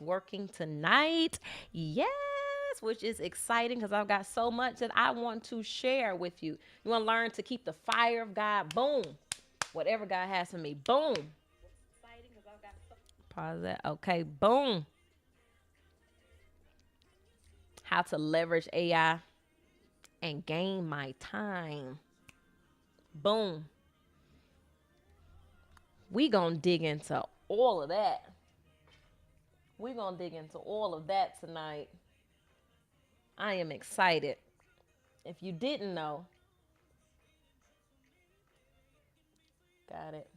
working tonight. Yes, which is exciting because I've got so much that I want to share with you. You want to learn to keep the fire of God, boom. Whatever God has for me, boom. Pause that. Okay, boom. How to leverage AI and gain my time. Boom. We gonna dig into all of that. We gonna dig into all of that tonight. I am excited. If you didn't know, got it.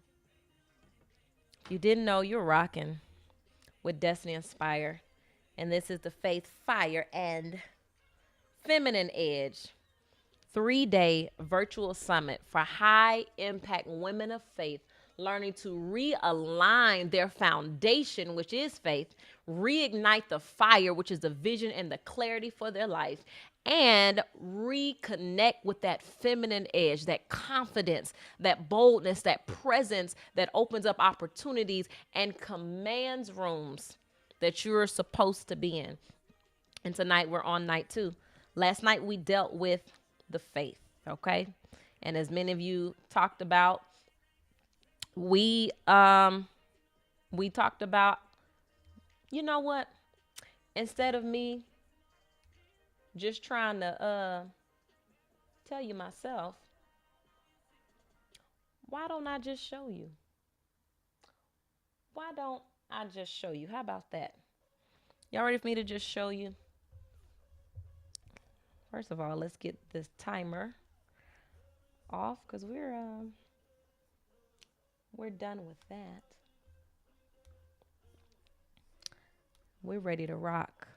If you didn't know, you're rocking with Destiny Inspire. And this is the Faith Fire and Feminine Edge 3-day virtual summit for high impact women of faith learning to realign their foundation, which is faith, reignite the fire, which is the vision and the clarity for their life, and reconnect with that feminine edge, that confidence, that boldness, that presence that opens up opportunities and commands rooms that you're supposed to be in. And tonight we're on night 2. Last night we dealt with the faith, okay? And as many of you talked about, we talked about, you know what? Instead of me just trying to tell you myself, why don't I just show you? Why don't I just show you? How about that? Y'all ready for me to just show you? First of all, let's get this timer off because we're done with that. We're ready to rock.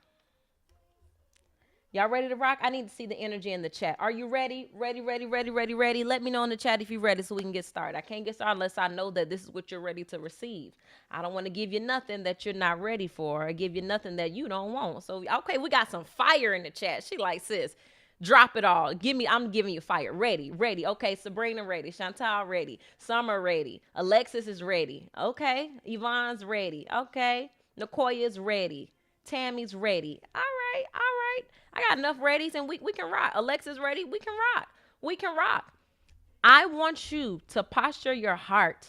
Y'all ready to rock? I need to see the energy in the chat. Are you ready? Ready, ready, ready, ready, ready? Let me know in the chat if you're ready so we can get started. I can't get started unless I know that this is what you're ready to receive. I don't want to give you nothing that you're not ready for or give you nothing that you don't want. So, okay, we got some fire in the chat. She like, sis, drop it all. I'm giving you fire. Ready, ready. Okay, Sabrina ready. Chantal ready. Summer ready. Alexis is ready. Okay, Yvonne's ready. Okay, Nicoya's ready. Tammy's ready. All right, all right. I got enough readies and we can rock. Alexa's ready. We can rock. We can rock. I want you to posture your heart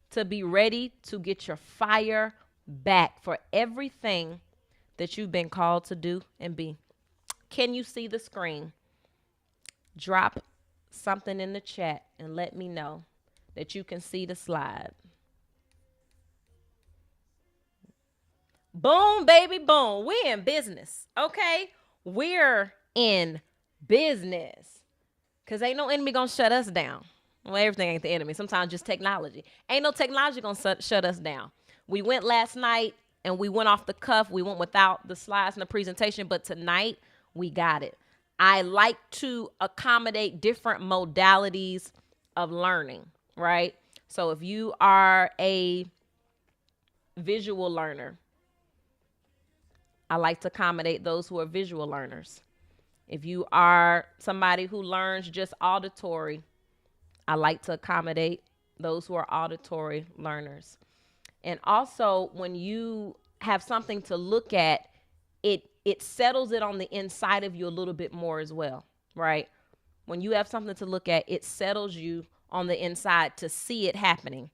to be ready to get your fire back for everything that you've been called to do and be. Can you see the screen? Drop something in the chat and let me know that you can see the slide. Boom, baby, boom. We're in business, okay? We're in business. Because ain't no enemy going to shut us down. Well, everything ain't the enemy. Sometimes just technology. Ain't no technology going to shut us down. We went last night and we went off the cuff. We went without the slides and the presentation. But tonight, we got it. I like to accommodate different modalities of learning, right? So if you are a visual learner, I like to accommodate those who are visual learners. If you are somebody who learns just auditory, I like to accommodate those who are auditory learners. And also, when you have something to look at, it settles it on the inside of you a little bit more as well, right? When you have something to look at, it settles you on the inside to see it happening,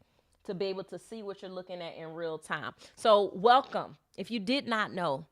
to be able to see what you're looking at in real time. So welcome. If you did not know,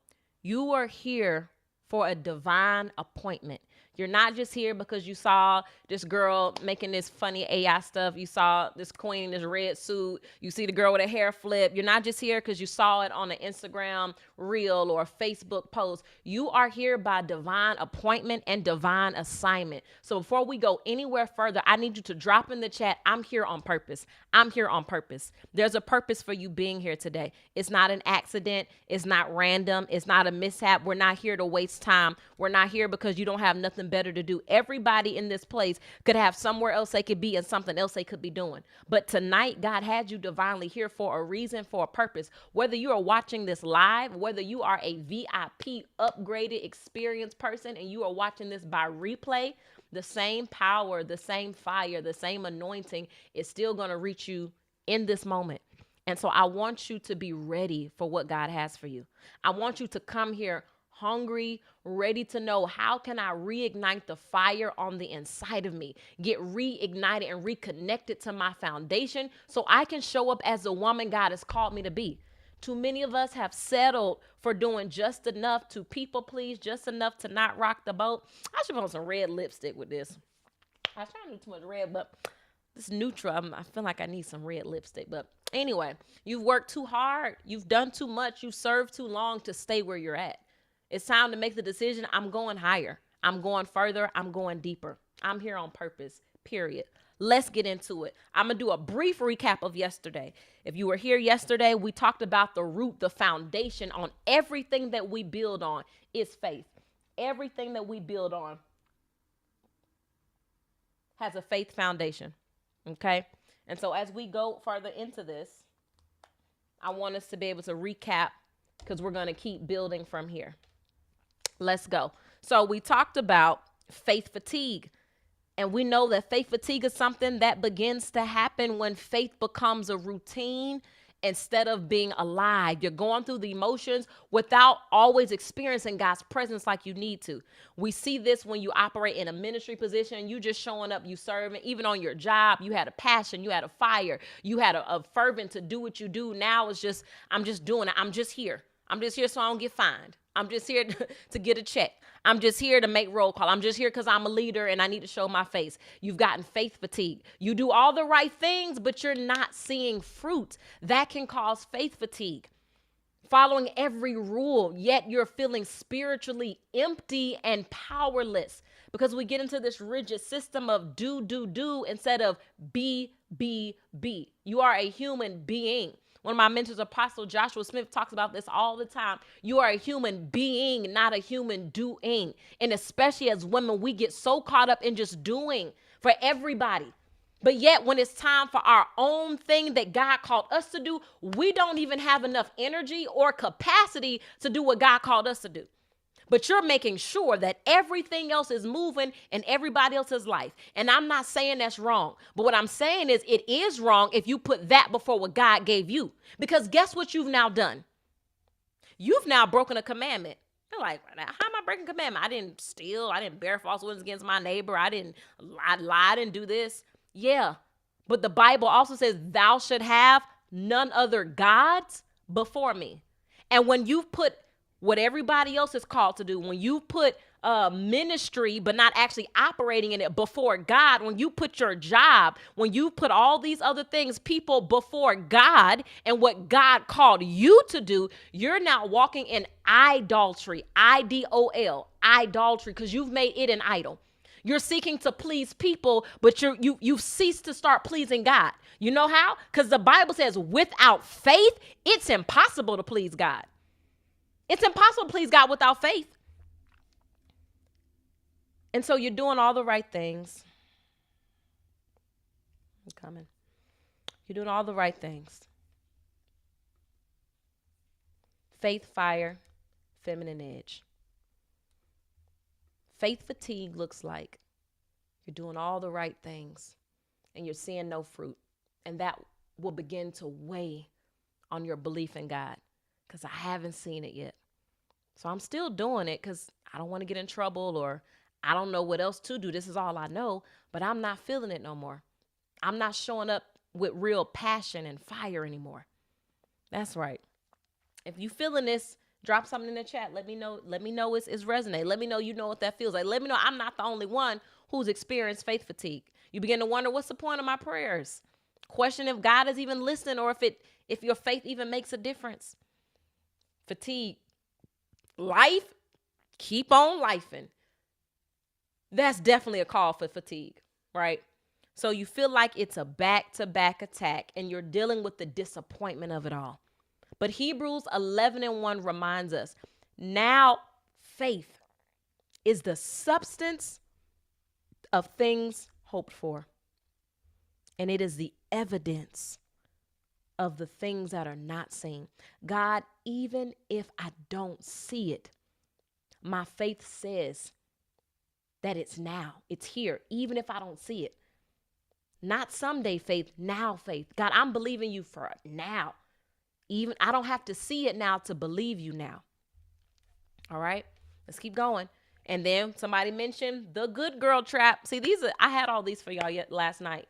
you are here for a divine appointment. You're not just here because you saw this girl making this funny AI stuff. You saw this queen in this red suit. You see the girl with a hair flip. You're not just here because you saw it on an Instagram reel or a Facebook post. You are here by divine appointment and divine assignment. So before we go anywhere further, I need you to drop in the chat, I'm here on purpose. I'm here on purpose. There's a purpose for you being here today. It's not an accident. It's not random. It's not a mishap. We're not here to waste time. We're not here because you don't have nothing better to do. Everybody in this place could have somewhere else they could be and something else they could be doing. But tonight, God had you divinely here for a reason, for a purpose. Whether you are watching this live, whether you are a VIP upgraded experienced person and you are watching this by replay, the same power, the same fire, the same anointing is still going to reach you in this moment. And so I want you to be ready for what God has for you. I want you to come here hungry, ready to know, how can I reignite the fire on the inside of me, get reignited and reconnected to my foundation so I can show up as the woman God has called me to be. Too many of us have settled for doing just enough to people please, just enough to not rock the boat. I should put on some red lipstick with this. I was trying to do too much red, but this neutral, I feel like I need some red lipstick. But anyway, you've worked too hard. You've done too much. You've served too long to stay where you're at. It's time to make the decision. I'm going higher. I'm going further. I'm going deeper. I'm here on purpose, period. Let's get into it. I'm going to do a brief recap of yesterday. If you were here yesterday, we talked about the root, the foundation on everything that we build on is faith. Everything that we build on has a faith foundation. Okay. And so as we go further into this, I want us to be able to recap because we're going to keep building from here. Let's go. So we talked about faith fatigue. And we know that faith fatigue is something that begins to happen when faith becomes a routine instead of being alive. You're going through the emotions without always experiencing God's presence like you need to. We see this when you operate in a ministry position. You just showing up, you serving, even on your job. You had a passion, you had a fire, you had a fervent to do what you do. Now it's just, I'm just doing it. I'm just here. I'm just here so I don't get fined. I'm just here to get a check. I'm just here to make roll call. I'm just here because I'm a leader and I need to show my face. You've gotten faith fatigue. You do all the right things, but you're not seeing fruit. That can cause faith fatigue. Following every rule, yet you're feeling spiritually empty and powerless because we get into this rigid system of do instead of be. You are a human being. One of my mentors, Apostle Joshua Smith, talks about this all the time. You are a human being, not a human doing. And especially as women, we get so caught up in just doing for everybody. But yet when it's time for our own thing that God called us to do, we don't even have enough energy or capacity to do what God called us to do. But you're making sure that everything else is moving in everybody else's life. And I'm not saying that's wrong. But what I'm saying is it is wrong if you put that before what God gave you. Because guess what you've now done? You've now broken a commandment. You're like, how am I breaking a commandment? I didn't steal. I didn't bear false witness against my neighbor. I lie, I didn't do this. Yeah. But the Bible also says thou should have none other gods before me. And when you've put what everybody else is called to do, when you put ministry but not actually operating in it before God, when you put your job, when you put all these other things, people before God and what God called you to do, you're now walking in idolatry, IDOL, idolatry, because you've made it an idol. You're seeking to please people, but you've ceased to start pleasing God. You know how? Because the Bible says without faith, it's impossible to please God. It's impossible to please God without faith. And so you're doing all the right things. I'm coming. You're doing all the right things. Faith, fire, feminine edge. Faith fatigue looks like you're doing all the right things and you're seeing no fruit. And that will begin to weigh on your belief in God. Because I haven't seen it yet. So I'm still doing it because I don't want to get in trouble or I don't know what else to do. This is all I know, but I'm not feeling it no more. I'm not showing up with real passion and fire anymore. That's right. If you feeling this, drop something in the chat. Let me know. Let me know it's resonating. Let me know you know what that feels like. Let me know I'm not the only one who's experienced faith fatigue. You begin to wonder, what's the point of my prayers? Question if God is even listening or if your faith even makes a difference. Fatigue. Life, keep on lifing. That's definitely a call for fatigue, right? So you feel like it's a back-to-back attack and you're dealing with the disappointment of it all. But Hebrews 11:1 reminds us, now faith is the substance of things hoped for. And it is the evidence of the things that are not seen. God, even if I don't see it, my faith says that it's now, it's here, even if I don't see it. Not someday faith, now faith. God, I'm believing you for now. Even I don't have to see it now to believe you now. All right, let's keep going. And then somebody mentioned the good girl trap. See, I had all these for y'all last night.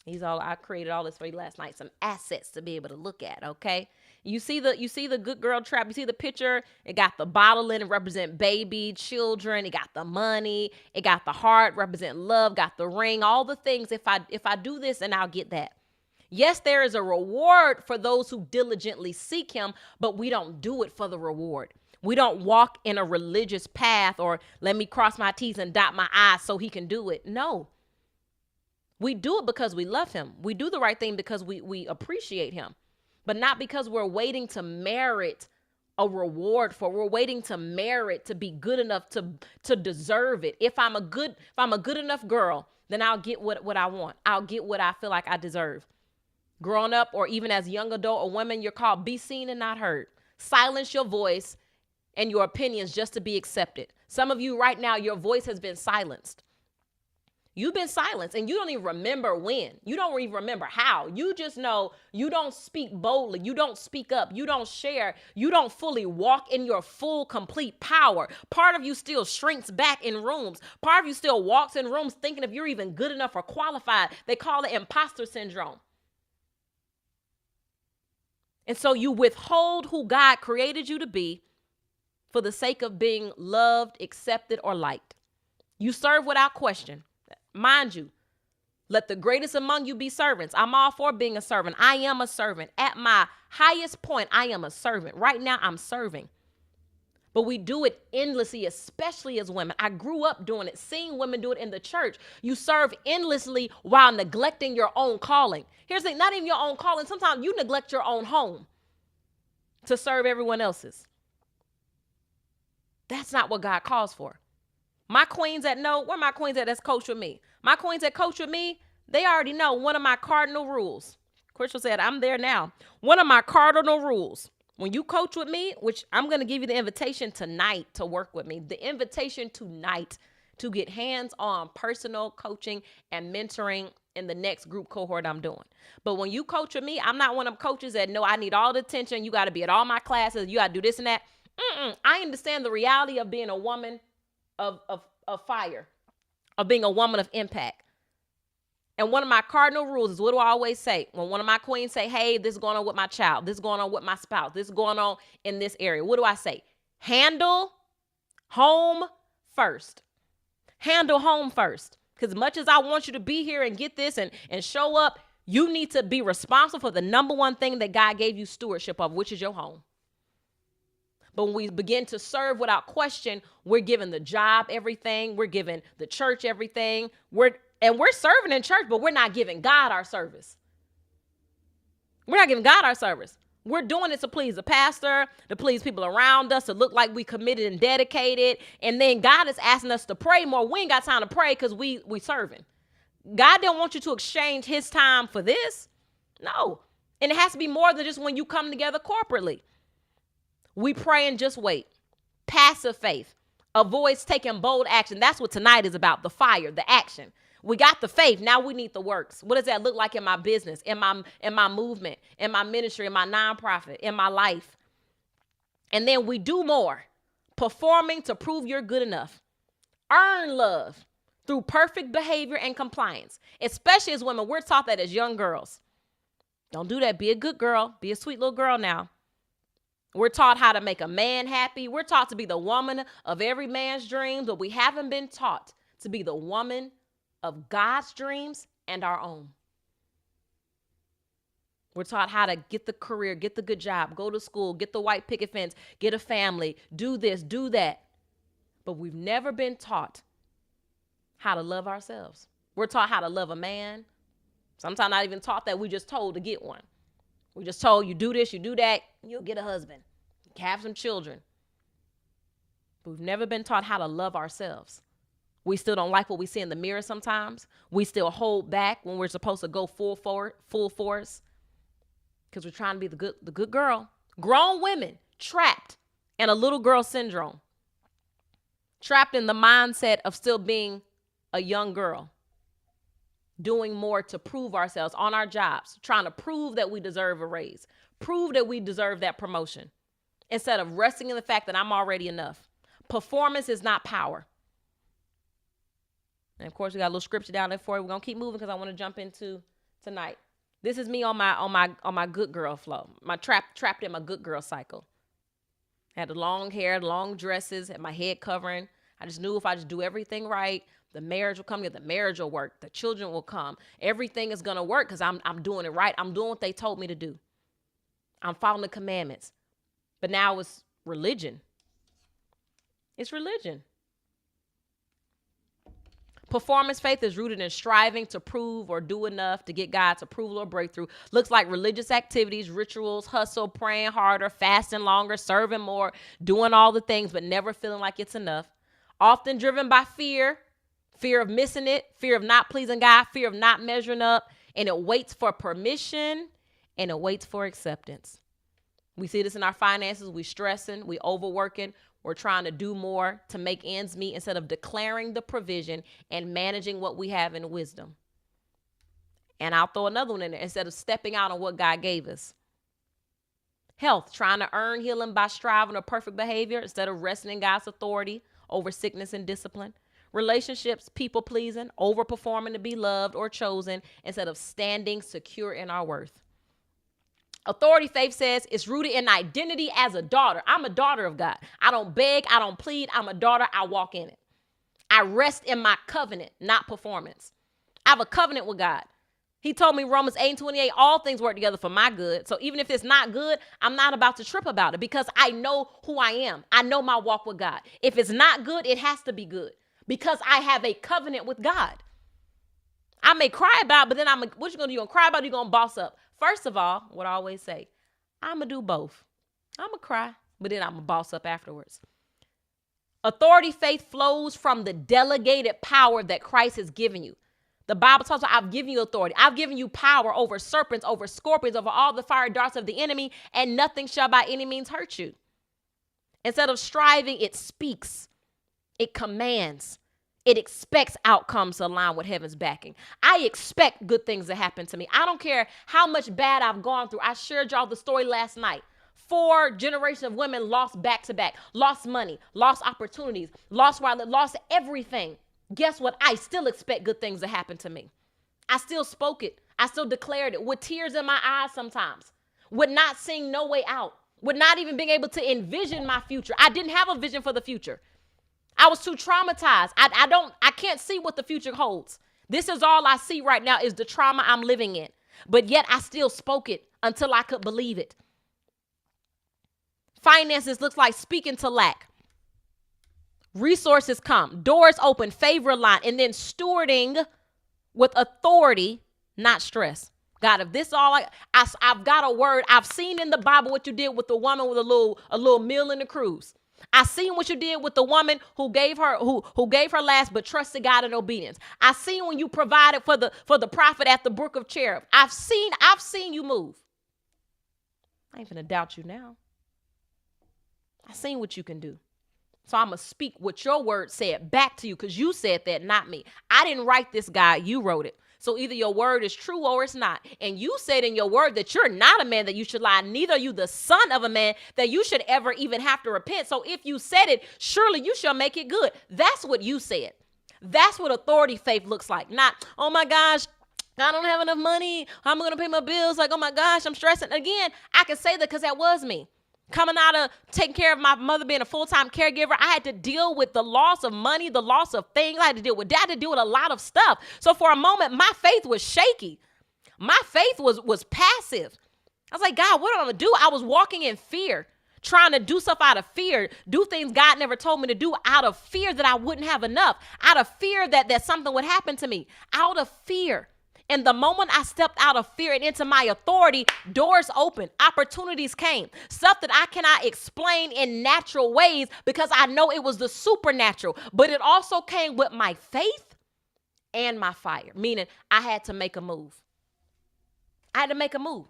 I created all this for you last night. Some assets to be able to look at. Okay. You see the good girl trap. You see the picture. It got the bottle in it, represent baby, children. It got the money. It got the heart, represent love. Got the ring. All the things. If I do this, and I'll get that. Yes, there is a reward for those who diligently seek him, but we don't do it for the reward. We don't walk in a religious path or let me cross my T's and dot my I's so he can do it. No. We do it because we love him. We do the right thing because we appreciate him, but not because we're waiting to merit a reward we're waiting to merit to be good enough to deserve it. If I'm a good enough girl, then I'll get what I want. I'll get what I feel like I deserve. Growing up or even as young adult or women, you're called be seen and not heard. Silence your voice and your opinions just to be accepted. Some of you right now, your voice has been silenced. You've been silenced and you don't even remember when. You don't even remember how. You just know you don't speak boldly. You don't speak up. You don't share. You don't fully walk in your full, complete power. Part of you still shrinks back in rooms. Part of you still walks in rooms thinking if you're even good enough or qualified. They call it imposter syndrome. And so you withhold who God created you to be for the sake of being loved, accepted, or liked. You serve without question. Mind you, let the greatest among you be servants. I'm all for being a servant. I am a servant. At my highest point, I am a servant. Right now, I'm serving. But we do it endlessly, especially as women. I grew up doing it, seeing women do it in the church. You serve endlessly while neglecting your own calling. Here's the thing, not even your own calling. Sometimes you neglect your own home to serve everyone else's. That's not what God calls for. My queens that know, where my queens at that's coach with me? My queens that coach with me, they already know one of my cardinal rules. Crystal said, I'm there now. One of my cardinal rules. When you coach with me, which I'm going to give you the invitation tonight to work with me, the invitation tonight to get hands-on personal coaching and mentoring in the next group cohort I'm doing. But when you coach with me, I'm not one of them coaches that know I need all the attention. You got to be at all my classes. You got to do this and that. I understand the reality of being a woman of fire, of being a woman of impact. And one of my cardinal rules is, what do I always say? When one of my queens say, hey, this is going on with my child, this is going on with my spouse, this is going on in this area. What do I say? Handle home first. Handle home first. Because as much as I want you to be here and get this and show up, you need to be responsible for the number one thing that God gave you stewardship of, which is your home. But when we begin to serve without question, we're giving the job everything. We're giving the church everything. We're serving in church, but we're not giving God our service. We're not giving God our service. We're doing it to please the pastor, to please people around us, to look like we committed and dedicated. And then God is asking us to pray more. We ain't got time to pray because we serving. God don't want you to exchange his time for this. No. And it has to be more than just when you come together corporately. We pray and just wait. Passive faith avoids taking bold action. That's what tonight is about, the fire, the action. We got the faith. Now we need the works. What does that look like in my business, in my movement, in my ministry, in my nonprofit, in my life? And then we do more. Performing to prove you're good enough. Earn love through perfect behavior and compliance. Especially as women, we're taught that as young girls. Don't do that. Be a good girl. Be a sweet little girl now. We're taught how to make a man happy. We're taught to be the woman of every man's dreams, but we haven't been taught to be the woman of God's dreams and our own. We're taught how to get the career, get the good job, go to school, get the white picket fence, get a family, do this, do that. But we've never been taught how to love ourselves. We're taught how to love a man. Sometimes not even taught that, we just told to get one. We just told you do this, you do that, you'll get a husband, have some children. But we've never been taught how to love ourselves. We still don't like what we see in the mirror sometimes. We still hold back when we're supposed to go full force because we're trying to be the good girl. Grown women trapped in a little girl syndrome, trapped in the mindset of still being a young girl. doing more to prove ourselves on our jobs, trying to prove that we deserve a raise, prove that we deserve that promotion, instead of resting in the fact that I'm already enough. Performance is not power. And of course, we got a little scripture down there for you. We're gonna keep moving because I want to jump into tonight. This is me on my good girl flow. My trapped in my good girl cycle. I had the long hair, long dresses, had my head covering. I just knew if I just do everything right, the marriage will come, the marriage will work, the children will come. Everything is gonna work because I'm doing it right. I'm doing what they told me to do. I'm following the commandments. But now it's religion. It's religion. Performance faith is rooted in striving to prove or do enough to get God's approval or breakthrough. Looks like religious activities, rituals, hustle, praying harder, fasting longer, serving more, doing all the things, but never feeling like it's enough. Often driven by fear of missing it, fear of not pleasing God, fear of not measuring up, and it waits for permission and it waits for acceptance. We see this in our finances. We stressing, we overworking. We're trying to do more to make ends meet instead of declaring the provision and managing what we have in wisdom. And I'll throw another one in there instead of stepping out on what God gave us. Health, trying to earn healing by striving or perfect behavior instead of resting in God's authority over sickness and discipline. Relationships, people pleasing, overperforming to be loved or chosen instead of standing secure in our worth. Authority faith says it's rooted in identity as a daughter. I'm a daughter of God. I don't beg. I don't plead. I'm a daughter. I walk in it. I rest in my covenant, not performance. I have a covenant with God. He told me Romans 8:28, all things work together for my good. So even if it's not good, I'm not about to trip about it because I know who I am. I know my walk with God. If it's not good, it has to be good because I have a covenant with God. I may cry about it, but then what you going to do? You going to cry about it? You going to boss up? First of all, what I always say, I'm going to do both. I'm going to cry, but then I'm going to boss up afterwards. Authority faith flows from the delegated power that Christ has given you. The Bible talks about, I've given you authority. I've given you power over serpents, over scorpions, over all the fiery darts of the enemy, and nothing shall by any means hurt you. Instead of striving, it speaks. It commands. It expects outcomes to align with heaven's backing. I expect good things to happen to me. I don't care how much bad I've gone through. I shared y'all the story last night. 4 generations of women lost back to back, lost money, lost opportunities, lost everything. Guess what? I still expect good things to happen to me. I still spoke it. I still declared it with tears in my eyes sometimes, with not seeing no way out, with not even being able to envision my future. I didn't have a vision for the future. I was too traumatized. I can't see what the future holds. This is all I see right now is the trauma I'm living in. But yet I still spoke it until I could believe it. Finances looks like speaking to lack. Resources come, doors open, favor line, and then stewarding with authority, not stress. God, if this all I've got a word. I've seen in the Bible what you did with the woman with a little meal in the cruise. I seen what you did with the woman who gave her last but trusted God in obedience. I seen when you provided for the prophet at the brook of Cherith. I've seen you move. I ain't gonna doubt you now. I seen what you can do. So I'm going to speak what your word said back to you because you said that, not me. I didn't write this, God. You wrote it. So either your word is true or it's not. And you said in your word that you're not a man that you should lie. Neither are you the son of a man that you should ever even have to repent. So if you said it, surely you shall make it good. That's what you said. That's what authority faith looks like. Not, oh my gosh, I don't have enough money. How am I going to pay my bills? Like, oh my gosh, I'm stressing. Again, I can say that because that was me. Coming out of taking care of my mother being a full-time caregiver, I had to deal with the loss of money, the loss of things. I had to deal with that. I had to deal with a lot of stuff. So for a moment, my faith was shaky. My faith was passive. I was like, God, what am I going to do? I was walking in fear, trying to do stuff out of fear, do things God never told me to do out of fear that I wouldn't have enough, out of fear that something would happen to me, out of fear. And the moment I stepped out of fear and into my authority, doors opened, opportunities came, stuff that I cannot explain in natural ways because I know it was the supernatural, but it also came with my faith and my fire, meaning I had to make a move. I had to make a move.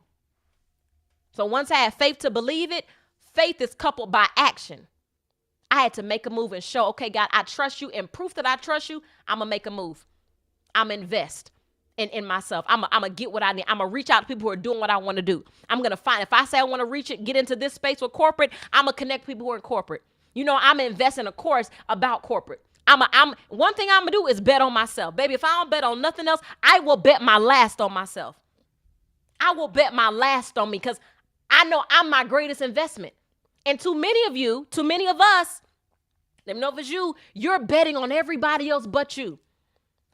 So once I had faith to believe it, faith is coupled by action. I had to make a move and show, okay, God, I trust you, and proof that I trust you, I'm going to make a move. I'm going to invest. in myself. I'm gonna get what I need. I'm gonna reach out to people who are doing what I want to do. I'm gonna find, if I say I want to reach it, get into this space with corporate, I'm gonna connect people who are in corporate. You know, I'm gonna invest in a course about corporate. I'm one thing I'm gonna do is bet on myself. Baby, if I don't bet on nothing else, I will bet my last on myself. I will bet my last on me, because I know I'm my greatest investment. And too many of you, too many of us, let me know if it's you, you're betting on everybody else but you.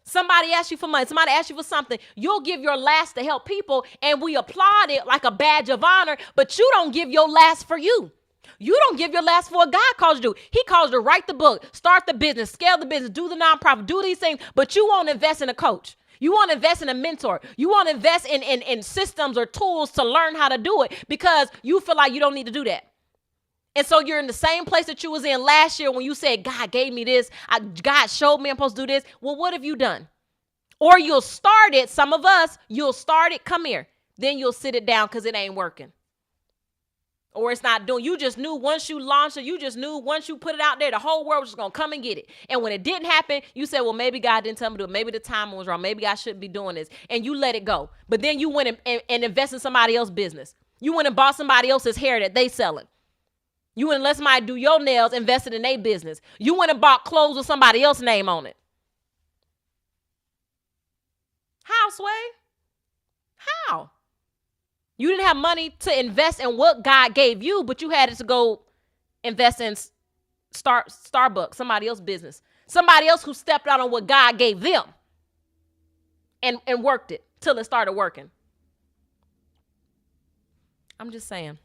Somebody asks you for money, somebody asks you for something, you'll give your last to help people, and we applaud it like a badge of honor, but you don't give your last for you. You don't give your last for what God calls you to do. He calls you to write the book, start the business, scale the business, do the nonprofit, do these things, but you won't invest in a coach. You won't invest in a mentor. You won't invest in systems or tools to learn how to do it, because you feel like you don't need to do that. And so you're in the same place that you was in last year when you said, God gave me this. God showed me I'm supposed to do this. Well, what have you done? Or you'll start it. Some of us, you'll start it. Come here. Then you'll sit it down because it ain't working. Or it's not doing. You just knew once you launched it. You just knew once you put it out there, the whole world was just going to come and get it. And when it didn't happen, you said, well, maybe God didn't tell me to do it. Maybe the timing was wrong. Maybe I shouldn't be doing this. And you let it go. But then you went and invested in somebody else's business. You went and bought somebody else's hair that they selling. You went and let somebody do your nails, invested in their business. You went and bought clothes with somebody else's name on it. How, Sway? How? You didn't have money to invest in what God gave you, but you had it to go invest in Starbucks, somebody else's business. Somebody else who stepped out on what God gave them and worked it till it started working. I'm just saying.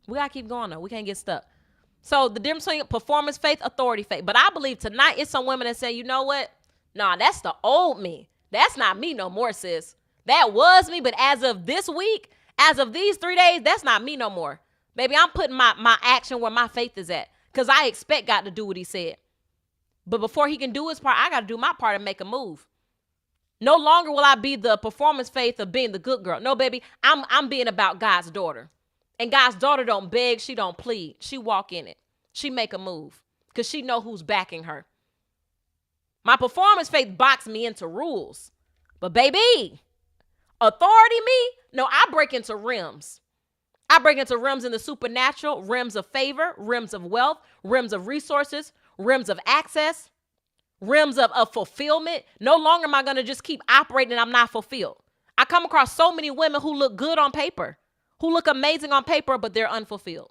We got to keep going, though. We can't get stuck. So the difference between performance faith, authority faith. But I believe tonight it's some women that say, you know what? Nah, that's the old me. That's not me no more, sis. That was me. But as of this week, as of these 3 days, that's not me no more. Baby, I'm putting my action where my faith is at, because I expect God to do what he said. But before he can do his part, I got to do my part and make a move. No longer will I be the performance faith of being the good girl. No, baby, I'm being about God's daughter. And God's daughter don't beg, she don't plead. She walk in it. She make a move because she know who's backing her. My performance faith boxed me into rules. But baby, authority me? No, I break into rims. I break into rims in the supernatural, rims of favor, rims of wealth, rims of resources, rims of access, rims of fulfillment. No longer am I going to just keep operating and I'm not fulfilled. I come across so many women who look good on paper, who look amazing on paper, but they're unfulfilled.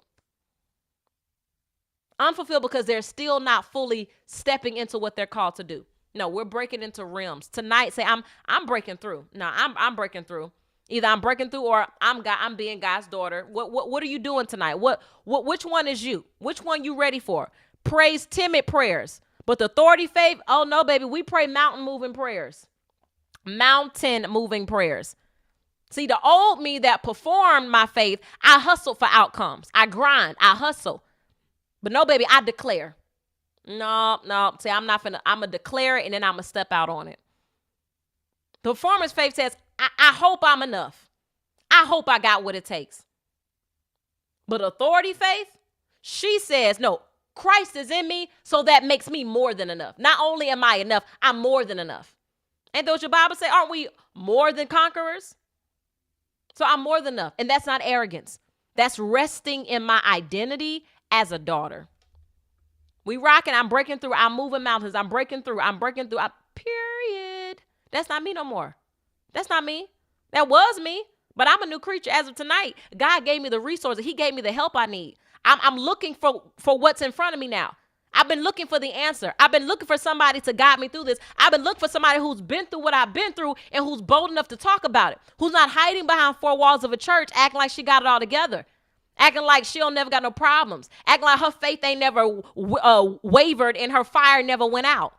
Unfulfilled because they're still not fully stepping into what they're called to do. No, we're breaking into realms. Tonight, say, I'm breaking through. No, I'm breaking through. Either I'm breaking through or I'm being God's daughter. What are you doing tonight? Which one is you? Which one you ready for? Praise timid prayers. But the authority faith, oh no, baby, we pray mountain moving prayers. Mountain moving prayers. See, the old me that performed my faith, I hustle for outcomes. I grind, I hustle. But no, baby, I declare. No. See, I'm going to declare it and then I'm going to step out on it. Performance faith says, I hope I'm enough. I hope I got what it takes. But authority faith, she says, no, Christ is in me, so that makes me more than enough. Not only am I enough, I'm more than enough. And don't your Bible say, aren't we more than conquerors? So I'm more than enough. And that's not arrogance. That's resting in my identity as a daughter. We rocking. I'm breaking through. I'm moving mountains. I'm breaking through. Period. That's not me no more. That's not me. That was me. But I'm a new creature as of tonight. God gave me the resources. He gave me the help I need. I'm looking for what's in front of me now. I've been looking for the answer. I've been looking for somebody to guide me through this. I've been looking for somebody who's been through what I've been through and who's bold enough to talk about it, who's not hiding behind four walls of a church acting like she got it all together, acting like she don't never got no problems, acting like her faith ain't never wavered and her fire never went out.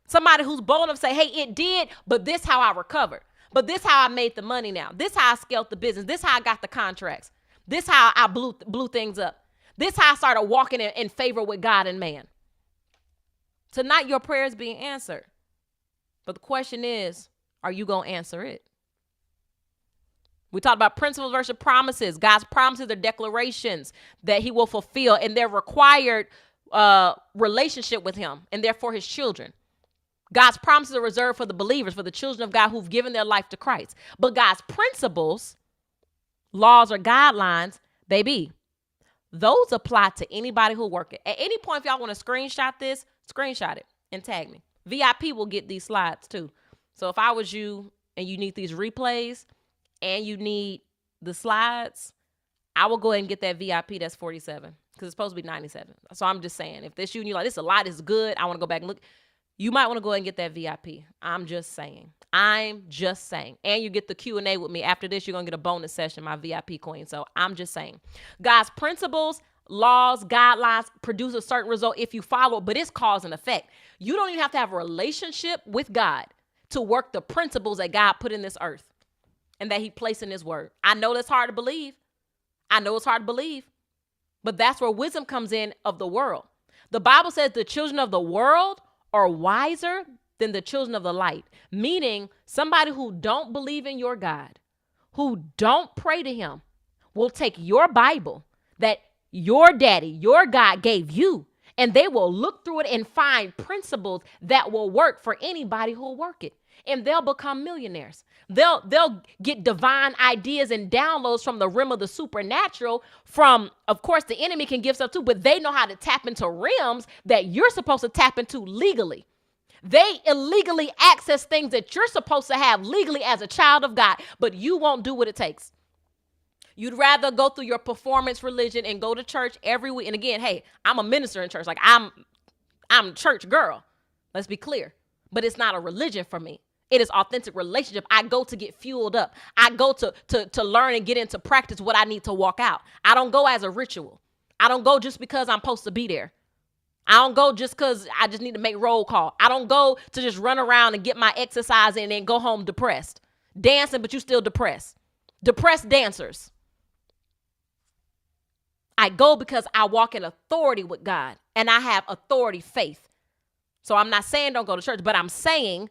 Somebody who's bold enough to say, hey, it did, but this how I recovered. But this how I made the money now. This how I scaled the business. This how I got the contracts. This how I blew things up. This how I started walking in favor with God and man. Tonight, your prayer is being answered. But the question is, are you going to answer it? We talked about principles versus promises. God's promises are declarations that he will fulfill, and they're required relationship with him, and therefore his children. God's promises are reserved for the believers, for the children of God who've given their life to Christ. But God's principles, laws, or guidelines, baby, those apply to anybody who work it. At any point, if y'all want to screenshot this, screenshot it and tag me. VIP will get these slides too. So if I was you and you need these replays and you need the slides, I will go ahead and get that VIP. That's 47 because it's supposed to be 97. So I'm just saying, if this you and you're like, this a lot, is good, I want to go back and look, you might want to go ahead and get that VIP. I'm just saying. And you get the Q&A with me. After this, you're going to get a bonus session, my VIP queen. So I'm just saying. God's principles, laws, guidelines produce a certain result if you follow, but it's cause and effect. You don't even have to have a relationship with God to work the principles that God put in this earth and that he placed in his word. I know that's hard to believe. But that's where wisdom comes in of the world. The Bible says the children of the world are wiser than the children of the light, meaning somebody who don't believe in your God, who don't pray to him, will take your Bible that your daddy, your God gave you, and they will look through it and find principles that will work for anybody who will work it. And they'll become millionaires. They'll get divine ideas and downloads from the realm of the supernatural. From, of course, the enemy can give stuff too, but they know how to tap into realms that you're supposed to tap into legally. They illegally access things that you're supposed to have legally as a child of God, but you won't do what it takes. You'd rather go through your performance religion and go to church every week. And again, hey, I'm a minister in church. Like I'm a church girl. Let's be clear. But it's not a religion for me. It is authentic relationship. I go to get fueled up. I go to learn and get into practice what I need to walk out. I don't go as a ritual. I don't go just because I'm supposed to be there. I don't go just because I just need to make roll call. I don't go to just run around and get my exercise in and then go home depressed. Dancing, but you still depressed. Depressed dancers. I go because I walk in authority with God and I have authority faith. So I'm not saying don't go to church, but I'm saying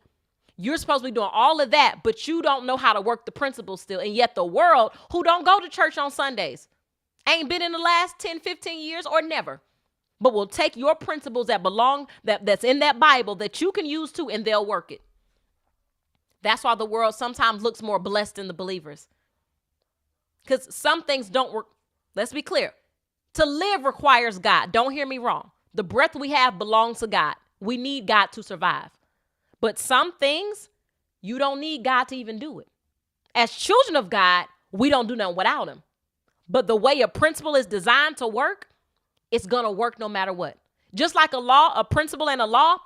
you're supposed to be doing all of that, but you don't know how to work the principles still. And yet the world who don't go to church on Sundays ain't been in the last 10, 15 years or never, but will take your principles that belong, that's in that Bible that you can use too, and they'll work it. That's why the world sometimes looks more blessed than the believers. Because some things don't work. Let's be clear. To live requires God. Don't hear me wrong. The breath we have belongs to God. We need God to survive. But some things, you don't need God to even do it. As children of God, we don't do nothing without him. But the way a principle is designed to work, it's going to work no matter what. Just like a law, a principle and a law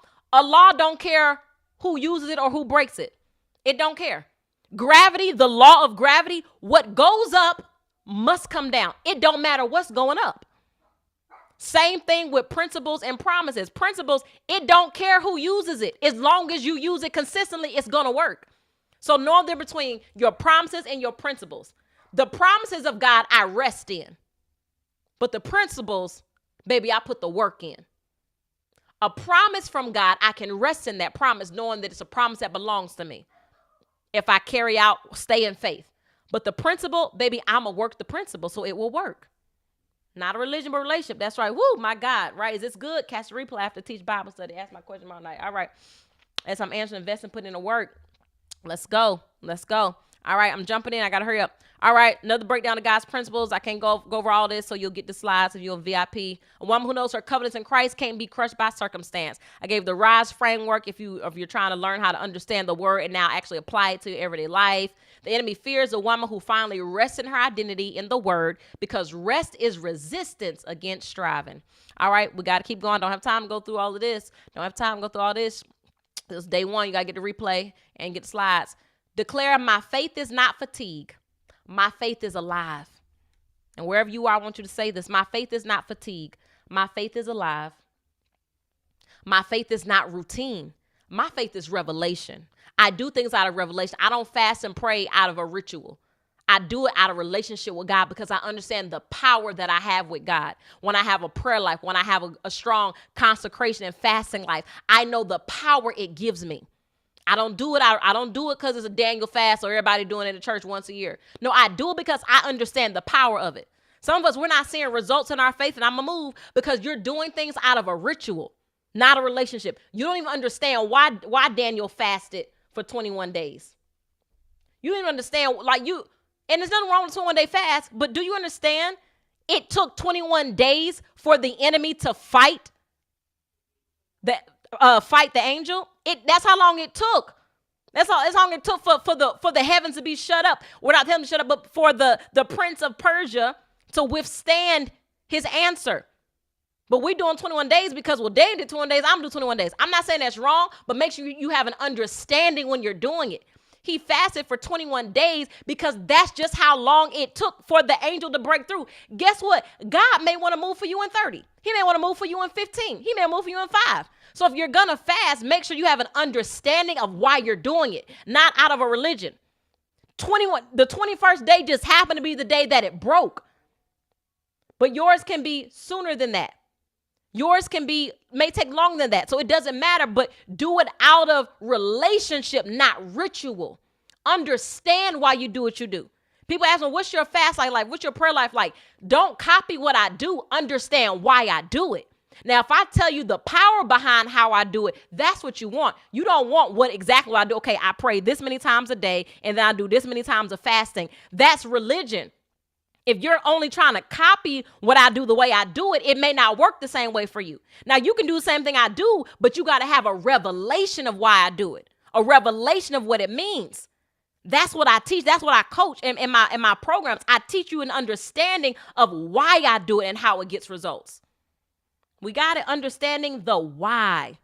don't care who uses it or who breaks it. It don't care. Gravity, the law of gravity, what goes up must come down. It don't matter what's going up. Same thing with principles and promises. Principles, it don't care who uses it. As long as you use it consistently, it's going to work. So know the difference between your promises and your principles. The promises of God, I rest in. But the principles, baby, I put the work in. A promise from God, I can rest in that promise knowing that it's a promise that belongs to me. If I carry out, stay in faith. But the principle, baby, I'm going to work the principle so it will work. Not a religion, but relationship. That's right. Woo, my God. Right. Is this good? Catch the replay after teach Bible study. Ask my question tomorrow night. All right. As I'm answering, investing, putting in the work. Let's go. All right. I'm jumping in. I got to hurry up. All right. Another breakdown of God's principles. I can't go over all this, so you'll get the slides if you're a VIP. A woman who knows her covenants in Christ can't be crushed by circumstance. I gave the RISE framework if you're trying to learn how to understand the word and now actually apply it to your everyday life. The enemy fears a woman who finally rests in her identity in the word, because rest is resistance against striving. All right, we got to keep going. Don't have time to go through all of this. This day one, you got to get the replay and get the slides. Declare, my faith is not fatigue. My faith is alive. And wherever you are, I want you to say this. My faith is not fatigue. My faith is alive. My faith is not routine. My faith is revelation. I do things out of revelation. I don't fast and pray out of a ritual. I do it out of relationship with God because I understand the power that I have with God. When I have a prayer life, when I have a strong consecration and fasting life, I know the power it gives me. I don't do it because it's a Daniel fast or everybody doing it in the church once a year. No, I do it because I understand the power of it. Some of us, we're not seeing results in our faith, and I'm going to move because you're doing things out of a ritual. not a relationship. You don't even understand why Daniel fasted for 21 days. You don't even understand, and there's nothing wrong with a 21-day fast, but do you understand it took 21 days for the enemy to fight the angel? That's how long it took. That's how long it took for the heavens to be shut up. Without him to shut up, but for the prince of Persia to withstand his answer. But we're doing 21 days because, well, Daniel did 21 days. I'm doing 21 days. I'm not saying that's wrong, but make sure you have an understanding when you're doing it. He fasted for 21 days because that's just how long it took for the angel to break through. Guess what? God may want to move for you in 30. He may want to move for you in 15. He may move for you in 5. So if you're going to fast, make sure you have an understanding of why you're doing it, not out of a religion. The 21st day just happened to be the day that it broke. But yours can be sooner than that. Yours may take longer than that. So it doesn't matter, but do it out of relationship, not ritual. Understand why you do what you do. People ask me, what's your fast life like? What's your prayer life like? Don't copy what I do. Understand why I do it. Now, if I tell you the power behind how I do it, that's what you want. You don't want what exactly I do. Okay, I pray this many times a day, and then I do this many times of fasting. That's religion. If you're only trying to copy what I do the way I do it, it may not work the same way for you. Now, you can do the same thing I do, but you got to have a revelation of why I do it, a revelation of what it means. That's what I teach. That's what I coach in my programs. I teach you an understanding of why I do it and how it gets results. We got it, understanding the why.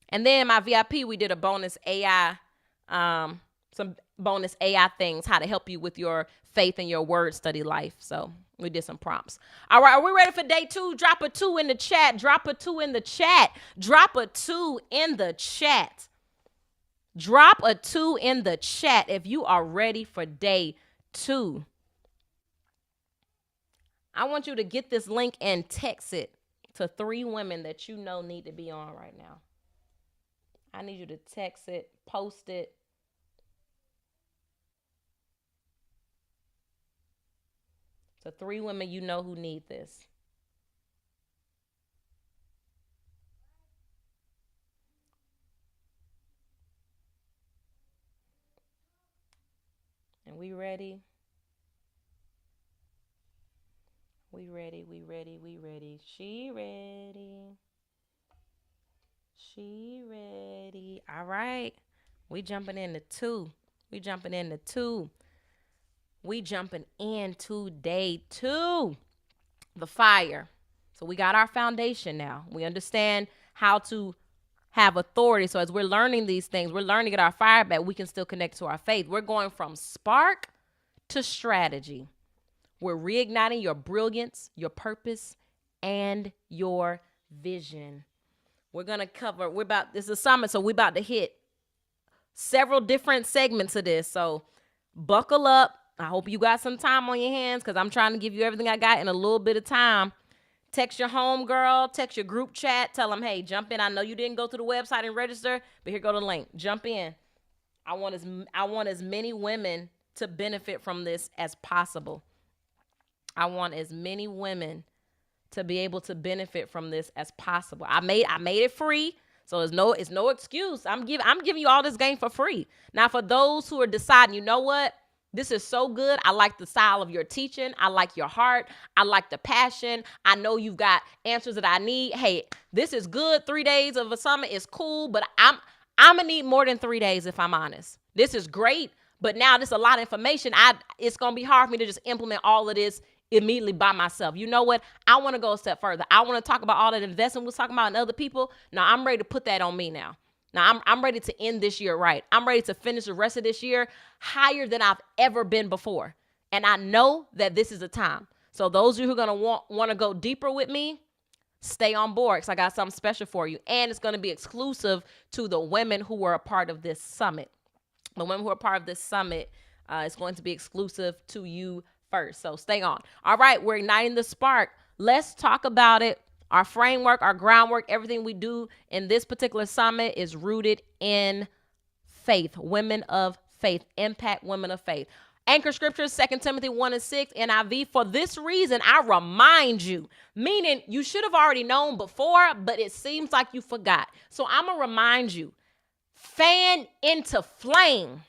And then my VIP, we did a bonus AI, some bonus AI things, how to help you with your faith and your word study life. So we did some prompts. All right, are we ready for day 2? Drop a 2 in the chat. Drop a 2 in the chat. Drop a 2 in the chat. Drop a 2 in the chat if you are ready for day 2. I want you to get this link and text it to 3 women that you know need to be on right now. I need you to text it, post it. To 3 women you know who need this. And we ready? We ready, we ready, we ready. She ready. She ready. All right. We jumping into 2. We jumping into 2. We jumping into day 2. The fire. So we got our foundation now. We understand how to have authority. So as we're learning these things, we're learning to get our fire back. We can still connect to our faith. We're going from spark to strategy. We're reigniting your brilliance, your purpose, and your vision. We're going to cover, this is a summit, so we're about to hit several different segments of this. So buckle up. I hope you got some time on your hands because I'm trying to give you everything I got in a little bit of time. Text your home girl, text your group chat, tell them, hey, jump in. I know you didn't go to the website and register, but here go the link. Jump in. I want as many women to benefit from this as possible. I want as many women to be able to benefit from this as possible. I made it free, so it's no excuse. I'm giving you all this game for free. Now, for those who are deciding, you know what? This is so good. I like the style of your teaching. I like your heart. I like the passion. I know you've got answers that I need. Hey, this is good. 3 days of a summit is cool, but I'm gonna need more than 3 days if I'm honest. This is great, but now this is a lot of information. It's gonna be hard for me to just implement all of this immediately by myself. You know what? I want to go a step further. I want to talk about all that investment we're talking about in other people. Now I'm ready to put that on me now. Now I'm ready to end this year right. I'm ready to finish the rest of this year higher than I've ever been before. And I know that this is the time. So those of you who are going to want to go deeper with me, stay on board because I got something special for you. And it's going to be exclusive to the women who were a part of this summit. The women who are part of this summit, it's going to be exclusive to you first. So stay on. All right, we're igniting the spark. Let's talk about it. Our framework, our groundwork, everything we do in this particular summit is rooted in faith. Women of faith, impact women of faith. Anchor scripture, 2 Timothy 1:6, NIV. For this reason, I remind you, meaning you should have already known before, but it seems like you forgot. So I'm going to remind you, fan into flame.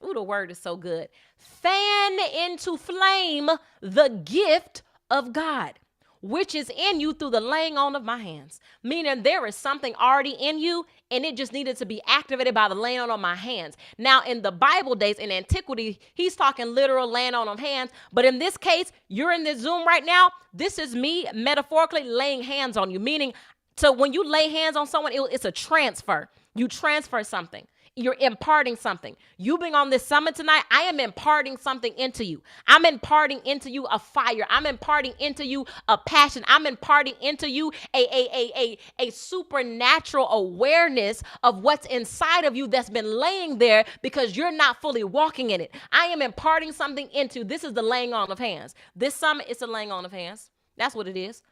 Ooh, the word is so good. Fan into flame the gift of God, which is in you through the laying on of my hands. Meaning there is something already in you, and it just needed to be activated by the laying on of my hands. Now, in the Bible days, in antiquity, he's talking literal laying on of hands. But in this case, you're in this Zoom right now. This is me metaphorically laying hands on you. Meaning, so when you lay hands on someone, it's a transfer. You transfer something. You're imparting something. You being on this summit tonight, I am imparting something into you. I'm imparting into you a fire. I'm imparting into you a passion. I'm imparting into you a supernatural awareness of what's inside of you that's been laying there because you're not fully walking in it. I am imparting something into. This is the laying on of hands. This summit is the laying on of hands. That's what it is.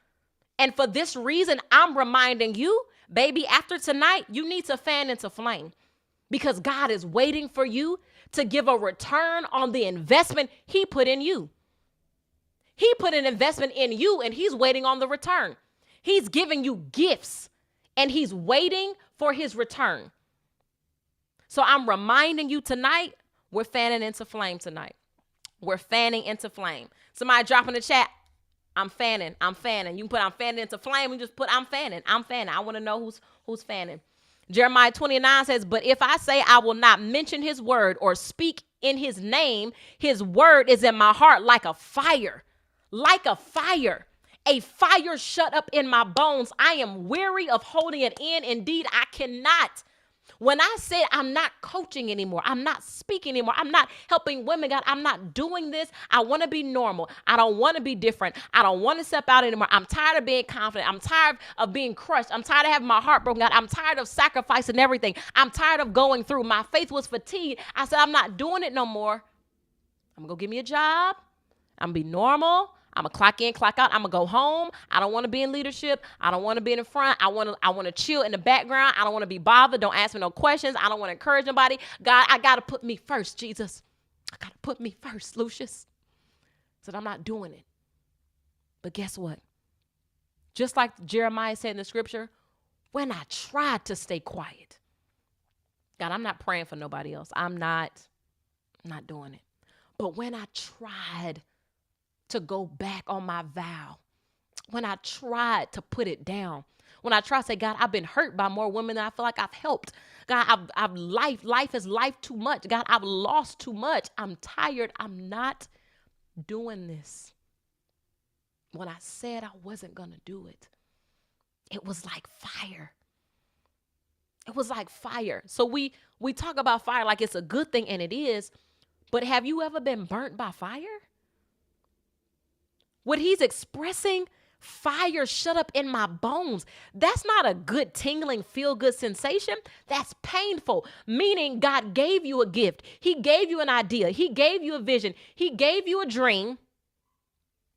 And for this reason, I'm reminding you, baby, after tonight, you need to fan into flame. Because God is waiting for you to give a return on the investment he put in you. He put an investment in you and he's waiting on the return. He's giving you gifts and he's waiting for his return. So I'm reminding you tonight, we're fanning into flame tonight. We're fanning into flame. Somebody drop in the chat, I'm fanning. You can put I'm fanning into flame. You just put I'm fanning. I want to know who's fanning. Jeremiah 29 says, but if I say I will not mention his word or speak in his name, his word is in my heart like a fire, a fire shut up in my bones. I am weary of holding it in. Indeed, I cannot. When I said I'm not coaching anymore, I'm not speaking anymore, I'm not helping women, God, I'm not doing this. I want to be normal. I don't want to be different. I don't want to step out anymore. I'm tired of being confident. I'm tired of being crushed. I'm tired of having my heart broken, God. I'm tired of sacrificing everything. I'm tired of going through. My faith was fatigued. I said, I'm not doing it no more. I'm going to go get me a job. I'm going to be normal. I'm going to clock in, clock out. I'm going to go home. I don't want to be in leadership. I don't want to be in the front. I want to chill in the background. I don't want to be bothered. Don't ask me no questions. I don't want to encourage nobody. God, I got to put me first, Jesus. I got to put me first, Lucius. So I'm not doing it. But guess what? Just like Jeremiah said in the scripture, when I tried to stay quiet, God, I'm not praying for nobody else. I'm not doing it. But when I tried to go back on my vow, when I tried to put it down, when I tried to say, God, I've been hurt by more women than I feel like I've helped. God, life is life too much. God, I've lost too much. I'm tired. I'm not doing this. When I said I wasn't going to do it, it was like fire. It was like fire. So we talk about fire like it's a good thing, and it is, but have you ever been burnt by fire? What he's expressing, fire shut up in my bones. That's not a good tingling, feel-good sensation. That's painful, meaning God gave you a gift. He gave you an idea. He gave you a vision. He gave you a dream.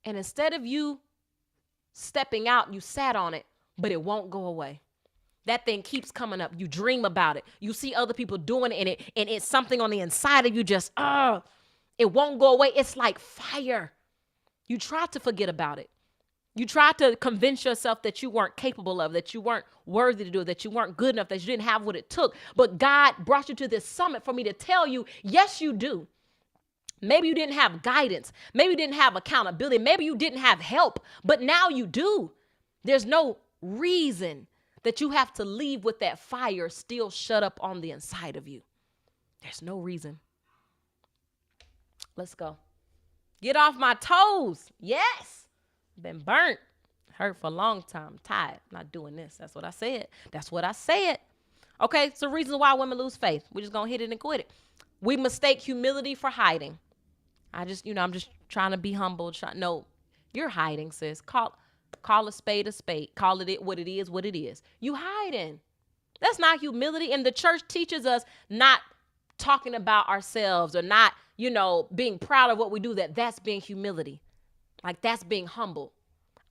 And instead of you stepping out, you sat on it, but it won't go away. That thing keeps coming up. You dream about it. You see other people doing it, and it's something on the inside of you just, it won't go away. It's like fire. You tried to forget about it. You tried to convince yourself that you weren't capable of, that you weren't worthy to do it, that you weren't good enough, that you didn't have what it took. But God brought you to this summit for me to tell you, yes, you do. Maybe you didn't have guidance. Maybe you didn't have accountability. Maybe you didn't have help, but now you do. There's no reason that you have to leave with that fire still shut up on the inside of you. There's no reason. Let's go. Get off my toes. Yes. Been burnt. Hurt for a long time. Tired. Not doing this. That's what I said. Okay, it's the reason why women lose faith. We're just going to hit it and quit it. We mistake humility for hiding. I'm just trying to be humble. No, you're hiding, sis. Call a spade a spade. Call it what it is. You hiding. That's not humility. And the church teaches us not talking about ourselves or not, being proud of what we do, that's being humility. Like that's being humble.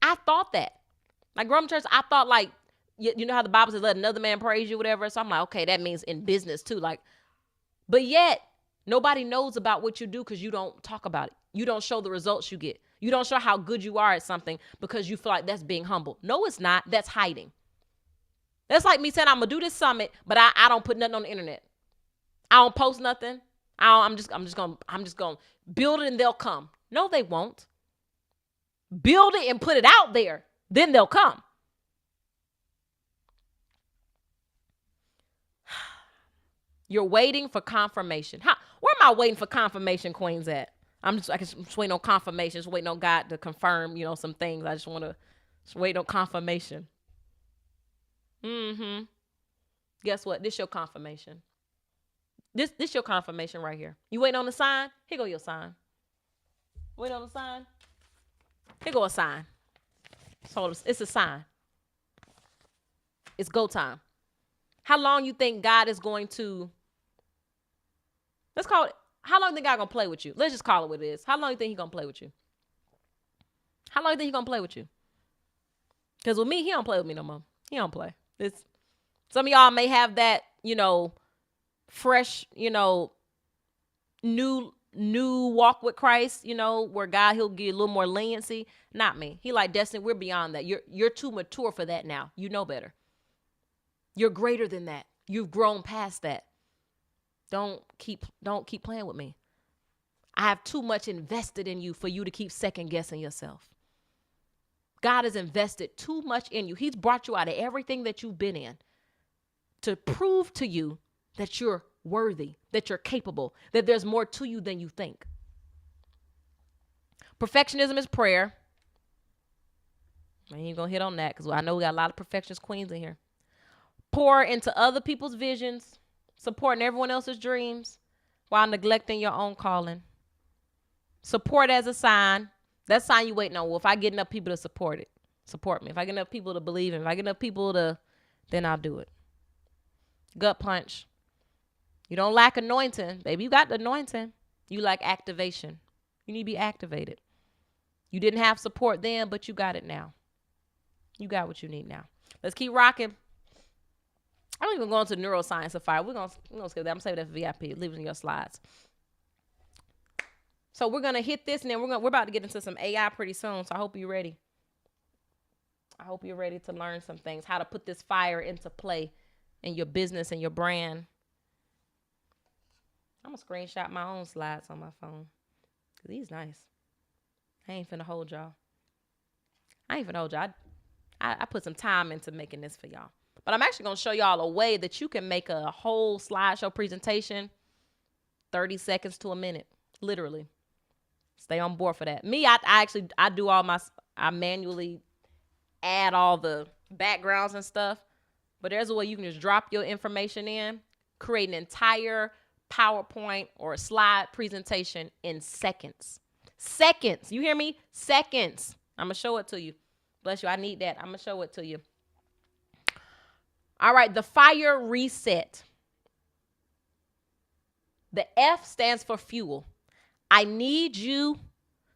I thought that. Like growing up in church, I thought like, you know how the Bible says, let another man praise you, whatever. So I'm like, okay, that means in business too. Like, but yet Nobody knows about what you do because you don't talk about it. You don't show the results you get. You don't show how good you are at something because you feel like that's being humble. No, it's not. That's hiding. That's like me saying I'm gonna do this summit, but I don't put nothing on the internet. I don't post nothing. I'm just gonna build it and they'll come. No, they won't. Build it and put it out there, then they'll come. You're waiting for confirmation. Where am I waiting for confirmation, queens, at? I'm just waiting on confirmation, just waiting on God to confirm, some things. I just want to wait on confirmation. Guess what? This your confirmation. This your confirmation right here. You waiting on the sign? Here go your sign. Wait on the sign. Here go a sign. So it's a sign. It's go time. How long you think God is going to, let's call it, how long you think God gonna play with you? Let's just call it what it is. How long you think he gonna play with you? How long you think he gonna play with you? Because with me, he don't play with me no more. He don't play. Some of y'all may have that, fresh, new walk with Christ, where God, he'll give you a little more leniency. Not me. He like, Destiny, we're beyond that. You're too mature for that now. You know better. You're greater than that. You've grown past that. Don't keep playing with me. I have too much invested in you for you to keep second guessing yourself. God has invested too much in you. He's brought you out of everything that you've been in to prove to you that you're worthy, that you're capable, that there's more to you than you think. Perfectionism is prayer. I ain't gonna hit on that because I know we got a lot of perfectionist queens in here. Pour into other people's visions, supporting everyone else's dreams while neglecting your own calling. Support as a sign. That sign you waiting on. Well, if I get enough people to support me. If I get enough people to believe in, if I get enough people then I'll do it. Gut punch. You don't lack anointing. Baby, you got the anointing. You lack activation. You need to be activated. You didn't have support then, but you got it now. You got what you need now. Let's keep rocking. I don't even go into neuroscience of fire. We're gonna skip that. I'm saving that for VIP. Leave it in your slides. So we're gonna hit this, and then we're about to get into some AI pretty soon. So I hope you're ready. I hope you're ready to learn some things, how to put this fire into play in your business and your brand. I'm gonna screenshot my own slides on my phone. Cause these nice. I ain't finna hold y'all. I put some time into making this for y'all. But I'm actually going to show y'all a way that you can make a whole slideshow presentation 30 seconds to a minute, literally. Stay on board for that. Me, I do I manually add all the backgrounds and stuff. But there's a way you can just drop your information in, create an entire PowerPoint or a slide presentation in seconds. Seconds. You hear me? Seconds. I'm going to show it to you. Bless you. I need that. I'm going to show it to you. All right, the fire reset. The F stands for fuel. I need you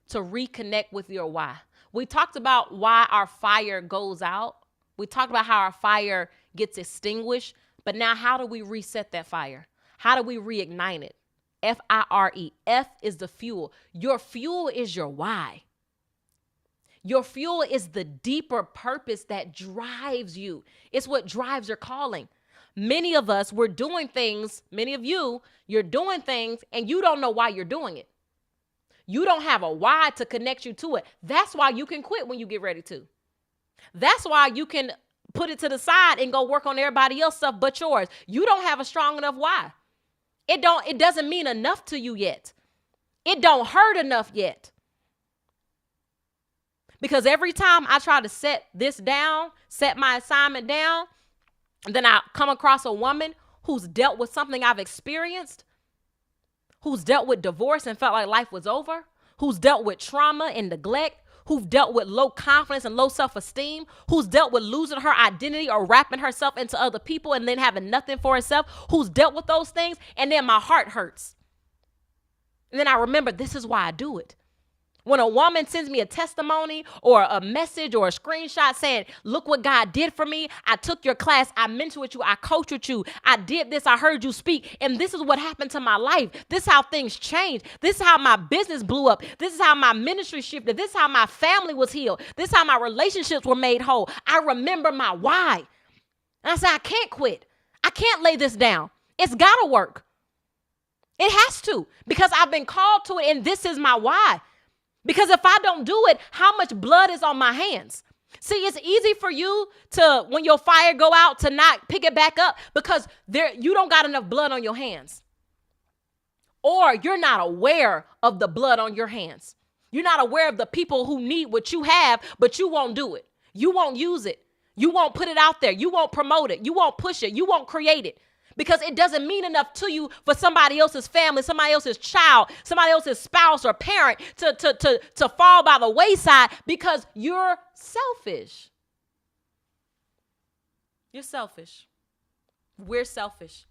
to reconnect with your why. We talked about why our fire goes out. We talked about how our fire gets extinguished. But now how do we reset that fire? How do we reignite it? F-I-R-E. F is the fuel. Your fuel is your why. Your fuel is the deeper purpose that drives you. It's what drives your calling. Many of us, we're doing things, many of you, you're doing things and you don't know why you're doing it. You don't have a why to connect you to it. That's why you can quit when you get ready to. That's why you can put it to the side and go work on everybody else's stuff but yours. You don't have a strong enough why. It doesn't mean enough to you yet. It don't hurt enough yet. Because every time I try to set my assignment down, then I come across a woman who's dealt with something I've experienced, who's dealt with divorce and felt like life was over, who's dealt with trauma and neglect, who's dealt with low confidence and low self-esteem, who's dealt with losing her identity or wrapping herself into other people and then having nothing for herself, who's dealt with those things, and then my heart hurts. And then I remember, this is why I do it. When a woman sends me a testimony or a message or a screenshot saying, look what God did for me. I took your class. I mentored with you. I coached with you. I did this. I heard you speak. And this is what happened to my life. This is how things changed. This is how my business blew up. This is how my ministry shifted. This is how my family was healed. This is how my relationships were made whole. I remember my why. And I said, I can't quit. I can't lay this down. It's got to work. It has to, because I've been called to it, and this is my why. Because if I don't do it, how much blood is on my hands? See, it's easy for you to, when your fire go out, to not pick it back up because you don't got enough blood on your hands. Or you're not aware of the blood on your hands. You're not aware of the people who need what you have, but you won't do it. You won't use it. You won't put it out there. You won't promote it. You won't push it. You won't create it. Because it doesn't mean enough to you for somebody else's family, somebody else's child, somebody else's spouse or parent to fall by the wayside because you're selfish. You're selfish. We're selfish.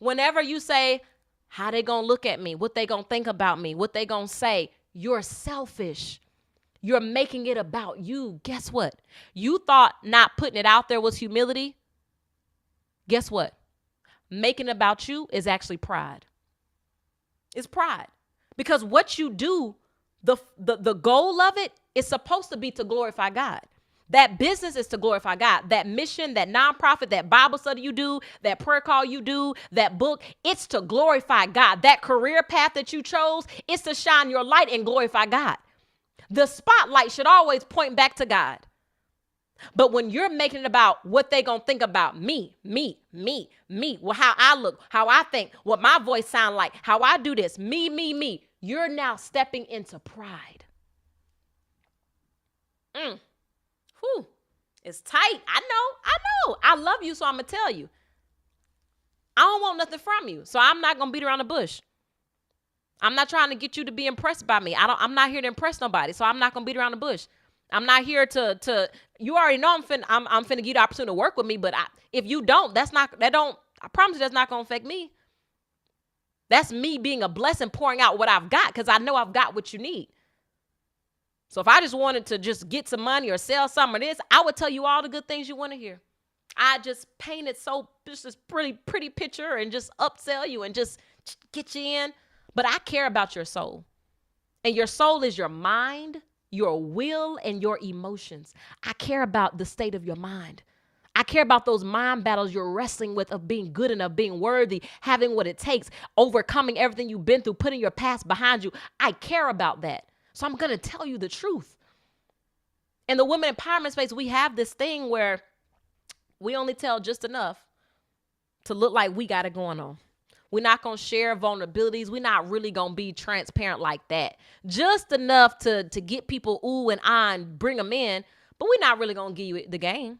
Whenever you say, how they gonna look at me, what they gonna think about me, what they gonna say, you're selfish. You're making it about you. Guess what? You thought not putting it out there was humility. Guess what? Making it about you is actually pride. It's pride. Because what you do, the goal of it is supposed to be to glorify God. That business is to glorify God. That mission, that nonprofit, that Bible study you do, that prayer call you do, that book, it's to glorify God. That career path that you chose, it's to shine your light and glorify God. The spotlight should always point back to God. But when you're making it about what they gonna think about me, well, how I look, how I think, what my voice sound like, how I do this, me, you're now stepping into pride. Whew, it's tight. I know. I love you, so I'm gonna tell you. I don't want nothing from you, so I'm not gonna beat around the bush. I'm not trying to get you to be impressed by me. I'm not here to impress nobody, so I'm not gonna beat around the bush. I'm not here to you already know I'm finna give you the opportunity to work with me, but if you don't, I promise you that's not gonna affect me. That's me being a blessing, pouring out what I've got, because I know I've got what you need. So if I just wanted to just get some money or sell some of this, I would tell you all the good things you want to hear. I just painted just this pretty picture and just upsell you and just get you in. But I care about your soul. And your soul is your mind, your will, and your emotions. I care about the state of your mind. I care about those mind battles you're wrestling with of being good enough, being worthy, having what it takes, overcoming everything you've been through, putting your past behind you. I care about that. So I'm going to tell you the truth. In the women empowerment space, we have this thing where we only tell just enough to look like we got it going on. We're not going to share vulnerabilities. We're not really going to be transparent like that. Just enough to get people ooh and ah and bring them in, but we're not really going to give you the game.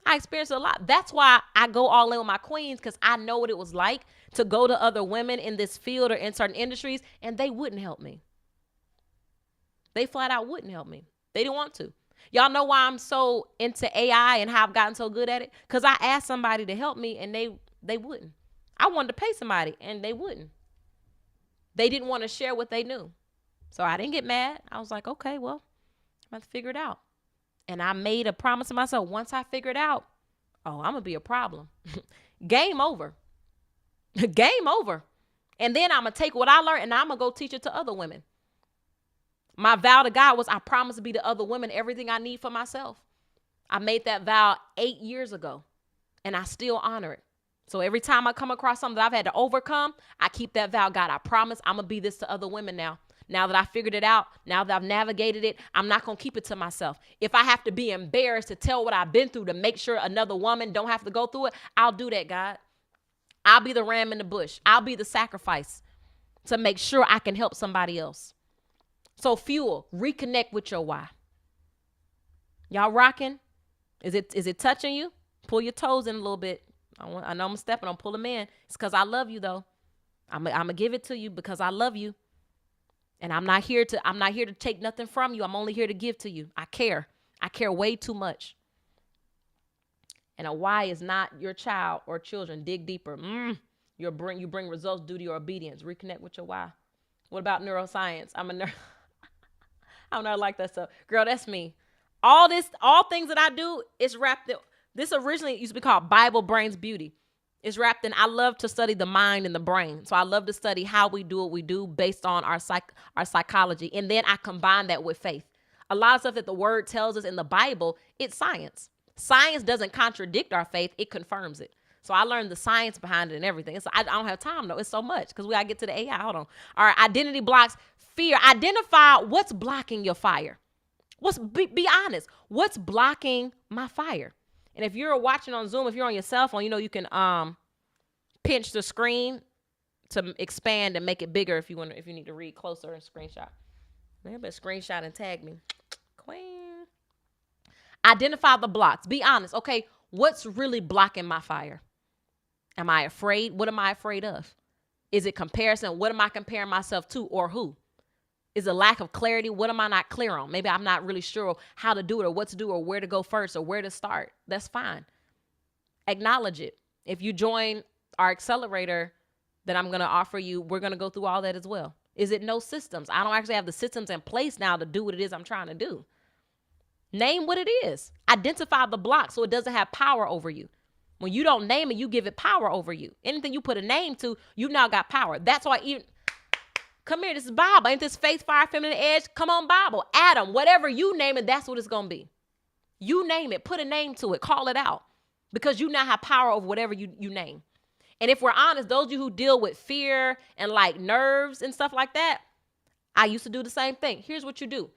I experienced a lot. That's why I go all in with my queens, because I know what it was like to go to other women in this field or in certain industries, and they wouldn't help me. They flat out wouldn't help me. They didn't want to. Y'all know why I'm so into AI and how I've gotten so good at it? Because I asked somebody to help me, and they wouldn't. I wanted to pay somebody, and they wouldn't. They didn't want to share what they knew. So I didn't get mad. I was like, okay, well, I'm going to figure it out. And I made a promise to myself, once I figure it out, I'm going to be a problem. Game over. Game over. And then I'm going to take what I learned and I'm going to go teach it to other women. My vow to God was I promise to be to other women everything I need for myself. I made that vow 8 years ago, and I still honor it. So every time I come across something that I've had to overcome, I keep that vow. God, I promise I'm going to be this to other women now. Now that I figured it out, now that I've navigated it, I'm not going to keep it to myself. If I have to be embarrassed to tell what I've been through to make sure another woman don't have to go through it, I'll do that, God. I'll be the ram in the bush. I'll be the sacrifice to make sure I can help somebody else. So fuel, reconnect with your why. Y'all rocking? Is it touching you? Pull your toes in a little bit. I know I'm stepping on, pull them in. It's because I love you, though. I'm gonna give it to you because I love you. And I'm not here to take nothing from you. I'm only here to give to you. I care. I care way too much. And a why is not your child or children. Dig deeper. You bring results due to your obedience. Reconnect with your why. What about neuroscience? I'm a nerd. I'm not like that stuff. Girl, that's me. All things that I do is wrapped in, this originally used to be called Bible Brains Beauty. It's wrapped in, I love to study the mind and the brain. So I love to study how we do what we do based on our psychology. And then I combine that with faith. A lot of stuff that the word tells us in the Bible, it's science. Science doesn't contradict our faith, it confirms it. So I learned the science behind it and everything. I don't have time though. It's so much because we gotta get to the AI. Hold on. All right, identity blocks, fear. Identify what's blocking your fire. Be honest. What's blocking my fire? And if you're watching on Zoom, if you're on your cell phone, you can pinch the screen to expand and make it bigger if you need to read closer and screenshot. Man, but screenshot and tag me. Queen. Identify the blocks. Be honest. Okay, what's really blocking my fire? Am I afraid? What am I afraid of? Is it comparison? What am I comparing myself to or who? Is a lack of clarity? What am I not clear on? Maybe I'm not really sure how to do it or what to do or where to go first or where to start. That's fine. Acknowledge it. If you join our accelerator that I'm going to offer you, we're going to go through all that as well. Is it no systems? I don't actually have the systems in place now to do what it is I'm trying to do. Name what it is. Identify the block so it doesn't have power over you. When you don't name it, you give it power over you. Anything you put a name to, you now got power. That's why even, come here, this is Bible. Ain't this faith, fire, feminine edge? Come on, Bible. Adam, whatever you name it, that's what it's going to be. You name it. Put a name to it. Call it out. Because you now have power over whatever you name. And if we're honest, those of you who deal with fear and like nerves and stuff like that, I used to do the same thing. Here's what you do.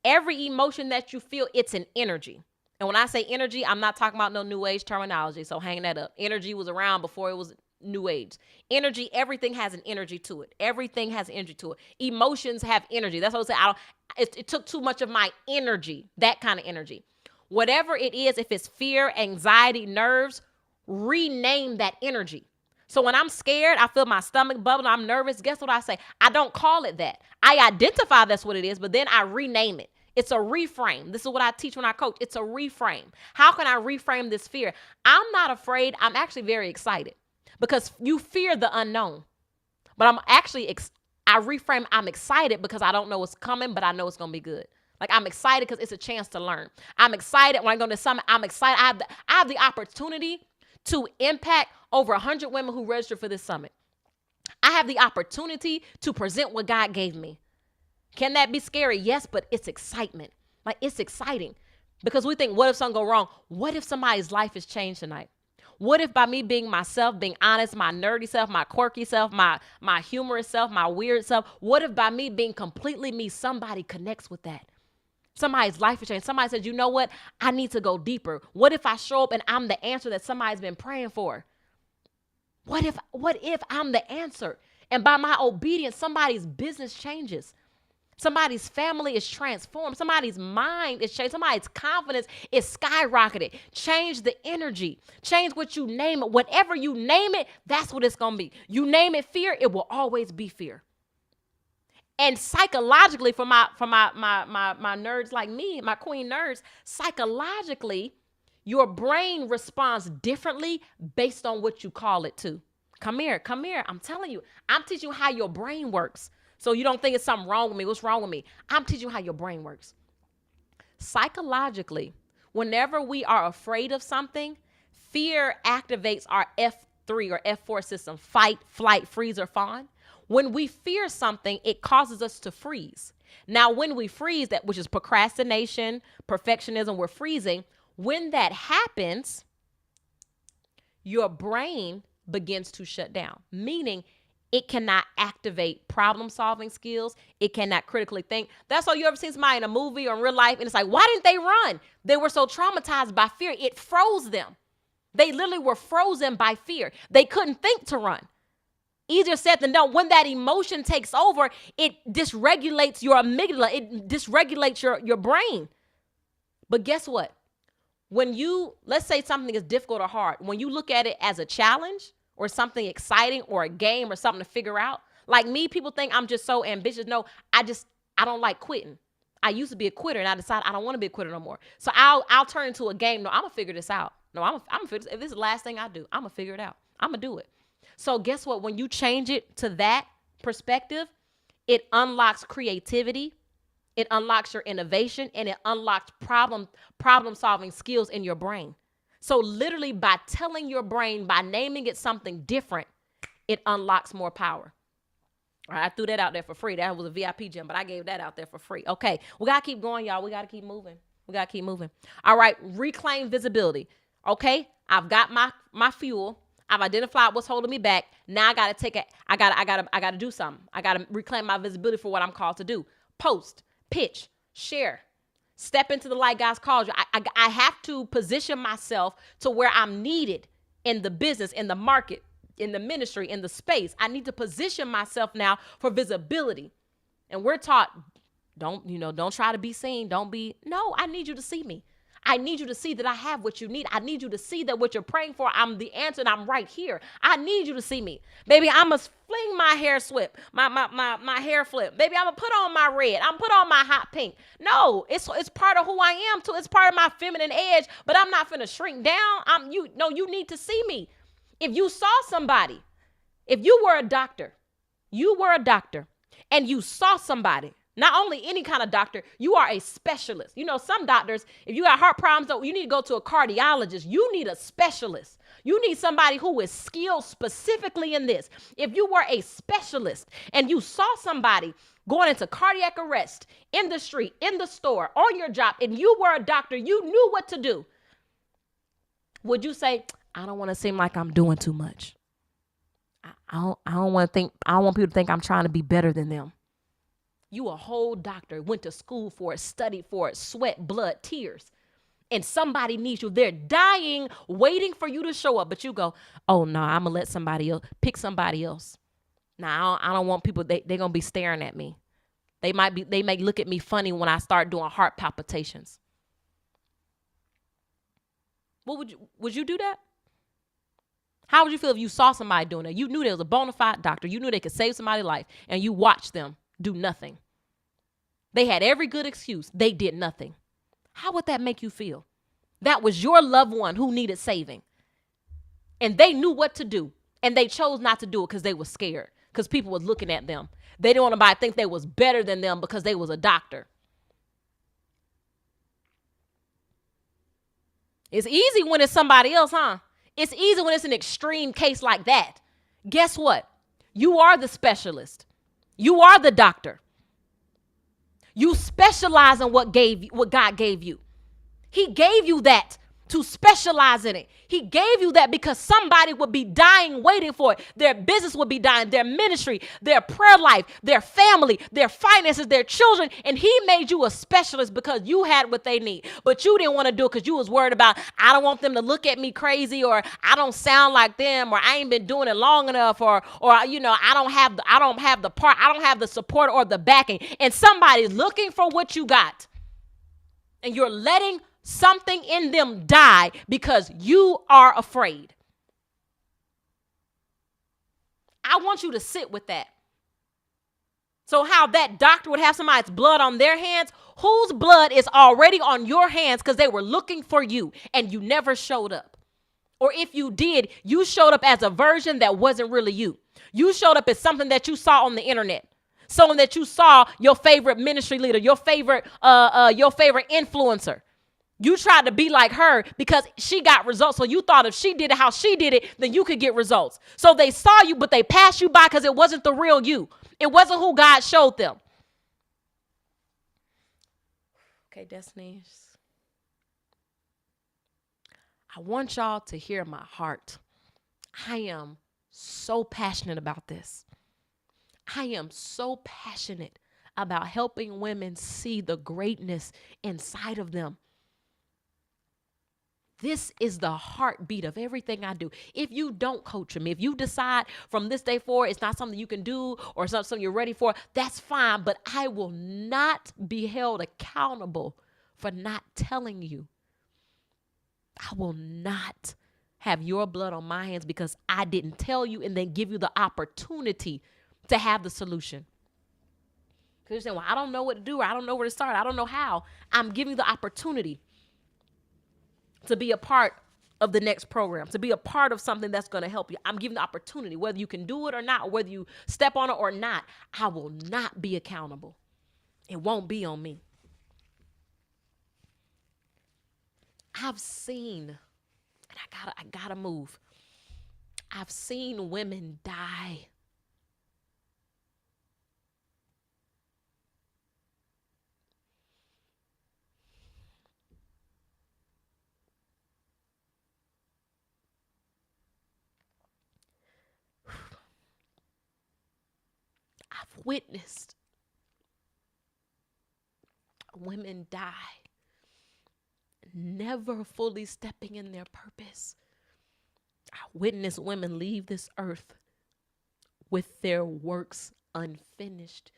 Every emotion that you feel, it's an energy. And when I say energy, I'm not talking about no new age terminology. So hang that up. Energy was around before it was new age. Energy, everything has an energy to it. Everything has an energy to it. Emotions have energy. That's what I say. It took too much of my energy, that kind of energy. Whatever it is, if it's fear, anxiety, nerves, rename that energy. So when I'm scared, I feel my stomach bubbling, I'm nervous. Guess what I say? I don't call it that. I identify that's what it is, but then I rename it. It's a reframe. This is what I teach when I coach. It's a reframe. How can I reframe this fear? I'm not afraid. I'm actually very excited because you fear the unknown. But I'm actually, I reframe, I'm excited because I don't know what's coming, but I know it's going to be good. Like I'm excited because it's a chance to learn. I'm excited when I go to summit. I'm excited. I have the opportunity to impact over 100 women who registered for this summit. I have the opportunity to present what God gave me. Can that be scary? Yes, but it's excitement. Like it's exciting because we think, what if something go wrong? What if somebody's life is changed tonight? What if by me being myself, being honest, my nerdy self, my quirky self, my humorous self, my weird self, what if by me being completely me, somebody connects with that? Somebody's life is changed. Somebody says, you know what? I need to go deeper. What if I show up and I'm the answer that somebody's been praying for? What if I'm the answer? And by my obedience, somebody's business changes. Somebody's family is transformed. Somebody's mind is changed. Somebody's confidence is skyrocketed. Change the energy. Change what you name it. Whatever you name it, that's what it's going to be. You name it fear, it will always be fear. And psychologically, for my nerds like me, my queen nerds, psychologically, your brain responds differently based on what you call it to. Come here. I'm telling you, I'm teaching you how your brain works. So you don't think it's something wrong with me. What's wrong with me? I'm teaching you how your brain works. Psychologically, whenever we are afraid of something, fear activates our F3 or F4 system, fight, flight, freeze, or fawn. When we fear something, it causes us to freeze. Now, when we freeze, that which is procrastination, perfectionism, we're freezing. When that happens, your brain begins to shut down, meaning it cannot activate problem-solving skills. It cannot critically think. That's why you ever seen somebody in a movie or in real life, and it's like, why didn't they run? They were so traumatized by fear, it froze them. They literally were frozen by fear. They couldn't think to run. Easier said than done. When that emotion takes over, it dysregulates your amygdala. It dysregulates your brain. But guess what? When let's say something is difficult or hard, when you look at it as a challenge, or something exciting or a game or something to figure out. Like me, people think I'm just so ambitious. No, I don't like quitting. I used to be a quitter and I decided I don't want to be a quitter no more. So I'll turn into a game. No, I'm gonna figure this out. No, I'm gonna figure this. If this is the last thing I do, I'm gonna figure it out. I'm gonna do it. So guess what? When you change it to that perspective, it unlocks creativity. It unlocks your innovation and it unlocks problem solving skills in your brain. So literally by telling your brain, by naming it something different, it unlocks more power. All right, I threw that out there for free. That was a VIP gem, but I gave that out there for free. Okay, we got to keep going, y'all. We got to keep moving. We got to keep moving. All right, reclaim visibility. Okay, I've got my fuel. I've identified what's holding me back. Now I got to take it. I got to do something. I got to reclaim my visibility for what I'm called to do. Post, pitch, share. Step into the light God's called you. I have to position myself to where I'm needed in the business, in the market, in the ministry, in the space. I need to position myself now for visibility. And we're taught, don't try to be seen. No, I need you to see me. I need you to see that I have what you need. I need you to see that what you're praying for, I'm the answer and I'm right here. I need you to see me. Baby, I'm going to fling my hair flip, my hair flip. Baby, I'm going to put on my red. I'm put on my hot pink. No, it's part of who I am too. It's part of my feminine edge, but I'm not finna shrink down. You need to see me. If you saw somebody, if you were a doctor and you saw somebody, not only any kind of doctor, you are a specialist. You know, some doctors, if you got heart problems, you need to go to a cardiologist. You need a specialist. You need somebody who is skilled specifically in this. If you were a specialist and you saw somebody going into cardiac arrest in the street, in the store, on your job, and you were a doctor, you knew what to do. Would you say, I don't want to seem like I'm doing too much. I don't want people to think I'm trying to be better than them. You a whole doctor, went to school for it, studied for it, sweat, blood, tears. And somebody needs you. They're dying, waiting for you to show up. But you go, oh no, I'm gonna let somebody else, pick somebody else. Now I don't want people, they're gonna be staring at me. They may look at me funny when I start doing heart palpitations. Would you do that? How would you feel if you saw somebody doing that? You knew there was a bona fide doctor. You knew they could save somebody's life, and you watched them do nothing. They had every good excuse. They did nothing. How would that make you feel? That was your loved one who needed saving, and they knew what to do, and they chose not to do it because they were scared, because people were looking at them. They didn't want anybody to think they was better than them because they was a doctor. It's easy when it's somebody else, huh? It's easy when it's an extreme case like that. Guess what? You are the specialist. You are the doctor. You specialize in what God gave you. He gave you that to specialize in it. He gave you that because somebody would be dying waiting for it. Their business would be dying, their ministry, their prayer life, their family, their finances, their children. And he made you a specialist because you had what they need. But you didn't want to do it because you was worried about, I don't want them to look at me crazy, or I don't sound like them, or I ain't been doing it long enough, or I don't have the part, I don't have the support or the backing. And somebody's looking for what you got. And you're letting something in them die because you are afraid. I want you to sit with that. So how that doctor would have somebody's blood on their hands, whose blood is already on your hands because they were looking for you and you never showed up. Or if you did, you showed up as a version that wasn't really you. You showed up as something that you saw on the internet. Someone that you saw, your favorite ministry leader, your favorite influencer. You tried to be like her because she got results. So you thought if she did it how she did it, then you could get results. So they saw you, but they passed you by because it wasn't the real you. It wasn't who God showed them. Okay, Destiny. I want y'all to hear my heart. I am so passionate about this. I am so passionate about helping women see the greatness inside of them. This is the heartbeat of everything I do. If you don't coach me, if you decide from this day forward it's not something you can do or something you're ready for, that's fine. But I will not be held accountable for not telling you. I will not have your blood on my hands because I didn't tell you and then give you the opportunity to have the solution. Because you're saying, well, I don't know what to do, or I don't know where to start, I don't know how. I'm giving you the opportunity to be a part of the next program, to be a part of something that's going to help you. I'm giving the opportunity, whether you can do it or not, or whether you step on it or not. I will not be accountable. It won't be on me. I've seen, and I gotta move. I've seen women die. I've witnessed women die, never fully stepping in their purpose. I witnessed women leave this earth with their works unfinished.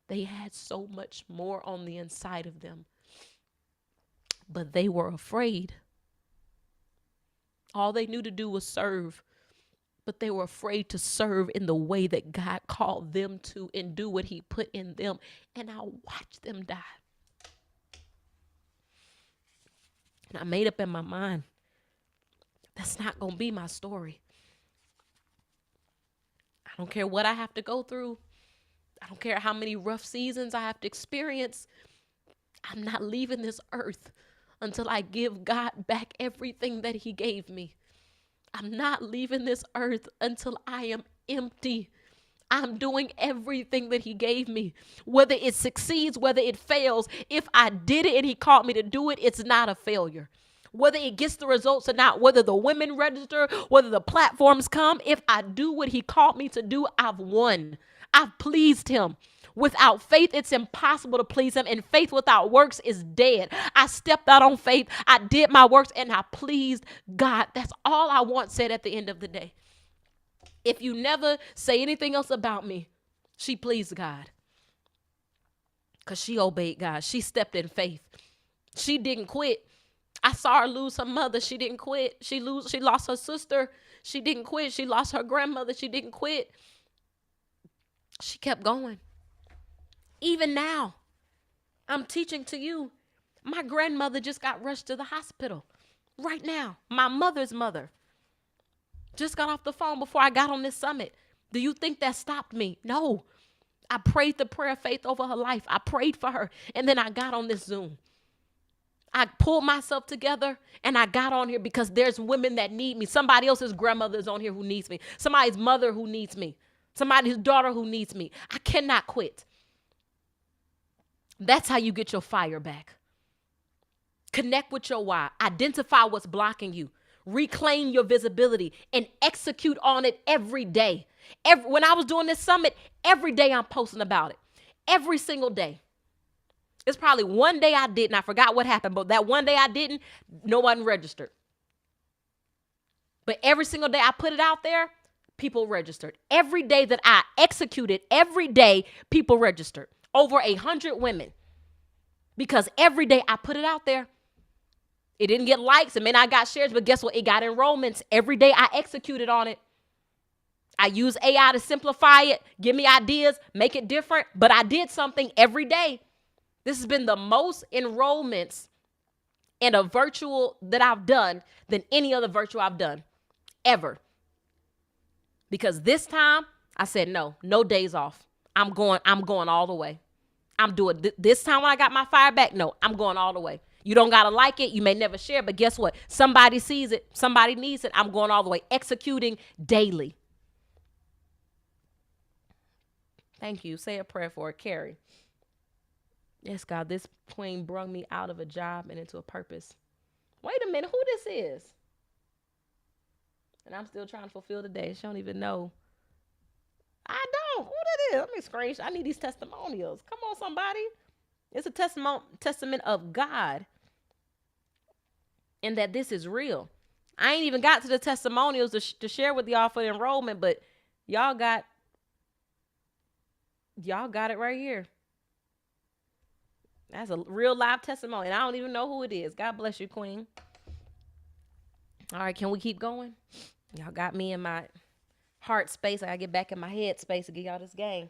They had so much more on the inside of them, but they were afraid. All they knew to do was serve, but they were afraid to serve in the way that God called them to and do what he put in them. And I watched them die. And I made up in my mind, that's not going to be my story. I don't care what I have to go through. I don't care how many rough seasons I have to experience. I'm not leaving this earth until I give God back everything that he gave me. I'm not leaving this earth until I am empty. I'm doing everything that he gave me. Whether it succeeds, whether it fails, if I did it and he called me to do it, it's not a failure. Whether it gets the results or not, whether the women register, whether the platforms come, if I do what he called me to do, I've won. I've pleased him. Without faith, it's impossible to please him. And faith without works is dead. I stepped out on faith. I did my works and I pleased God. That's all I want said at the end of the day. If you never say anything else about me, she pleased God. Because she obeyed God. She stepped in faith. She didn't quit. I saw her lose her mother. She didn't quit. She lost her sister. She didn't quit. She lost her grandmother. She didn't quit. She kept going. Even now, I'm teaching to you. My grandmother just got rushed to the hospital. Right now, my mother's mother just got off the phone before I got on this summit. Do you think that stopped me? No. I prayed the prayer of faith over her life. I prayed for her. And then I got on this Zoom. I pulled myself together and I got on here because there's women that need me. Somebody else's grandmother is on here who needs me. Somebody's mother who needs me. Somebody's daughter who needs me. I cannot quit. That's how you get your fire back. Connect with your why. Identify what's blocking you. Reclaim your visibility and execute on it every day. When I was doing this summit, every day I'm posting about it. Every single day. It's probably one day I didn't. I forgot what happened, but that one day I didn't, no one registered. But every single day I put it out there, people registered. Every day that I executed, every day people registered. Over 100 women. Because every day I put it out there. It didn't get likes. It may not got shares, but guess what? It got enrollments. Every day I executed on it. I use AI to simplify it, give me ideas, make it different. But I did something every day. This has been the most enrollments in a virtual that I've done than any other virtual I've done ever. Because this time I said, no days off. I'm going all the way. I'm doing this time when I got my fire back. No, I'm going all the way. You don't got to like it. You may never share, but guess what? Somebody sees it. Somebody needs it. I'm going all the way, executing daily. Thank you. Say a prayer for it, Carrie. Yes, God, this queen brought me out of a job and into a purpose. Wait a minute, who this is? And I'm still trying to fulfill the day. She don't even know. I don't. Who that is? Let me screenshot. I need these testimonials. Come on, somebody. It's a testament of God and that this is real. I ain't even got to the testimonials to share with y'all for the enrollment, but y'all got it right here. That's a real live testimony. And I don't even know who it is. God bless you, Queen. All right, can we keep going? Y'all got me in my heart space. I gotta get back in my head space to give y'all this game.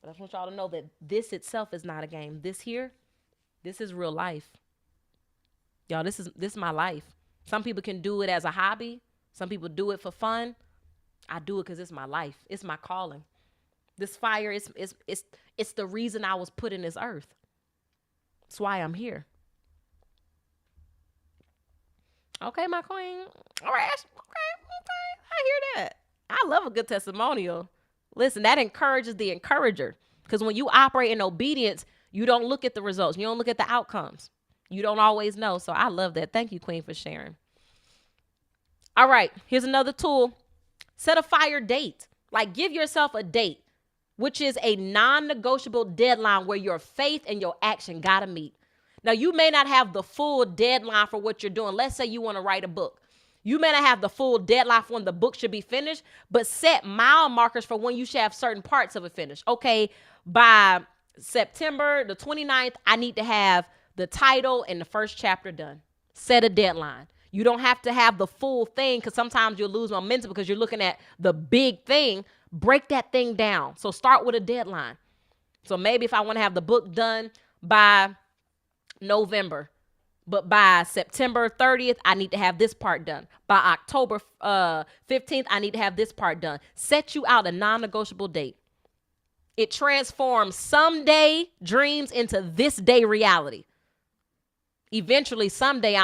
But I just want y'all to know that this itself is not a game. This is real life. Y'all, this is my life. Some people can do it as a hobby. Some people do it for fun. I do it because it's my life. It's my calling. This fire it's the reason I was put in this earth. That's why I'm here. Okay, my queen. All right. Okay. I hear that. I love a good testimonial. Listen, that encourages the encourager. Because when you operate in obedience, you don't look at the results. You don't look at the outcomes. You don't always know. So I love that. Thank you, Queen, for sharing. All right. Here's another tool. Set a fire date. Like, give yourself a date, which is a non-negotiable deadline where your faith and your action got to meet. Now, you may not have the full deadline for what you're doing. Let's say you want to write a book. You may not have the full deadline for when the book should be finished, but set mile markers for when you should have certain parts of it finished. Okay, by September the 29th, I need to have the title and the first chapter done. Set a deadline. You don't have to have the full thing, because sometimes you'll lose momentum because you're looking at the big thing. Break that thing down. So start with a deadline. So maybe if I want to have the book done by November, but by September 30th, I need to have this part done. By October 15th, I need to have this part done. Set you out a non-negotiable date. It transforms someday dreams into this day reality. Eventually, someday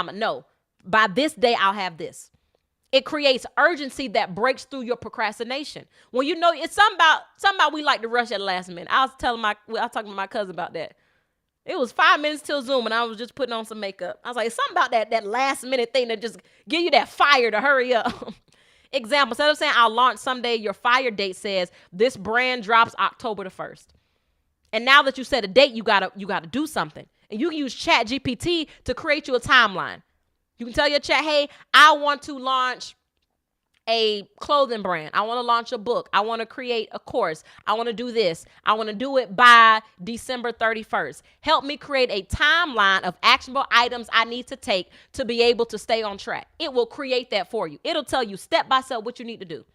by this day, I'll have this. It creates urgency that breaks through your procrastination. When you know it's something about we like to rush at the last minute. I was talking to my cousin about that. It was 5 minutes till Zoom and I was just putting on some makeup. I was like, something about that last minute thing that just give you that fire to hurry up. Example, instead of saying I'll launch someday, your fire date says this brand drops October the 1st. And now that you set a date, you gotta do something. And you can use Chat GPT to create you a timeline. You can tell your chat, hey, I want to launch a clothing brand. I want to launch a book. I want to create a course. I want to do this. I want to do it by December 31st. Help me create a timeline of actionable items I need to take to be able to stay on track. It will create that for you. It'll tell you step by step what you need to do.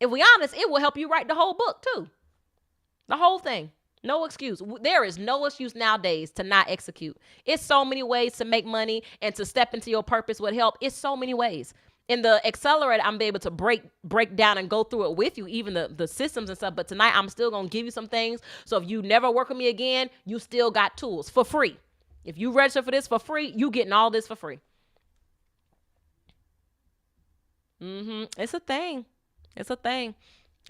If we're honest, it will help you write the whole book too. The whole thing. No excuse. There is no excuse nowadays to not execute. It's so many ways to make money and to step into your purpose with help. It's so many ways. In the accelerator, I'm able to break down and go through it with you, even the systems and stuff. But tonight, I'm still going to give you some things. So if you never work with me again, you still got tools for free. If you register for this for free, you getting all this for free. It's a thing. It's a thing.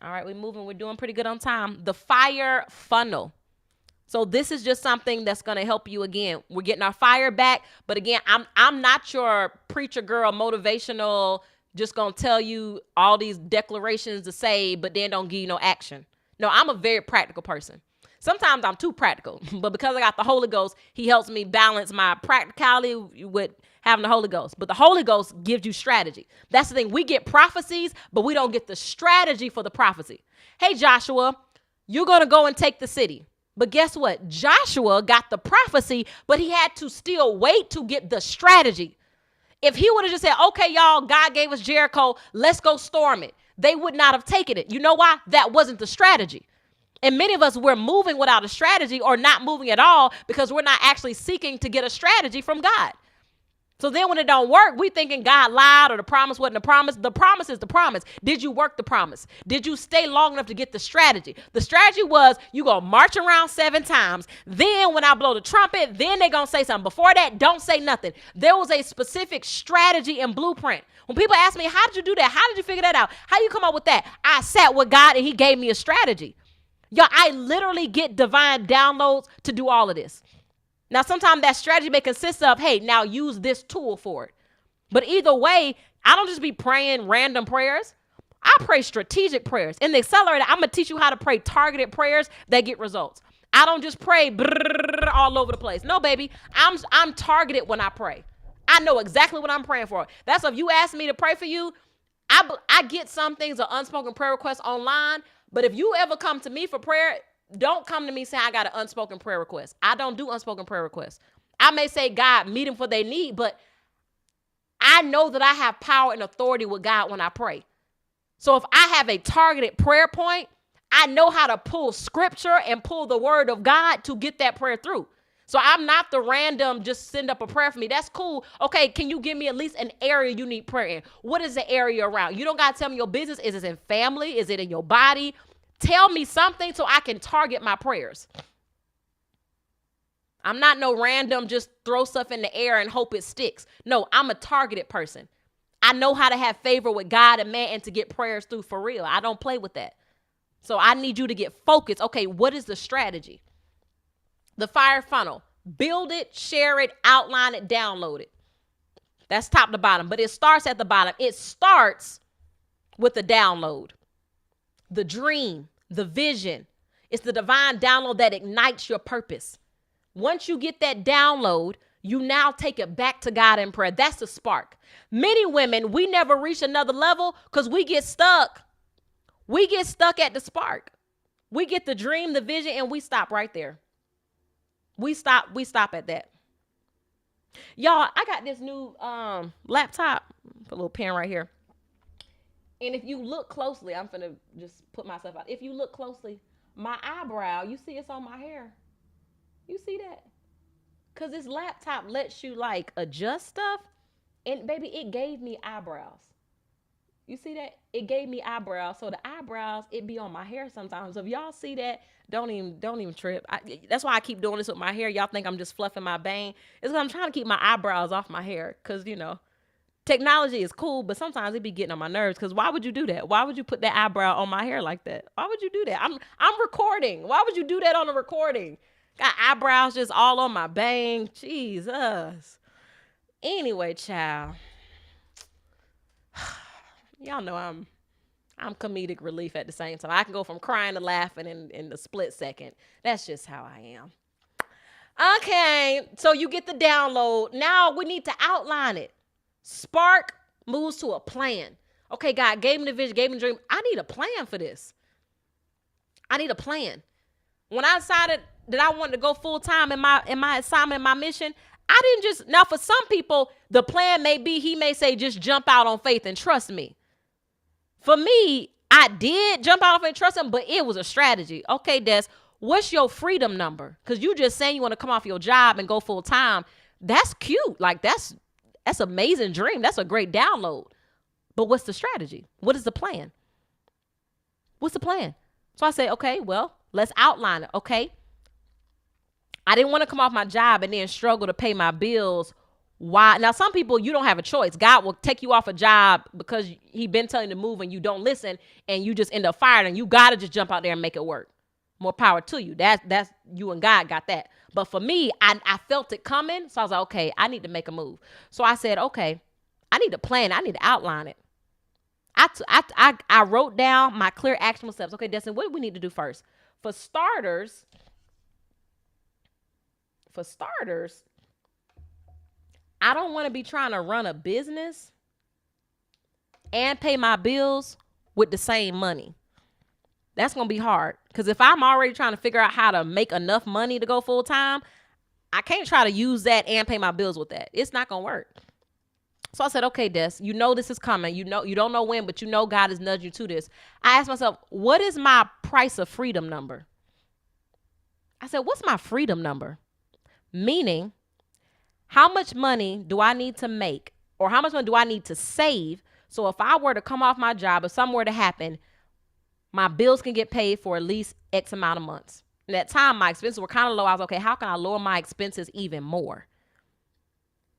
All right, we're moving. We're doing pretty good on time. The fire funnel. So this is just something that's going to help you again. We're getting our fire back. But again, I'm not your preacher girl motivational, just going to tell you all these declarations to say, but then don't give you no action. No, I'm a very practical person. Sometimes I'm too practical, but because I got the Holy Ghost, he helps me balance my practicality with having the Holy Ghost. But the Holy Ghost gives you strategy. That's the thing. We get prophecies, but we don't get the strategy for the prophecy. Hey, Joshua, you're going to go and take the city. But guess what? Joshua got the prophecy, but he had to still wait to get the strategy. If he would have just said, okay, y'all, God gave us Jericho, let's go storm it, they would not have taken it. You know why? That wasn't the strategy. And many of us, we're moving without a strategy or not moving at all because we're not actually seeking to get a strategy from God. So then when it don't work, we thinking God lied or the promise wasn't a promise. The promise is the promise. Did you work the promise? Did you stay long enough to get the strategy? The strategy was you going to march around 7 times. Then when I blow the trumpet, then they going to say something. Before that, don't say nothing. There was a specific strategy and blueprint. When people ask me, how did you do that? How did you figure that out? How you come up with that? I sat with God and he gave me a strategy. Y'all, I literally get divine downloads to do all of this. Now, sometimes that strategy may consist of, hey, now use this tool for it. But either way, I don't just be praying random prayers. I pray strategic prayers. In the accelerator, I'm going to teach you how to pray targeted prayers that get results. I don't just pray all over the place. No, baby, I'm targeted when I pray. I know exactly what I'm praying for. That's why if you ask me to pray for you, I get some things of unspoken prayer requests online. But if you ever come to me for prayer, don't come to me saying I got an unspoken prayer request. I don't do unspoken prayer requests. I may say, God, meet them for their need, but I know that I have power and authority with God when I pray. So if I have a targeted prayer point, I know how to pull scripture and pull the word of God to get that prayer through. So I'm not the random, just send up a prayer for me. That's cool. Okay, can you give me at least an area you need prayer in? What is the area around? You don't got to tell me your business. Is it in family? Is it in your body? Tell me something so I can target my prayers. I'm not no random just throw stuff in the air and hope it sticks. No, I'm a targeted person. I know how to have favor with God and man and to get prayers through for real. I don't play with that. So I need you to get focused. Okay, what is the strategy? The fire funnel. Build it, share it, outline it, download it. That's top to bottom, but it starts at the bottom. It starts with the download, the dream, the vision. It's the divine download that ignites your purpose. Once you get that download, you now take it back to God in prayer. That's the spark. Many women, we never reach another level because we get stuck. We get stuck at the spark. We get the dream, the vision, and we stop right there. We stop at that. Y'all, I got this new laptop, put a little pen right here. And if you look closely, I'm finna just put myself out. If you look closely, my eyebrow, you see it's on my hair. You see that? Because this laptop lets you like adjust stuff. And baby, it gave me eyebrows. You see that? It gave me eyebrows. So the eyebrows, it be on my hair sometimes. So if y'all see that, don't even trip. That's why I keep doing this with my hair. Y'all think I'm just fluffing my bang. It's because I'm trying to keep my eyebrows off my hair. Because, technology is cool, but sometimes it be getting on my nerves. Because why would you do that? Why would you put that eyebrow on my hair like that? Why would you do that? I'm recording. Why would you do that on a recording? Got eyebrows just all on my bang. Jesus. Anyway, child. Y'all know I'm comedic relief at the same time. I can go from crying to laughing in the split second. That's just how I am. Okay, so you get the download. Now we need to outline it. Spark moves to a plan. Okay, God gave me the vision, gave me the dream. I need a plan for this. I need a plan. When I decided that I wanted to go full time in my assignment, my mission, I didn't just, now for some people, the plan may be, he may say, just jump out on faith and trust me. For me, I did jump out on faith and trust him, but it was a strategy. Okay, Des, what's your freedom number? Because you just saying you want to come off your job and go full time. That's cute. Like that's amazing dream. That's a great download. But what's the strategy? What is the plan? What's the plan? So I say, okay, well, let's outline it. Okay. I didn't want to come off my job and then struggle to pay my bills. Why? Now, some people, you don't have a choice. God will take you off a job because he been telling you to move and you don't listen and you just end up fired and you got to just jump out there and make it work. More power to you. That's you and God got that. But for me, I felt it coming. So I was like, okay, I need to make a move. So I said, okay, I need to plan. I need to outline it. I wrote down my clear actionable steps. Okay, Destin, what do we need to do first? For starters, I don't want to be trying to run a business and pay my bills with the same money. That's going to be hard. Because if I'm already trying to figure out how to make enough money to go full time, I can't try to use that and pay my bills with that. It's not going to work. So I said, okay, Des, you know this is coming. You don't know when, but you know God has nudged you to this. I asked myself, what is my price of freedom number? I said, what's my freedom number? Meaning, how much money do I need to make or how much money do I need to save? So if I were to come off my job, if something were to happen, my bills can get paid for at least X amount of months. And at that time, my expenses were kind of low. I was okay, how can I lower my expenses even more?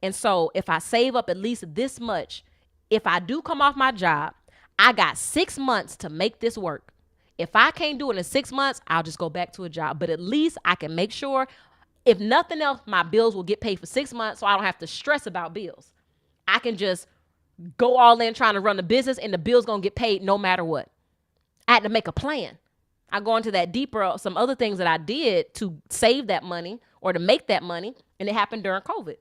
And so if I save up at least this much, if I do come off my job, I got 6 months to make this work. If I can't do it in 6 months, I'll just go back to a job. But at least I can make sure, if nothing else, my bills will get paid for 6 months so I don't have to stress about bills. I can just go all in trying to run the business and the bills going to get paid no matter what. I had to make a plan. I go into that deeper, some other things that I did to save that money or to make that money. And it happened during COVID,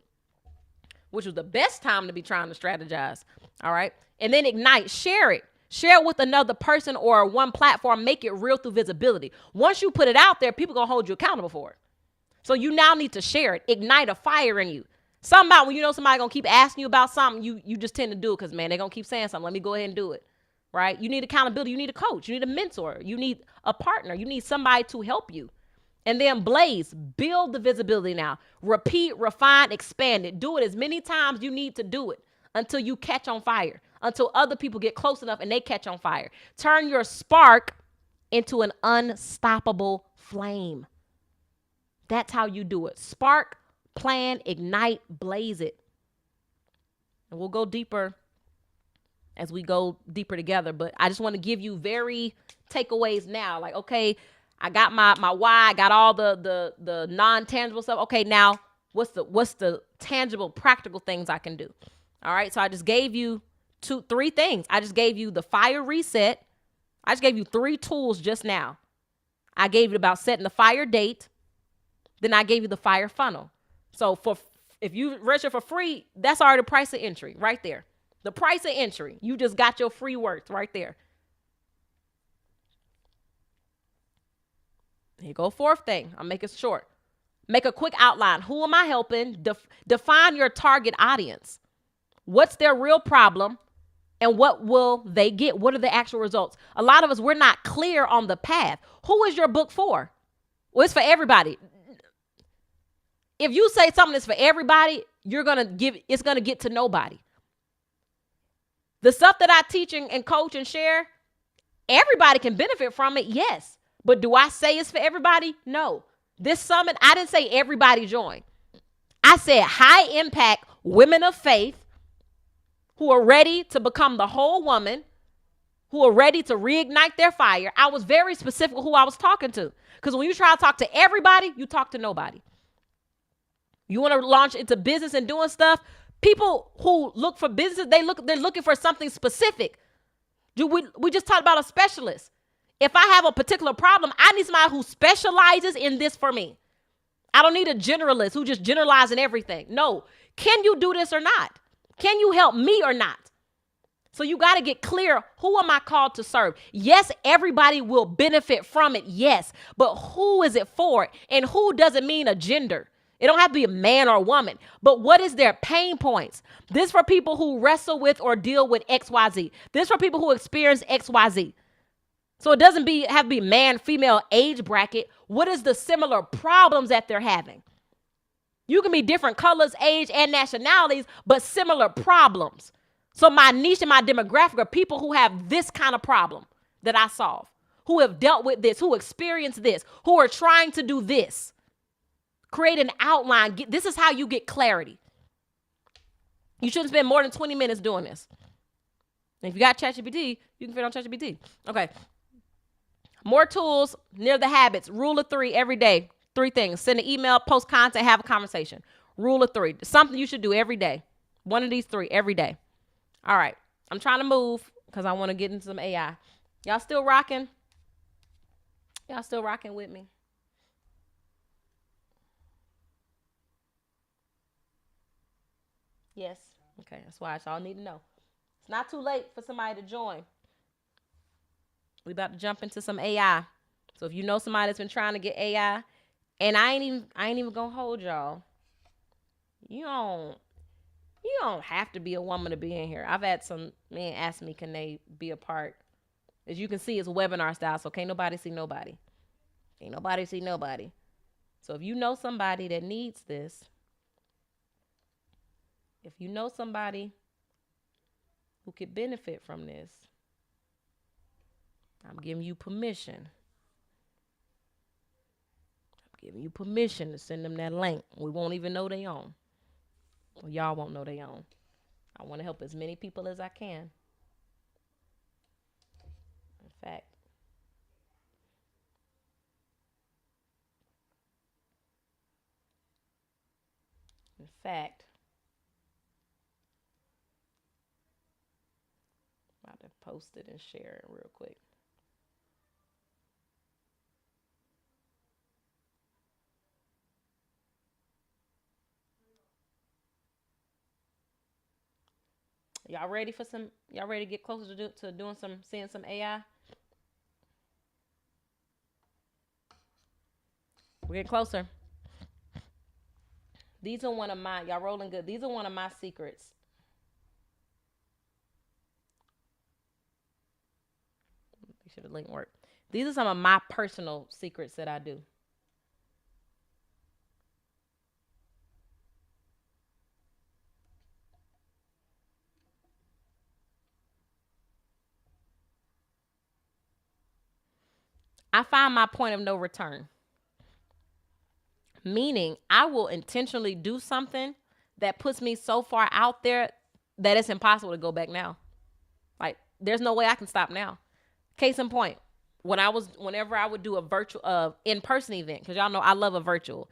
which was the best time to be trying to strategize. All right. And then ignite, share it. Share it with another person or one platform. Make it real through visibility. Once you put it out there, people going to hold you accountable for it. So you now need to share it. Ignite a fire in you. Something about when you know somebody going to keep asking you about something, you just tend to do it because, man, they're going to keep saying something. Let me go ahead and do it. Right? You need accountability. You need a coach. You need a mentor. You need a partner. You need somebody to help you. And then blaze, build the visibility now. Repeat, refine, expand it. Do it as many times you need to do it until you catch on fire, until other people get close enough and they catch on fire. Turn your spark into an unstoppable flame. That's how you do it. Spark, plan, ignite, blaze it. And we'll go deeper as we go deeper together. But I just want to give you very takeaways now. Like, okay, I got my why, I got all the non-tangible stuff. Okay, now what's the tangible, practical things I can do? All right. So I just gave you three things. I just gave you the fire reset. I just gave you 3 tools just now. I gave you about setting the fire date. Then I gave you the fire funnel. So if you register for free, that's already the price of entry right there. The price of entry. You just got your free worth right there. Here you go. 4th thing. I'll make it short. Make a quick outline. Who am I helping? Define your target audience. What's their real problem? And what will they get? What are the actual results? A lot of us, we're not clear on the path. Who is your book for? Well, it's for everybody. If you say something that's for everybody, it's going to get to nobody. The stuff that I teach and coach and share, everybody can benefit from it. Yes. But do I say it's for everybody? No. This summit, I didn't say everybody join. I said high impact women of faith who are ready to become the whole woman, who are ready to reignite their fire. I was very specific who I was talking to. Because when you try to talk to everybody, you talk to nobody. You want to launch into business and doing stuff. People who look for business, they're looking for something specific. We just talked about a specialist. If I have a particular problem, I need somebody who specializes in this for me. I don't need a generalist who just generalizing everything. No. Can you do this or not? Can you help me or not? So you got to get clear. Who am I called to serve? Yes, everybody will benefit from it. Yes. But who is it for? And who doesn't mean a gender. It don't have to be a man or a woman. But what is their pain points? This for people who wrestle with or deal with XYZ. This for people who experience XYZ. So it doesn't have to be man, female, age bracket. What is the similar problems that they're having? You can be different colors, age, and nationalities, but similar problems. So my niche and my demographic are people who have this kind of problem that I solve, who have dealt with this, who experience this, who are trying to do this. Create an outline. This is how you get clarity. You shouldn't spend more than 20 minutes doing this. And if you got ChatGPT, you can fit on ChatGPT. Okay. More tools near the habits. Rule of 3 every day. 3 things. Send an email, post content, have a conversation. Rule of 3. Something you should do every day. One of these 3 every day. All right. I'm trying to move because I want to get into some AI. Y'all still rocking? Y'all still rocking with me? Yes. Okay. That's why y'all need to know. It's not too late for somebody to join. We about to jump into some AI. So if you know somebody that's been trying to get AI, and I ain't even gonna hold y'all. You don't have to be a woman to be in here. I've had some men ask me, can they be a part? As you can see, it's webinar style, so can't nobody see nobody. Ain't nobody see nobody. So if you know somebody that needs this, if you know somebody who could benefit from this, I'm giving you permission. I'm giving you permission to send them that link. We won't even know they own. Well, y'all won't know they own. I want to help as many people as I can. In fact, I'm about to post it and share it real quick. Y'all ready for some? Y'all ready to get closer to doing seeing some AI? We're getting closer. These are one of my, y'all rolling good. These are one of my secrets. Make sure the link work. These are some of my personal secrets that I do. I find my point of no return. Meaning, I will intentionally do something that puts me so far out there that it's impossible to go back now. Like, there's no way I can stop now. Case in point, whenever I would do a virtual, in-person event, because y'all know I love a virtual.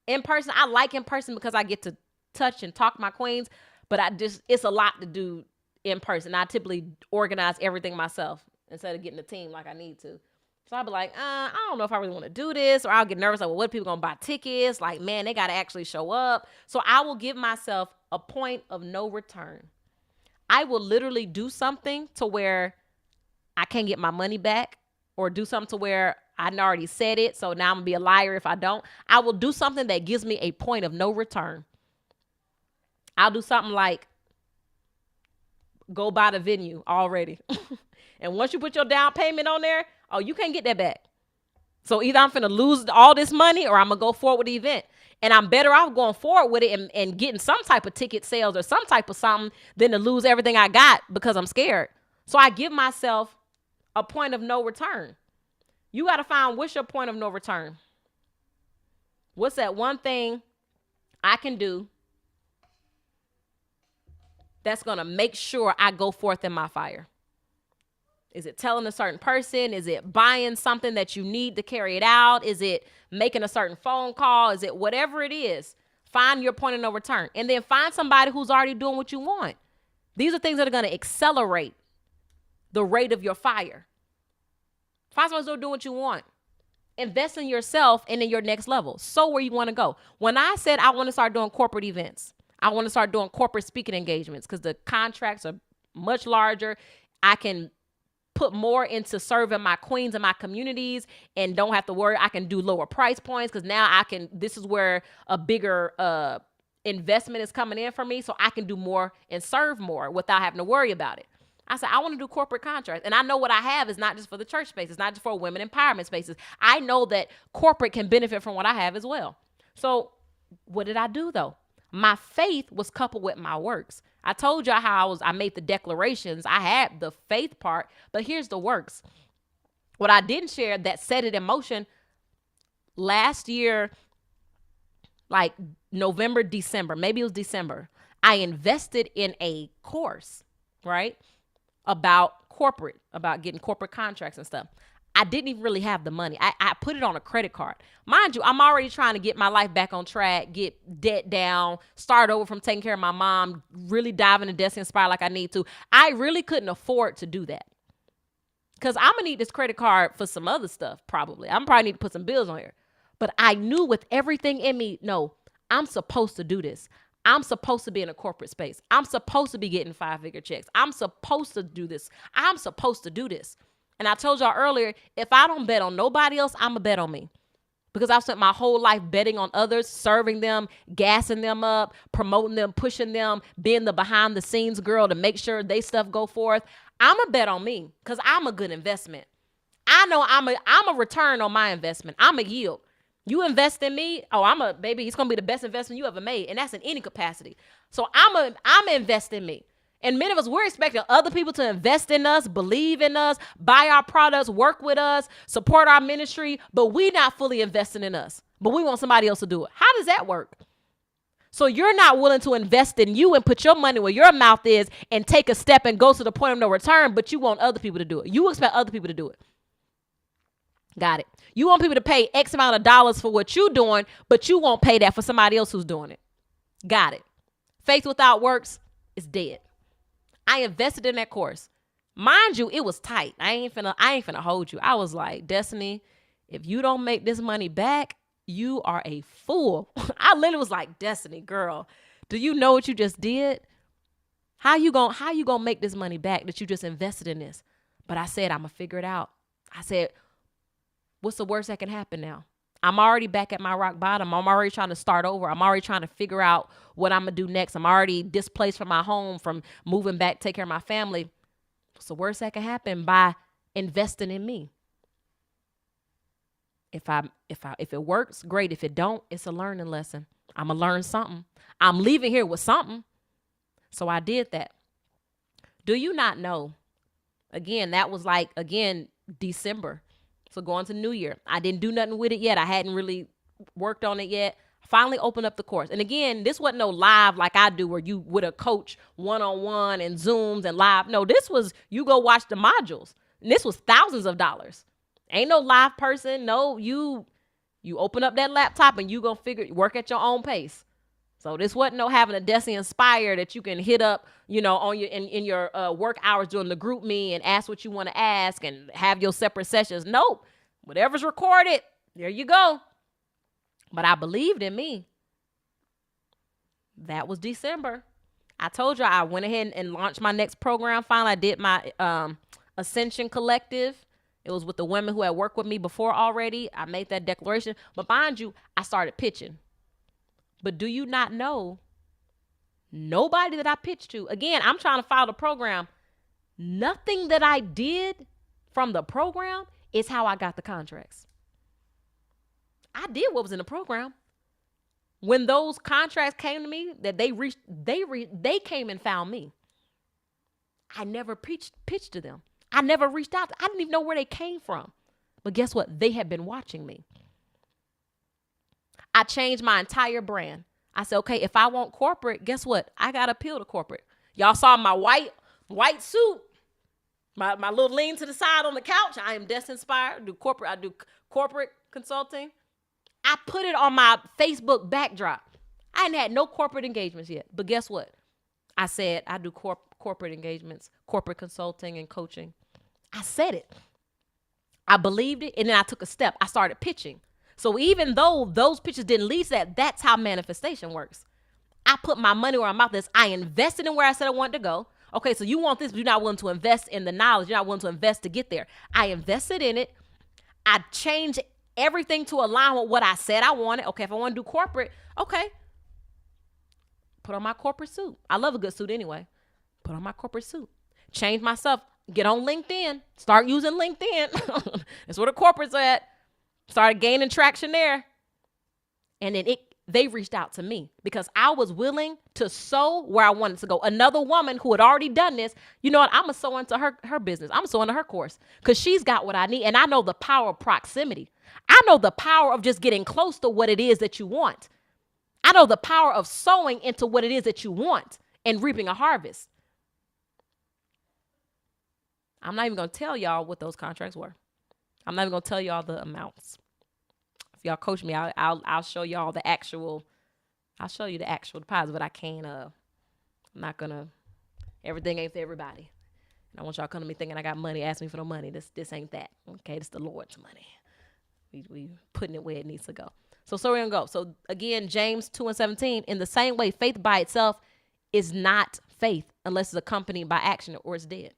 In person, I like in person because I get to touch and talk my queens, but it's a lot to do in person. I typically organize everything myself instead of getting a team like I need to. So I'll be like, I don't know if I really want to do this, or I'll get nervous. Like, well, what are people going to buy tickets? Like, man, they got to actually show up. So I will give myself a point of no return. I will literally do something to where I can't get my money back, or do something to where I already said it, so now I'm going to be a liar if I don't. I will do something that gives me a point of no return. I'll do something like go buy the venue already. And once you put your down payment on there, oh, you can't get that back. So either I'm finna lose all this money, or I'm gonna go forward with the event. And I'm better off going forward with it and getting some type of ticket sales or some type of something than to lose everything I got because I'm scared. So I give myself a point of no return. You got to find what's your point of no return. What's that one thing I can do that's going to make sure I go forth in my fire? Is it telling a certain person? Is it buying something that you need to carry it out? Is it making a certain phone call? Is it whatever it is? Find your point of no return. And then find somebody who's already doing what you want. These are things that are going to accelerate the rate of your fire. Find someone who's doing what you want. Invest in yourself and in your next level. So where you want to go. When I said I want to start doing corporate events, I want to start doing corporate speaking engagements because the contracts are much larger. I can put more into serving my queens and my communities and don't have to worry. I can do lower price points because now this is where a bigger investment is coming in for me. So I can do more and serve more without having to worry about it. I said, I want to do corporate contracts. And I know what I have is not just for the church space. It's not just for women empowerment spaces. I know that corporate can benefit from what I have as well. So what did I do though? My faith was coupled with my works. I told y'all how I made the declarations. I had the faith part, but here's the works. What I didn't share that set it in motion last year, like November, December, maybe it was December, I invested in a course, right? About corporate, about getting corporate contracts and stuff. I didn't even really have the money. I put it on a credit card. Mind you, I'm already trying to get my life back on track, get debt down, start over from taking care of my mom, really dive into Destiny Inspire like I need to. I really couldn't afford to do that. Because I'm going to need this credit card for some other stuff, probably. I'm probably need to put some bills on here. But I knew with everything in me, no, I'm supposed to do this. I'm supposed to be in a corporate space. I'm supposed to be getting 5-figure checks. I'm supposed to do this. I'm supposed to do this. And I told y'all earlier, if I don't bet on nobody else, I'm going to bet on me. Because I've spent my whole life betting on others, serving them, gassing them up, promoting them, pushing them, being the behind the scenes girl to make sure they stuff go forth. I'm going to bet on me because I'm a good investment. I know I'm a return on my investment. I'm a yield. You invest in me, baby, it's going to be the best investment you ever made. And that's in any capacity. So I'm invest in me. And many of us, we're expecting other people to invest in us, believe in us, buy our products, work with us, support our ministry, but we not fully investing in us. But we want somebody else to do it. How does that work? So you're not willing to invest in you and put your money where your mouth is and take a step and go to the point of no return, but you want other people to do it. You expect other people to do it. Got it. You want people to pay X amount of dollars for what you're doing, but you won't pay that for somebody else who's doing it. Got it. Faith without works is dead. I invested in that course. Mind you, it was tight. I ain't finna hold you. I was like, Destiny, if you don't make this money back, you are a fool. I literally was like, Destiny, girl, do you know what you just did? How you gonna make this money back that you just invested in this? But I said, I'm gonna figure it out. I said, what's the worst that can happen now? I'm already back at my rock bottom. I'm already trying to start over. I'm already trying to figure out what I'm going to do next. I'm already displaced from my home, from moving back, take care of my family. What's the worst that can happen by investing in me? If it works, great. If it don't, it's a learning lesson. I'm going to learn something. I'm leaving here with something. So I did that. Do you not know? Again, that was December. So going to New Year, I didn't do nothing with it yet. I hadn't really worked on it yet. Finally opened up the course. And again, this wasn't no live like I do where you with a coach one-on-one and Zooms and live. No, this was you go watch the modules. And this was thousands of dollars. Ain't no live person. No, you open up that laptop and you gonna work at your own pace. So this wasn't no having a Desi Inspire that you can hit up, on your in your work hours during the group me and ask what you want to ask and have your separate sessions. Nope. Whatever's recorded, there you go. But I believed in me. That was December. I told you I went ahead and launched my next program. Finally, I did my Ascension Collective. It was with the women who had worked with me before already. I made that declaration. But mind you, I started pitching. But do you not know, nobody that I pitched to, again, I'm trying to follow the program. Nothing that I did from the program is how I got the contracts. I did what was in the program. When those contracts came to me, that they came and found me. I never pitched to them. I never reached out. I didn't even know where they came from. But guess what? They had been watching me. I changed my entire brand. I said, okay, if I want corporate, guess what? I got to appeal to corporate. Y'all saw my white suit, my little lean to the side on the couch. I am Desi Inspired. I do corporate consulting. I put it on my Facebook backdrop. I hadn't had no corporate engagements yet. But guess what? I said I do corporate engagements, corporate consulting and coaching. I said it. I believed it. And then I took a step. I started pitching. So even though those pitches didn't lead to that, that's how manifestation works. I put my money where my mouth is. I invested in where I said I wanted to go. Okay, so you want this, but you're not willing to invest in the knowledge. You're not willing to invest to get there. I invested in it. I changed everything to align with what I said I wanted. Okay, if I want to do corporate, okay. Put on my corporate suit. I love a good suit anyway. Put on my corporate suit. Change myself. Get on LinkedIn. Start using LinkedIn. That's where the corporate's at. Started gaining traction there. And then they reached out to me because I was willing to sow where I wanted to go. Another woman who had already done this, you know what? I'm going to sow into her business. I'm going to sow into her course because she's got what I need. And I know the power of proximity. I know the power of just getting close to what it is that you want. I know the power of sowing into what it is that you want and reaping a harvest. I'm not even going to tell y'all what those contracts were. I'm not even going to tell y'all the amounts. If y'all coach me, I'll show y'all the actual. I'll show you the actual deposit, but I can't. I'm not gonna. Everything ain't for everybody. And I want y'all come to me thinking I got money. Ask me for no money. This ain't that. Okay, this the Lord's money. We putting it where it needs to go. So we're gonna go. So again, James 2:17. In the same way, faith by itself is not faith unless it's accompanied by action or it's dead.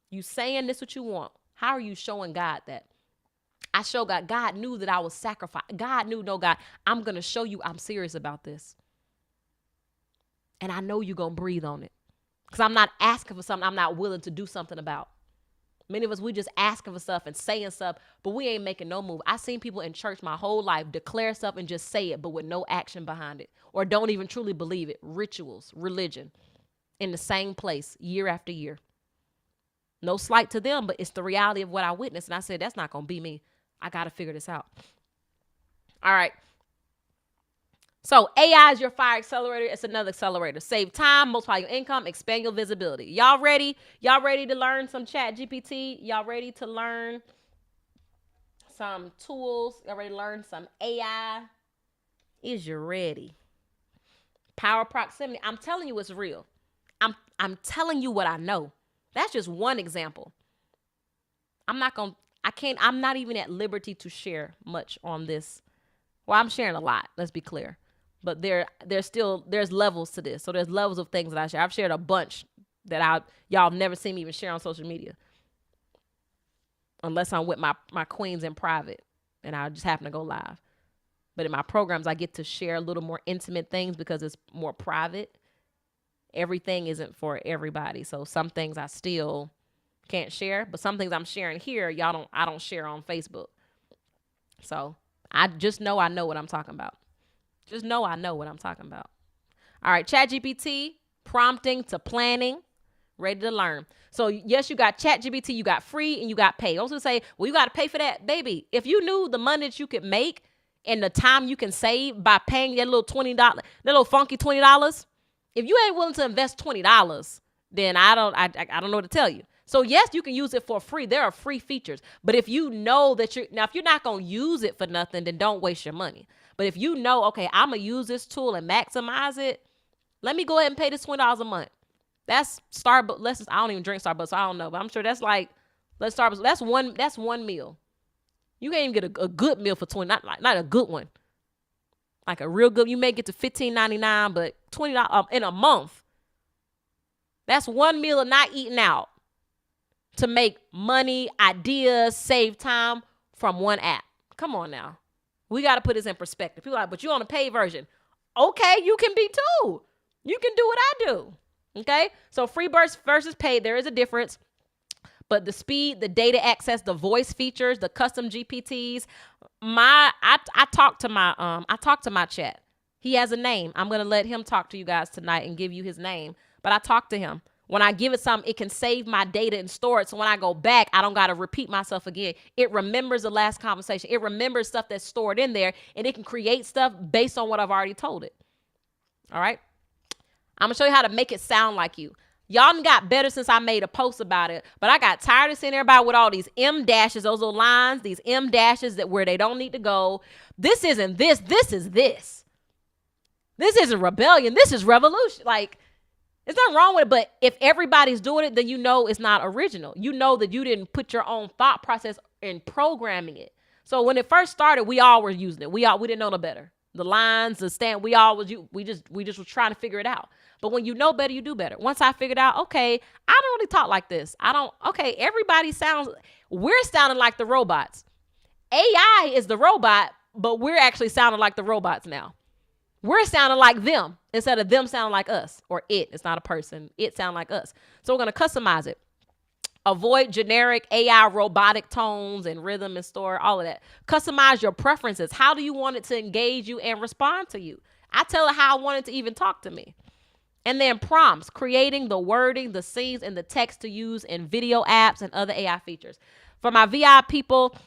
You saying this what you want. How are you showing God that? I show God. God knew that I was sacrificed. God knew, no, God, I'm going to show you I'm serious about this. And I know you're going to breathe on it. Because I'm not asking for something I'm not willing to do something about. Many of us, we just asking for stuff and saying stuff, but we ain't making no move. I've seen people in church my whole life declare stuff and just say it, but with no action behind it. Or don't even truly believe it. Rituals, religion, in the same place year after year. No slight to them, but it's the reality of what I witnessed. And I said, that's not going to be me. I got to figure this out. All right. So AI is your fire accelerator. It's another accelerator. Save time, multiply your income, expand your visibility. Y'all ready? Y'all ready to learn some Chat GPT? Y'all ready to learn some tools? Y'all ready to learn some AI? Is you ready? Power proximity. I'm telling you it's real. I'm telling you what I know. That's just one example. I'm not even at liberty to share much on this. Well, I'm sharing a lot, let's be clear. But there's levels to this. So there's levels of things that I share. I've shared a bunch that y'all never seen me even share on social media. Unless I'm with my queens in private and I just happen to go live. But in my programs, I get to share a little more intimate things because it's more private. Everything isn't for everybody. So some things I still can't share, but some things I'm sharing here, I don't share on Facebook. So I just know I know what I'm talking about. Just know I know what I'm talking about. All right, ChatGPT, prompting to planning, ready to learn. So yes, you got ChatGPT, you got free, and you got pay. Also say, well, you got to pay for that, baby. If you knew the money that you could make and the time you can save by paying that little $20, that little funky $20, if you ain't willing to invest $20, then I don't know what to tell you. So yes, you can use it for free. There are free features. But if you know that if you're not going to use it for nothing, then don't waste your money. But if you know, okay, I'm going to use this tool and maximize it, let me go ahead and pay this $20 a month. That's Starbucks. I don't even drink Starbucks, so I don't know. But I'm sure that's like, Starbucks. That's one meal. You can't even get a good meal for $20, not a good one. Like a real good, you may get to $15.99, but $20 in a month. That's one meal of not eating out to make money, ideas, save time from one app. Come on now. We got to put this in perspective. People are like, but you on a paid version. Okay, you can be too. You can do what I do. Okay? So free versus paid, there is a difference. But the speed, the data access, the voice features, the custom GPTs, I talk to my chat. He has a name. I'm going to let him talk to you guys tonight and give you his name. But I talk to him. When I give it something, it can save my data and store it. So when I go back, I don't got to repeat myself again. It remembers the last conversation. It remembers stuff that's stored in there, and it can create stuff based on what I've already told it. All right? I'm going to show you how to make it sound like you. Y'all done got better since I made a post about it, but I got tired of seeing everybody with all these M dashes, those little lines, these M dashes that where they don't need to go. This isn't this. This is this. This isn't rebellion. This is revolution. Like, there's nothing wrong with it, but if everybody's doing it, then you know it's not original. You know that you didn't put your own thought process in programming it. So when it first started, we all were using it. We didn't know no better. The lines, the stand, we just were trying to figure it out. But when you know better, you do better. Once I figured out, okay, I don't really talk like this. We're sounding like the robots. AI is the robot, but we're actually sounding like the robots now. We're sounding like them instead of them sounding like us, or it. It's not a person. It sound like us. So we're going to customize it. Avoid generic AI robotic tones and rhythm and store, all of that. Customize your preferences. How do you want it to engage you and respond to you? I tell it how I want it to even talk to me. And then prompts, creating the wording, the scenes, and the text to use in video apps and other AI features. For my VI people,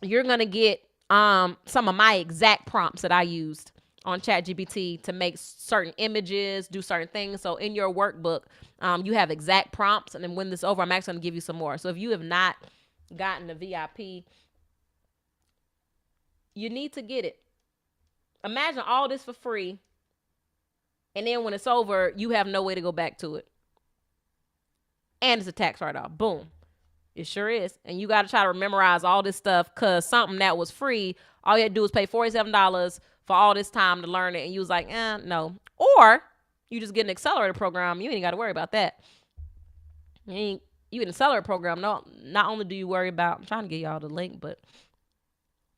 you're going to get some of my exact prompts that I used on ChatGPT to make certain images, do certain things. So in your workbook, you have exact prompts. And then when this is over, I'm actually going to give you some more. So if you have not gotten the VIP, you need to get it. Imagine all this for free. And then when it's over, you have no way to go back to it. And it's a tax write-off. Boom. It sure is. And you got to try to memorize all this stuff because something that was free, all you had to do was pay $47 for all this time to learn it. And you was like, no. Or you just get an accelerator program. You ain't got to worry about that. You get an accelerator program. No, not only do you worry about, I'm trying to get y'all the link, but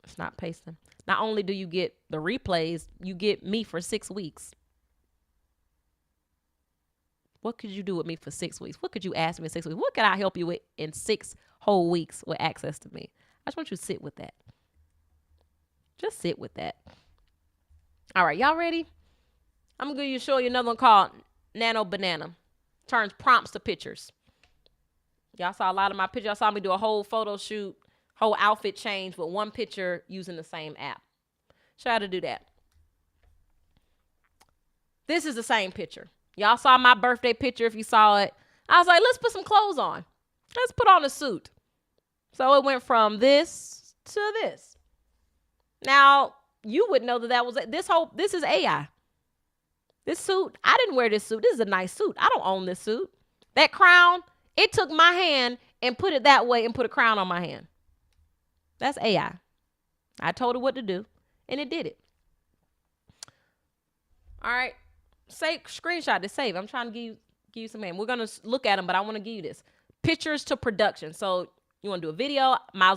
it's not pasting. Not only do you get the replays, you get me for 6 weeks. What could you do with me for 6 weeks? What could you ask me in 6 weeks? What could I help you with in 6 whole weeks with access to me? I just want you to sit with that. Just sit with that. All right, y'all ready? I'm going to show you another one called Nano Banana. Turns prompts to pictures. Y'all saw a lot of my pictures. Y'all saw me do a whole photo shoot, whole outfit change with one picture using the same app. Show you how to do that. This is the same picture. Y'all saw my birthday picture if you saw it. I was like, let's put some clothes on. Let's put on a suit. So it went from this to this. Now, you would know that was this is AI. This suit, I didn't wear this suit. This is a nice suit. I don't own this suit. That crown, it took my hand and put it that way and put a crown on my hand. That's AI. I told it what to do, and it did it. All right. Screenshot this, save. I'm trying to give you some hand. We're going to look at them, but I want to give you this. Pictures to production. So you want to do a video. My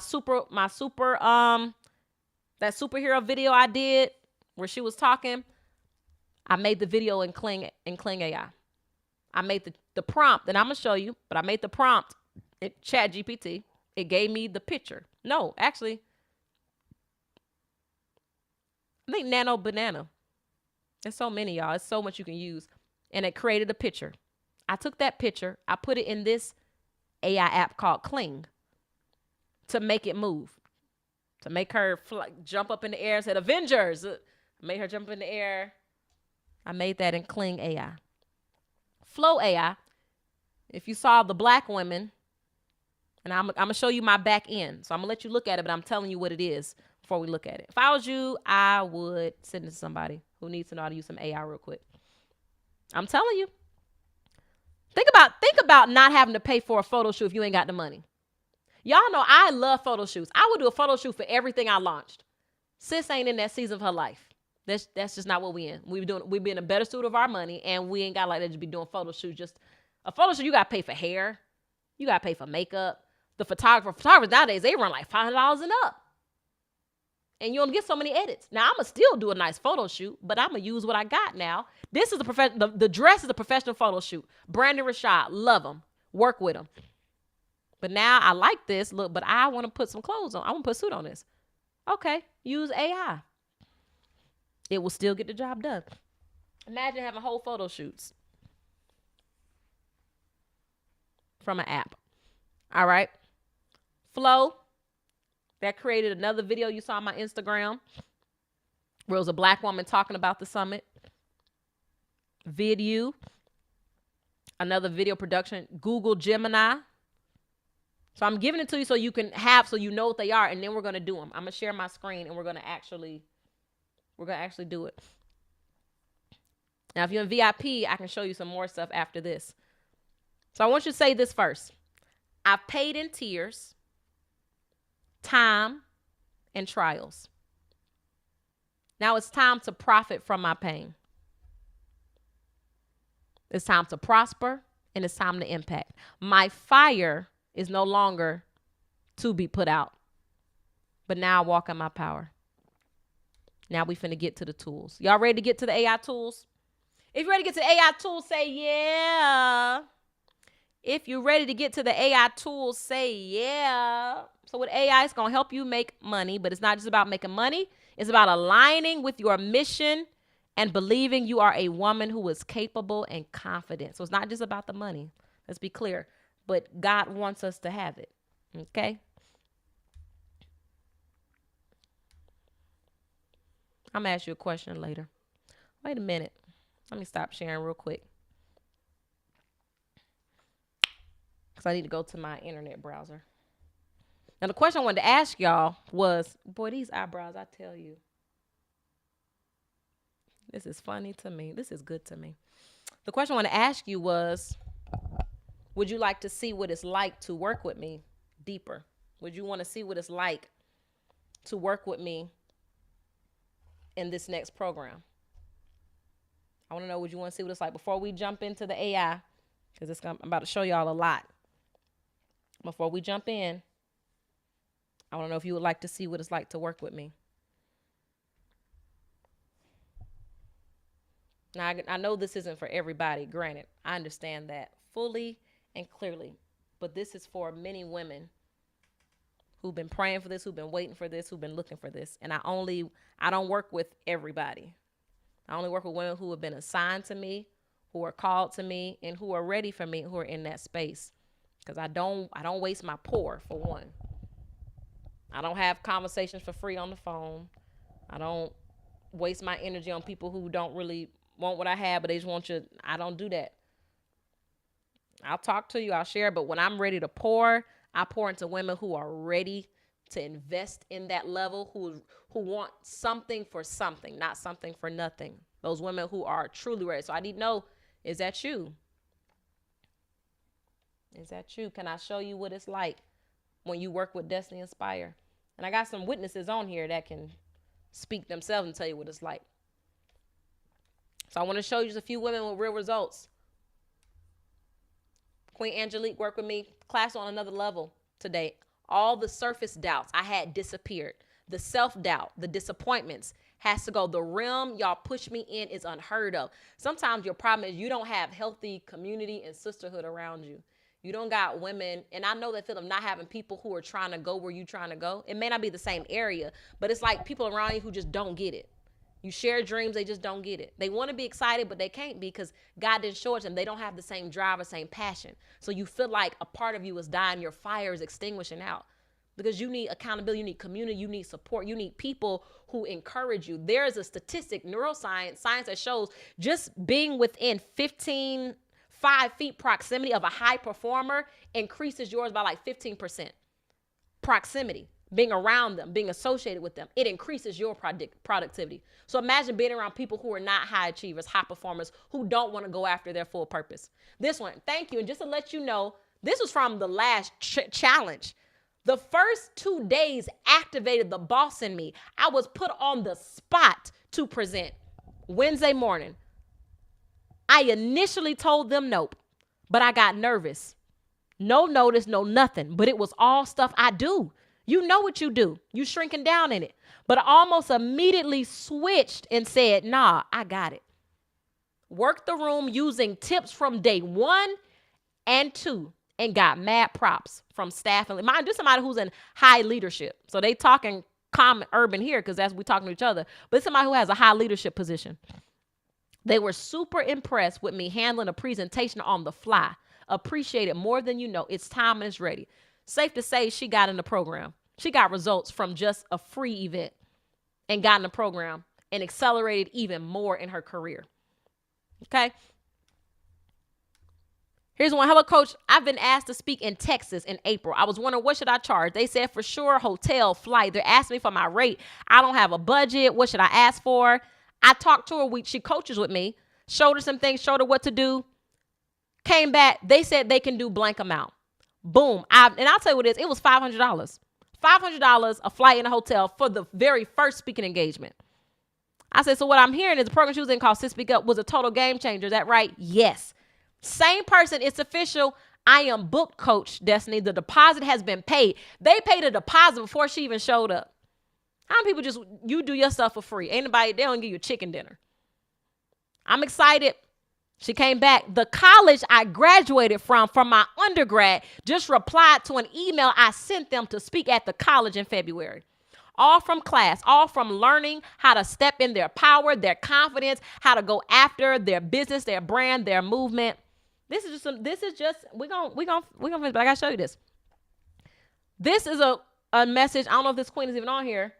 that superhero video I did where she was talking, I made the video in Kling AI. I made the prompt, and I'm going to show you, but I made the prompt in ChatGPT. It gave me the picture. No, actually, I think Nano Banana. There's so many, y'all. It's so much you can use. And it created a picture. I took that picture, I put it in this AI app called Kling to make it move, to make her jump up in the air and said Avengers. Made her jump in the air. I made that in Kling AI. Flow AI, if you saw the black women, and I'm going to show you my back end. So I'm going to let you look at it, but I'm telling you what it is before we look at it. If I was you, I would send it to somebody who needs to know how to use some AI real quick. I'm telling you. Think about not having to pay for a photo shoot if you ain't got the money. Y'all know I love photo shoots. I would do a photo shoot for everything I launched. Sis ain't in that season of her life. That's just not what we in. We be in a better suit of our money, and we ain't got like that to be doing photo shoot. Just a photo shoot, you gotta pay for hair, you gotta pay for makeup. The photographers nowadays, they run like $500 and up. And you only get so many edits. Now, I'm going to still do a nice photo shoot, but I'm going to use what I got now. This is the dress is a professional photo shoot. Brandon Rashad, love him. Work with him. But now I like this look, but I want to put some clothes on. I want to put a suit on this. Okay, use AI. It will still get the job done. Imagine having whole photo shoots from an app. All right. Flow, that created another video you saw on my Instagram where it was a black woman talking about the summit. Video, another video production, Google Gemini. So I'm giving it to you so you can have, so you know what they are, and then we're going to do them. I'm going to share my screen and we're going to actually do it. Now, if you're in VIP, I can show you some more stuff after this. So I want you to say this first. I've paid in tears, time, and trials. Now it's time to profit from my pain. It's time to prosper, and it's time to impact. My fire is no longer to be put out, but now I walk in my power. Now we finna get to the tools. Y'all ready to get to the AI tools? If you're ready to get to the AI tools, say yeah. If you're ready to get to the AI tools, say yeah. So with AI, it's going to help you make money, but it's not just about making money. It's about aligning with your mission and believing you are a woman who is capable and confident. So it's not just about the money. Let's be clear. But God wants us to have it. Okay? I'm going to ask you a question later. Wait a minute. Let me stop sharing real quick. Because I need to go to my internet browser. Now, the question I wanted to ask y'all was, boy, these eyebrows, I tell you. This is funny to me. This is good to me. The question I wanted to ask you was, would you like to see what it's like to work with me deeper? Would you want to see what it's like to work with me in this next program? I want to know, would you want to see what it's like before we jump into the AI? Because I'm about to show y'all a lot. Before we jump in, I want to know if you would like to see what it's like to work with me. Now, I know this isn't for everybody. Granted, I understand that fully and clearly. But this is for many women who've been praying for this, who've been waiting for this, who've been looking for this. And I don't work with everybody. I only work with women who have been assigned to me, who are called to me, and who are ready for me, who are in that space. Because I don't waste my pour, for one. I don't have conversations for free on the phone. I don't waste my energy on people who don't really want what I have, but they just want you. I don't do that. I'll talk to you, I'll share, but when I'm ready to pour, I pour into women who are ready to invest in that level, who want something for something, not something for nothing. Those women who are truly ready. So I need to know, is that you? Is that you? Can I show you what it's like when you work with Destiny Inspire? And I got some witnesses on here that can speak themselves and tell you what it's like. So I want to show you just a few women with real results. Queen Angelique worked with me, class on another level today. All the surface doubts I had disappeared. The self-doubt, the disappointments has to go. The realm y'all push me in is unheard of. Sometimes your problem is you don't have healthy community and sisterhood around you. You don't got women, and I know that feeling of not having people who are trying to go where you're trying to go. It may not be the same area, but it's like people around you who just don't get it. You share dreams, they just don't get it. They want to be excited, but they can't be because God didn't show it to them. They don't have the same drive or same passion. So you feel like a part of you is dying, your fire is extinguishing out. Because you need accountability, you need community, you need support, you need people who encourage you. There is a statistic, neuroscience, science that shows just being within 5 feet proximity of a high performer increases yours by like 15%. Proximity, being around them, being associated with them, it increases your productivity. So imagine being around people who are not high achievers, high performers, who don't want to go after their full purpose. This one, thank you. And just to let you know, this was from the last challenge. The first 2 days activated the boss in me. I was put on the spot to present. Wednesday morning, I initially told them nope, but I got nervous. No notice, no nothing, but it was all stuff I do. You know what you do. You shrinking down in it. But I almost immediately switched and said, nah, I got it. Worked the room using tips from day 1 and 2 and got mad props from staff. And mind, this is somebody who's in high leadership. So they talking common urban here because that's we talking to each other. But it's somebody who has a high leadership position. They were super impressed with me handling a presentation on the fly. Appreciate it more than you know. It's time and it's ready. Safe to say she got in the program. She got results from just a free event and got in the program and accelerated even more in her career. Okay. Here's one. Hello, coach. I've been asked to speak in Texas in April. I was wondering, what should I charge? They said for sure hotel, flight. They're asking me for my rate. I don't have a budget. What should I ask for? I talked to her. She coaches with me. Showed her some things. Showed her what to do. Came back. They said they can do blank amount. Boom. And I'll tell you what it is. It was $500. $500 a flight and a hotel for the very first speaking engagement. I said, so what I'm hearing is the program she was in called Sis Speak Up was a total game changer. Is that right? Yes. Same person. It's official. I am booked, Coach Destiny. The deposit has been paid. They paid a deposit before she even showed up. How many people just, you do your stuff for free? Ain't nobody, they don't give you a chicken dinner. I'm excited. She came back. The college I graduated from my undergrad, just replied to an email I sent them to speak at the college in February. All from class, all from learning how to step in their power, their confidence, how to go after their business, their brand, their movement. We're gonna but I gotta show you this. This is a message, I don't know if this queen is even on here,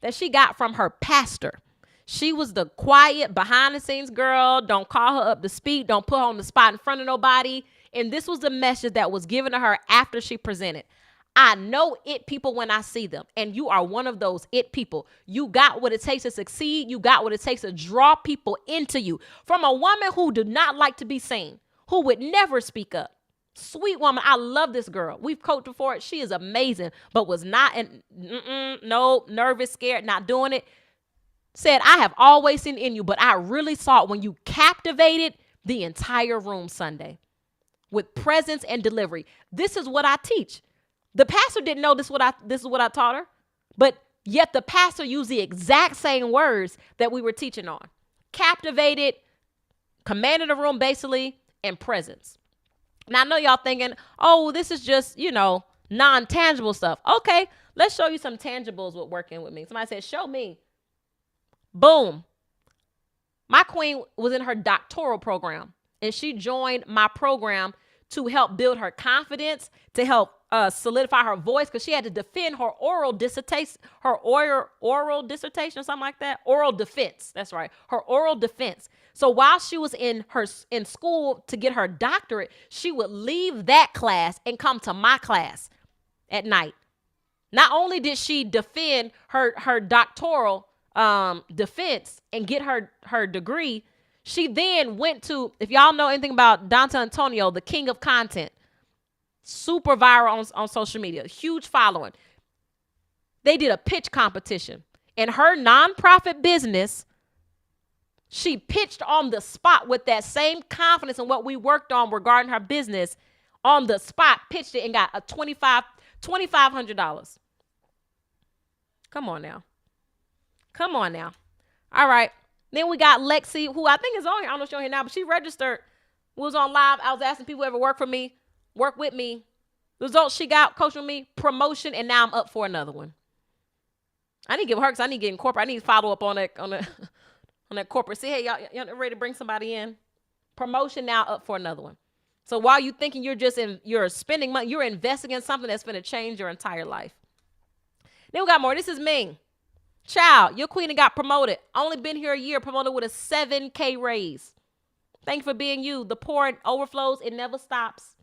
that she got from her pastor. She was the quiet, behind the scenes girl. Don't call her up to speak. Don't put her on the spot in front of nobody. And this was the message that was given to her after she presented. I know it people when I see them. And you are one of those it people. You got what it takes to succeed. You got what it takes to draw people into you. From a woman who did not like to be seen, who would never speak up. Sweet woman. I love this girl. We've coached before. She is amazing, but was not, nervous, scared, not doing it. Said, I have always seen in you, but I really saw it when you captivated the entire room Sunday with presence and delivery. This is what I teach. The pastor didn't know this is what I taught her, but yet the pastor used the exact same words that we were teaching on. Captivated, commanded the room basically, and presence. Now I know y'all thinking, oh, this is just, non-tangible stuff. Okay, let's show you some tangibles with working with me. Somebody said, show me. Boom. My queen was in her doctoral program and she joined my program to help build her confidence, to help solidify her voice, because she had to defend her oral dissertation or something like that. Oral defense. That's right. Her oral defense. So while she was in school to get her doctorate, she would leave that class and come to my class at night. Not only did she defend her doctoral defense and get her degree, she then went to, if y'all know anything about Dante Antonio, the king of content, super viral on social media, huge following. They did a pitch competition in her nonprofit business. She pitched on the spot with that same confidence in what we worked on regarding her business. On the spot, pitched it and got a $2,500. Come on now. All right. Then we got Lexi, who I think is on here. I don't know if she's on here now, but she registered, was on live. I was asking people who ever work with me. The results she got, coaching with me, promotion, and now I'm up for another one. I need to give her because I need to get in corporate. I need to follow up on that on that corporate. See, hey, y'all ready to bring somebody in? Promotion now up for another one. So while you thinking you're spending money, you're investing in something that's going to change your entire life. Then we got more. This is Ming. Child, your queen got promoted. Only been here a year, promoted with a 7K raise. Thank you for being you. The pouring overflows. It never stops.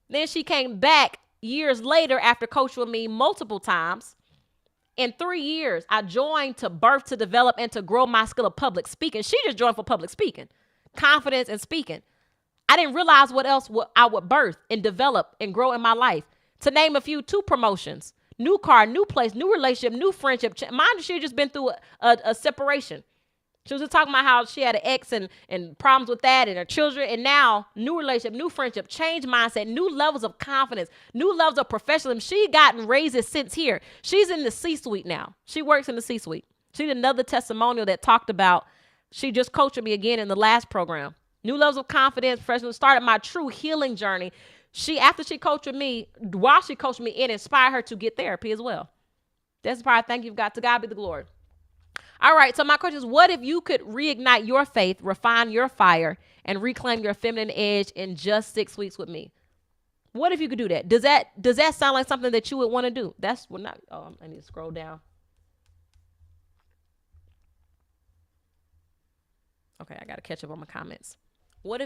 Then she came back years later after coaching with me multiple times. In 3 years, I joined to birth, to develop, and to grow my skill of public speaking. She just joined for public speaking, confidence, and speaking. I didn't realize what else I would birth and develop and grow in my life. To name a few, 2 promotions, new car, new place, new relationship, new friendship. Mine, she had just been through a separation. She was just talking about how she had an ex and problems with that and her children. And now, new relationship, new friendship, change mindset, new levels of confidence, new levels of professionalism. She gotten raises since here. She's in the C-suite now. She works in the C-suite. She's another testimonial that talked about, she just coached me again in the last program. New levels of confidence, professional. Started my true healing journey. After she coached with me, while she coached me, it inspired her to get therapy as well. That's the part I think you've got. To God be the glory. All right, so my question is, what if you could reignite your faith, refine your fire, and reclaim your feminine edge in just 6 weeks with me? What if you could do that? Does that sound like something that you would want to do? I need to scroll down. Okay, I got to catch up on my comments. What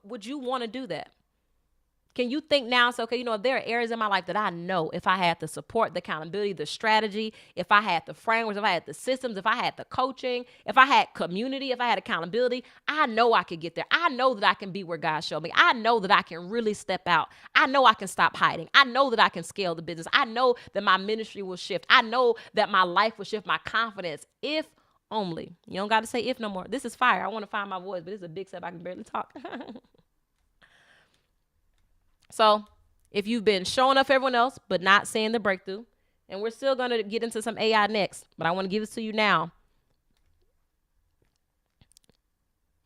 would you want to do that? Can you think now, so, okay, there are areas in my life that I know if I had the support, the accountability, the strategy, if I had the frameworks, if I had the systems, if I had the coaching, if I had community, if I had accountability, I know I could get there. I know that I can be where God showed me. I know that I can really step out. I know I can stop hiding. I know that I can scale the business. I know that my ministry will shift. I know that my life will shift, my confidence, if only. You don't got to say if no more. This is fire. I want to find my voice, but this is a big step. I can barely talk. So if you've been showing up for everyone else, but not seeing the breakthrough, and we're still going to get into some AI next, but I want to give this to you now.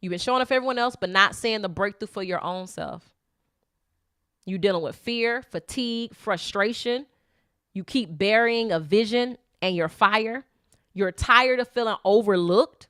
You've been showing up for everyone else, but not seeing the breakthrough for your own self. You're dealing with fear, fatigue, frustration. You keep burying a vision and your fire. You're tired of feeling overlooked.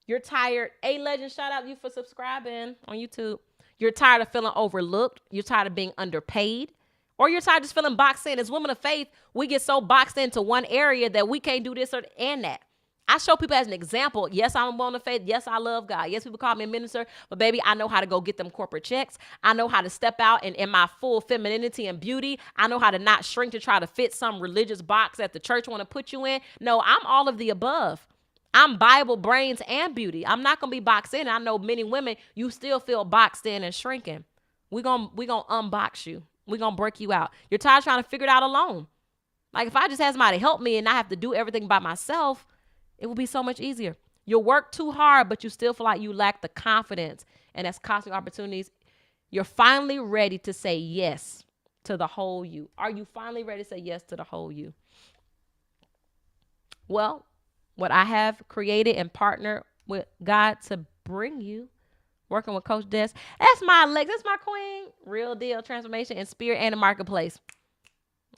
You're tired. A-Legend, shout out to you for subscribing on YouTube. You're tired of feeling overlooked. You're tired of being underpaid. Or you're tired of just feeling boxed in. As women of faith, we get so boxed into one area that we can't do this and that. I show people as an example. Yes, I'm a woman of faith. Yes, I love God. Yes, people call me a minister. But baby, I know how to go get them corporate checks. I know how to step out in my full femininity and beauty. I know how to not shrink to try to fit some religious box that the church want to put you in. No, I'm all of the above. I'm Bible, brains, and beauty. I'm not going to be boxed in. I know many women, you still feel boxed in and shrinking. We're gonna unbox you. We're going to break you out. You're tired of trying to figure it out alone. Like if I just had somebody help me and I have to do everything by myself, it will be so much easier. You'll work too hard, but you still feel like you lack the confidence, and that's costing opportunities. You're finally ready to say yes to the whole you. Are you finally ready to say yes to the whole you? Well, what I have created and partnered with God to bring you, working with Coach Des. That's my Lex. That's my queen. Real deal transformation in spirit and the marketplace.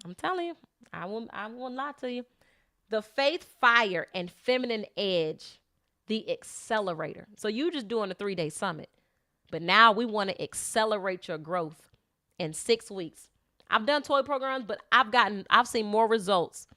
I'm telling you, I won't lie to you. The faith, fire, and feminine edge, the accelerator. So you just doing a 3-day summit, but now we want to accelerate your growth in 6 weeks. I've done toy programs, but I've seen more results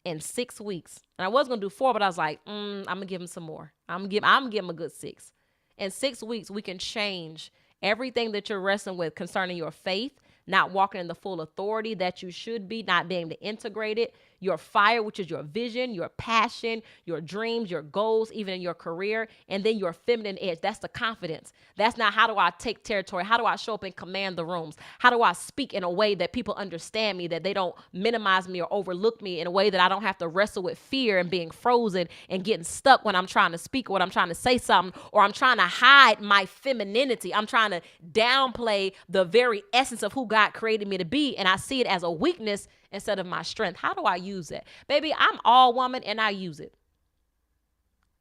in 6 weeks. And I was going to do 4, but I was like, I'm going to give him some more. I'm going to give him a good 6. In 6 weeks, we can change everything that you're wrestling with concerning your faith, not walking in the full authority that you should be, not being able to integrate it, your fire, which is your vision, your passion, your dreams, your goals, even in your career, and then your feminine edge. That's the confidence. That's not how do I take territory? How do I show up and command the rooms? How do I speak in a way that people understand me, that they don't minimize me or overlook me, in a way that I don't have to wrestle with fear and being frozen and getting stuck when I'm trying to speak or when I'm trying to say something, or I'm trying to hide my femininity. I'm trying to downplay the very essence of who God created me to be, and I see it as a weakness instead of my strength. How do I use it? Baby, I'm all woman and I use it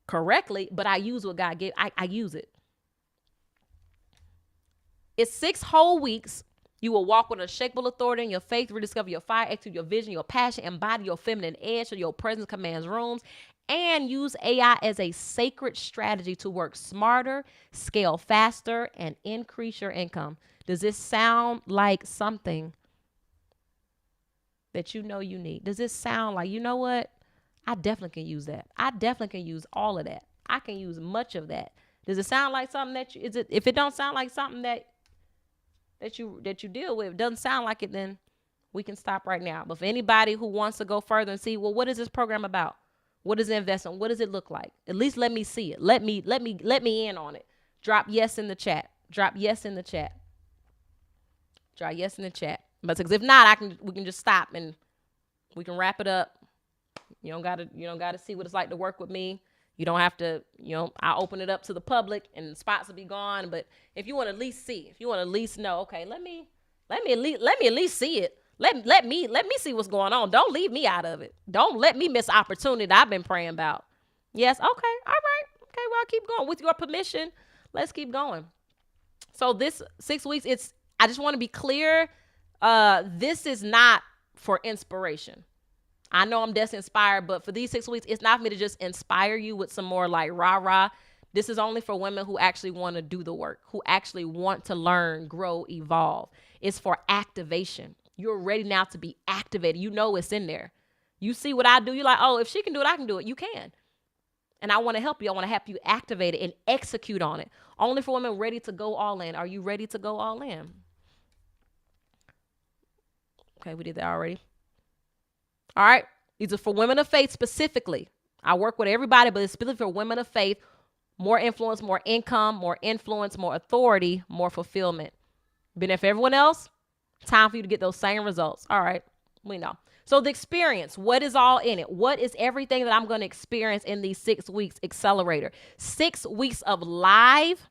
correctly, but I use what God gave. I use it. It's 6 whole weeks. You will walk with unshakable authority in your faith, rediscover your fire, execute your vision, your passion, embody your feminine edge so your presence commands rooms, and use AI as a sacred strategy to work smarter, scale faster, and increase your income. Does this sound like something that you know you need? Does this sound like, you know what? I definitely can use that. I definitely can use all of that. I can use much of that. Does it sound like something that you, is it, if it don't sound like something that you deal with, doesn't sound like it, then we can stop right now. But for anybody who wants to go further and see, well, what is this program about? What is the investment? What does it look like? At least let me see it. Let me in on it. Drop yes in the chat. Drop yes in the chat. Drop yes in the chat. But because if not, we can just stop and we can wrap it up. You don't gotta see what it's like to work with me. You don't have to, I'll open it up to the public and the spots will be gone. But if you want to at least see, if you want to at least know, okay, let me at least see it. Let me see what's going on. Don't leave me out of it. Don't let me miss opportunity that I've been praying about. Yes, okay, all right. Okay, well, I'll keep going. With your permission, let's keep going. So this 6 weeks, I just want to be clear. This is not for inspiration. I know I'm destined inspired, but for these 6 weeks, it's not for me to just inspire you with some more like rah-rah. This is only for women who actually want to do the work, who actually want to learn, grow, evolve. It's for activation. You're ready now to be activated. You know it's in there. You see what I do. You're like, oh, if she can do it, I can do it. You can. And I want to help you. I want to help you activate it and execute on it. Only for women ready to go all in. Are you ready to go all in? Okay, we did that already. All right. These are for women of faith specifically. I work with everybody, but it's specifically for women of faith. More influence, more income, more influence, more authority, more fulfillment. Been there for everyone else? Time for you to get those same results. All right. We know. So the experience, what is all in it? What is everything that I'm going to experience in these 6 weeks accelerator? 6 weeks of live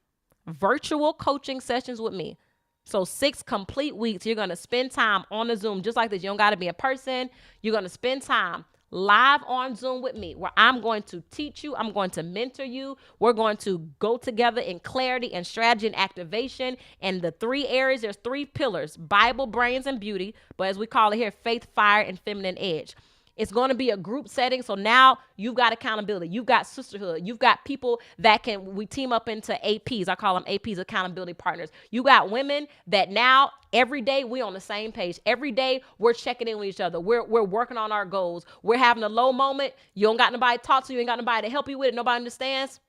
virtual coaching sessions with me. So 6 complete weeks, you're going to spend time on the Zoom just like this. You don't got to be in person. You're going to spend time live on Zoom with me where I'm going to teach you. I'm going to mentor you. We're going to go together in clarity and strategy and activation. And the 3 areas, there's 3 pillars: Bible, brains, and beauty. But as we call it here, faith, fire, and feminine edge. It's going to be a group setting. So now you've got accountability. You've got sisterhood. You've got people that we team up into APs. I call them APs, accountability partners. You got women that now every day we on the same page. Every day we're checking in with each other. We're working on our goals. We're having a low moment. You don't got nobody to talk to. You ain't got nobody to help you with it. Nobody understands.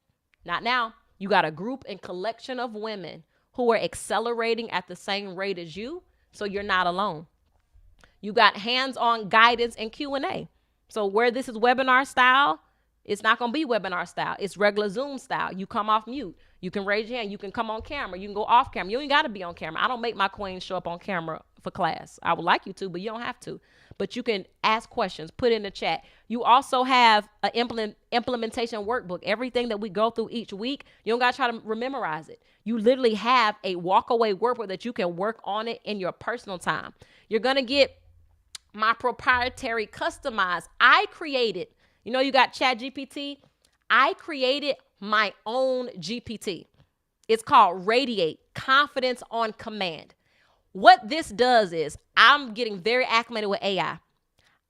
Not now. You got a group and collection of women who are accelerating at the same rate as you. So you're not alone. You got hands-on guidance and Q&A. So where this is webinar style, it's not going to be webinar style. It's regular Zoom style. You come off mute. You can raise your hand. You can come on camera. You can go off camera. You ain't got to be on camera. I don't make my queens show up on camera for class. I would like you to, but you don't have to. But you can ask questions, put in the chat. You also have an implementation workbook. Everything that we go through each week, you don't got to try to memorize it. You literally have a walk-away workbook that you can work on it in your personal time. You're going to get my proprietary customized. I created, you got ChatGPT. I created my own GPT. It's called Radiate, Confidence on Command. What this does is I'm getting very acclimated with AI.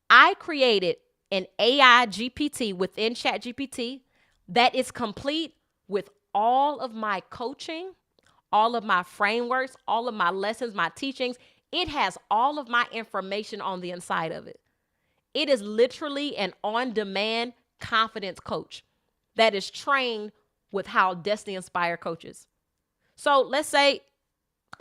I created an AI GPT within ChatGPT that is complete with all of my coaching, all of my frameworks, all of my lessons, my teachings. It has all of my information on the inside of it. It is literally an on-demand confidence coach that is trained with how Destiny Inspired coaches. So let's say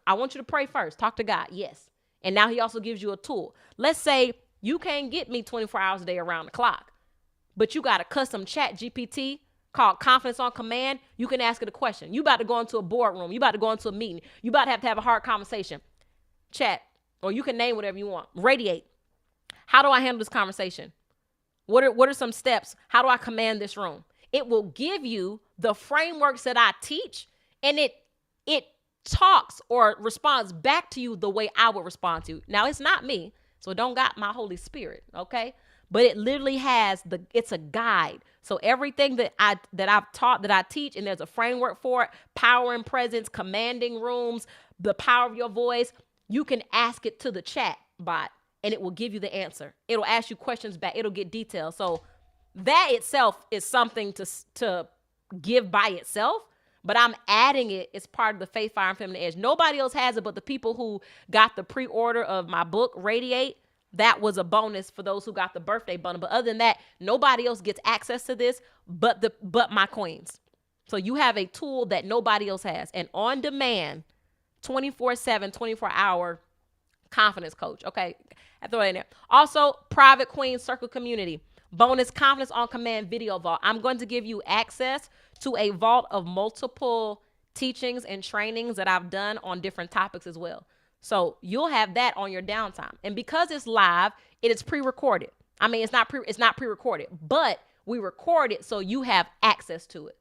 I want you to pray first. Talk to God. Yes. And now he also gives you a tool. Let's say you can't get me 24 hours a day around the clock, but you got a custom chat GPT called Confidence on Command. You can ask it a question. You about to go into a boardroom. You about to go into a meeting. You about to have a hard conversation. Chat, or you can name whatever you want. Radiate. How do I handle this conversation? What are some steps? How do I command this room? It will give you the frameworks that I teach, and it talks or responds back to you the way I would respond to you. Now, it's not me, so it don't got my Holy Spirit, okay? But it literally has it's a guide. So everything that I've taught, that I teach, and there's a framework for it: power and presence, commanding rooms, the power of your voice. You can ask it to the chat bot and it will give you the answer. It'll ask you questions back. It'll get details. So that itself is something to give by itself, but I'm adding it as part of the Faith, Fire, and Feminine Edge. Nobody else has it but the people who got the pre-order of my book, Radiate. That was a bonus for those who got the birthday bundle. But other than that, nobody else gets access to this but my queens. So you have a tool that nobody else has. An on-demand, 24/7, 24-hour confidence coach. Okay, I throw it in there. Also, private Queen Circle community. Bonus confidence on command video vault. I'm going to give you access to a vault of multiple teachings and trainings that I've done on different topics as well. So you'll have that on your downtime. And because it's live, it is pre-recorded. I mean, it's not pre-recorded, but we record it so you have access to it.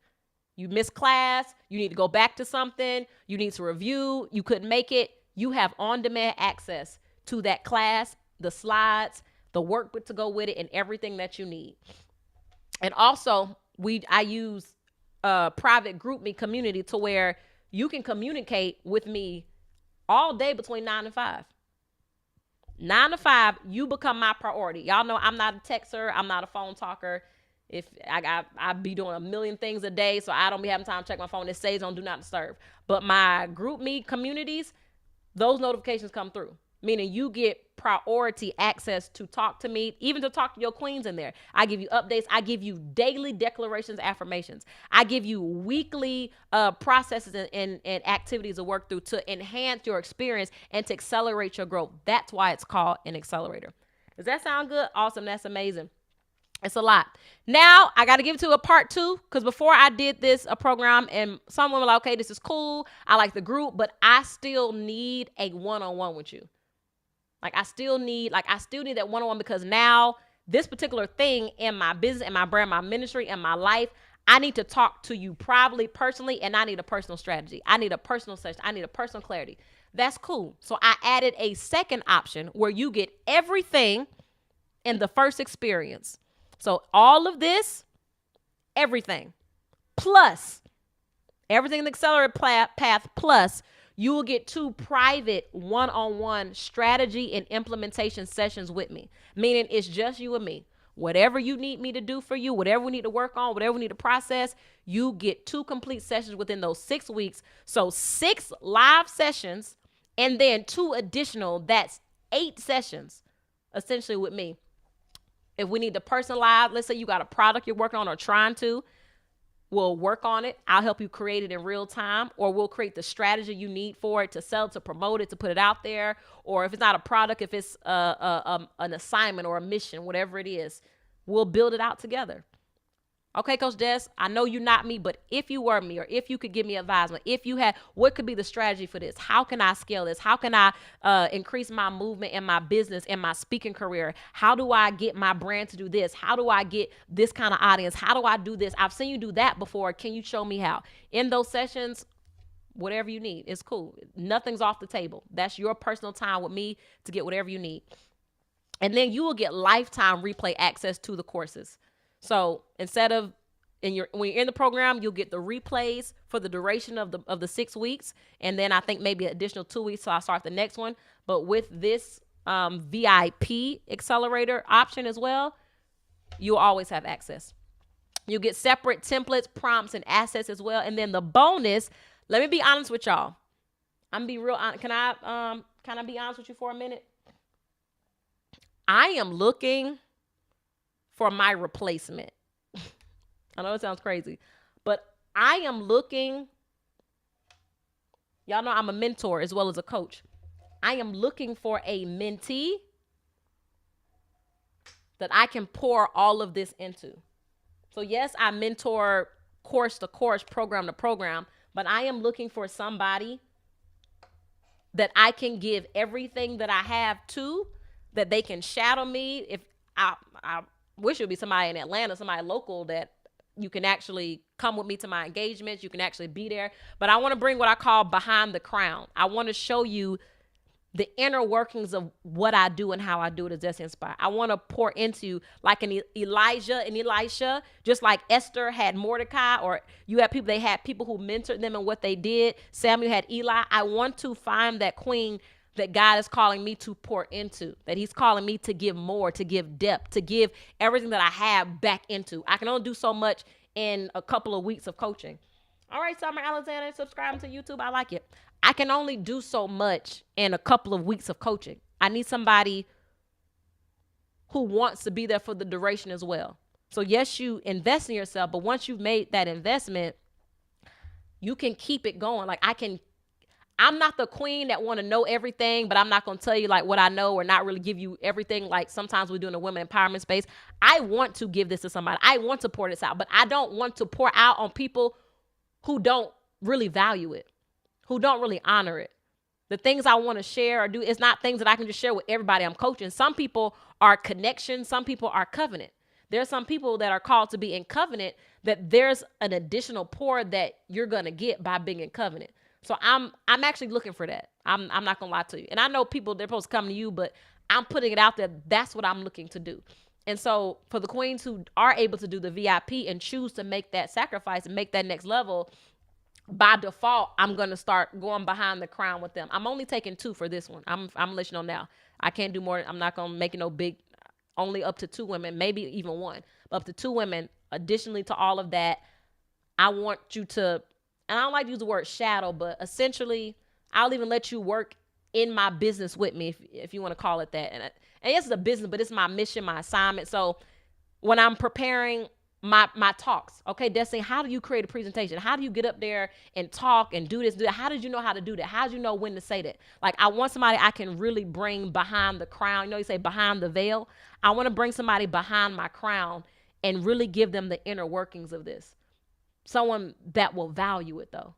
You missed class, you need to go back to something, you need to review, you couldn't make it. You have on-demand access to that class, the slides, the workbook to go with it, and everything that you need. And also, I use a private GroupMe community to where you can communicate with me all day between 9 and 5. 9 to 5, you become my priority. Y'all know I'm not a texter. I'm not a phone talker. If I be doing a million things a day, so I don't be having time to check my phone. It says on Do Not Disturb. But my GroupMe communities, those notifications come through, meaning you get priority access to talk to me, even to talk to your queens in there. I give you updates. I give you daily declarations, affirmations. I give you weekly processes and activities to work through to enhance your experience and to accelerate your growth. That's why it's called an accelerator. Does that sound good? Awesome. That's amazing. It's a lot. Now I got to give it to a part 2, because before I did this a program and some women were like, okay, this is cool. I like the group, but I still need a one-on-one with you. I still need that one-on-one, because now this particular thing in my business, in my brand, my ministry, and my life, I need to talk to you privately, personally, and I need a personal strategy. I need a personal session. I need a personal clarity. That's cool. So I added a second option where you get everything in the first experience. So all of this, everything, plus everything in the accelerator path, plus you will get 2 private one-on-one strategy and implementation sessions with me, meaning it's just you and me. Whatever you need me to do for you, whatever we need to work on, whatever we need to process, you get 2 complete sessions within those 6 weeks. So 6 live sessions and then 2 additional, that's 8 sessions essentially with me. If we need to personalize, let's say you got a product you're working on or trying to, we'll work on it. I'll help you create it in real time, or we'll create the strategy you need for it to sell, to promote it, to put it out there. Or if it's not a product, if it's an assignment or a mission, whatever it is, we'll build it out together. Okay, Coach Des, I know you're not me, but if you were me, or if you could give me advisement, if you had, what could be the strategy for this? How can I scale this? How can I increase my movement in my business and my speaking career? How do I get my brand to do this? How do I get this kind of audience? How do I do this? I've seen you do that before. Can you show me how? In those sessions, whatever you need, it's cool. Nothing's off the table. That's your personal time with me to get whatever you need. And then you will get lifetime replay access to the courses. So instead of when you're in the program, you'll get the replays for the duration of the 6 weeks, and then I think maybe an additional 2 weeks till I start the next one. But with this VIP accelerator option as well, you'll always have access. You get separate templates, prompts, and assets as well. And then the bonus. Let me be honest with y'all. I'm be real honest. Can I be honest with you for a minute? I am looking for my replacement. I know it sounds crazy, but I am looking. Y'all know I'm a mentor as well as a coach. I am looking for a mentee that I can pour all of this into. So yes, I mentor course to course, program to program, but I am looking for somebody that I can give everything that I have to, that they can shadow me. If I wish it would be somebody in Atlanta, somebody local that you can actually come with me to my engagements. You can actually be there. But I want to bring what I call behind the crown. I want to show you the inner workings of what I do and how I do it as Destiny Inspired. I want to pour into like an Elijah and Elisha, just like Esther had Mordecai, or you had people who mentored them in what they did. Samuel had Eli. I want to find that queen that God is calling me to pour into, that he's calling me to give more, to give depth, to give everything that I have back into. I can only do so much in a couple of weeks of coaching. All right, Summer Alexander, subscribe to YouTube. I like it. I can only do so much in a couple of weeks of coaching. I need somebody who wants to be there for the duration as well. So yes, you invest in yourself, but once you've made that investment, you can keep it going. Like I'm not the queen that want to know everything, but I'm not going to tell you like what I know or not really give you everything. Like sometimes we do in the women empowerment space. I want to give this to somebody. I want to pour this out, but I don't want to pour out on people who don't really value it, who don't really honor it. The things I want to share or do, it's not things that I can just share with everybody I'm coaching. Some people are connection. Some people are covenant. There's some people that are called to be in covenant that there's an additional pour that you're going to get by being in covenant. So I'm actually looking for that. I'm not going to lie to you. And I know people, they're supposed to come to you, but I'm putting it out there. That's what I'm looking to do. And so for the queens who are able to do the VIP and choose to make that sacrifice and make that next level, by default, I'm going to start going behind the crown with them. I'm only taking 2 for this one. I'm letting you know now. I can't do more. I'm not going to make it no big, only up to 2 women, maybe even 1, but up to 2 women. Additionally to all of that, I want you to, and I don't like to use the word shadow, but essentially I'll even let you work in my business with me, if you want to call it that. And yes, it's a business, but it's my mission, my assignment. So when I'm preparing my talks, okay, Destiny, how do you create a presentation? How do you get up there and talk and do this, do that? How did you know how to do that? How did you know when to say that? Like, I want somebody I can really bring behind the crown. You know, you say behind the veil. I want to bring somebody behind my crown and really give them the inner workings of this. Someone that will value it, though.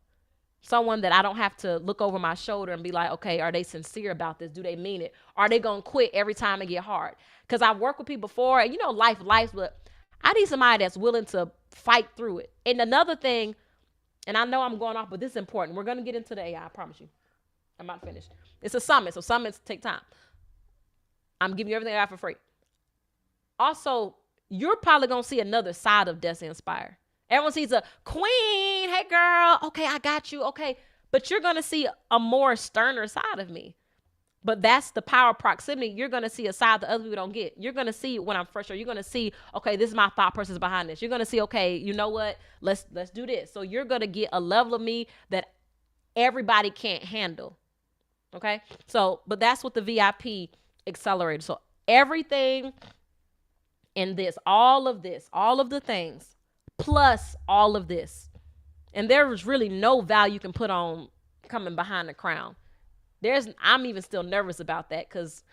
Someone that I don't have to look over my shoulder and be like, okay, are they sincere about this? Do they mean it? Are they going to quit every time it get hard? Because I've worked with people before, and you know, life, but I need somebody that's willing to fight through it. And another thing, and I know I'm going off, but this is important. We're going to get into the AI, I promise you. I'm about to finish. It's a summit, so summits take time. I'm giving you everything I got for free. Also, you're probably going to see another side of Destiny Inspire. Everyone sees a queen. Hey, girl. Okay, I got you. Okay. But you're going to see a more sterner side of me. But that's the power of proximity. You're going to see a side that other people don't get. You're going to see when I'm frustrated. You're going to see, okay, this is my thought process behind this. You're going to see, okay, you know what? Let's do this. So you're going to get a level of me that everybody can't handle. Okay? So, but that's what the VIP accelerator. So everything in this, all of the things, plus all of this. And there is really no value you can put on coming behind the crown. I'm even still nervous about that because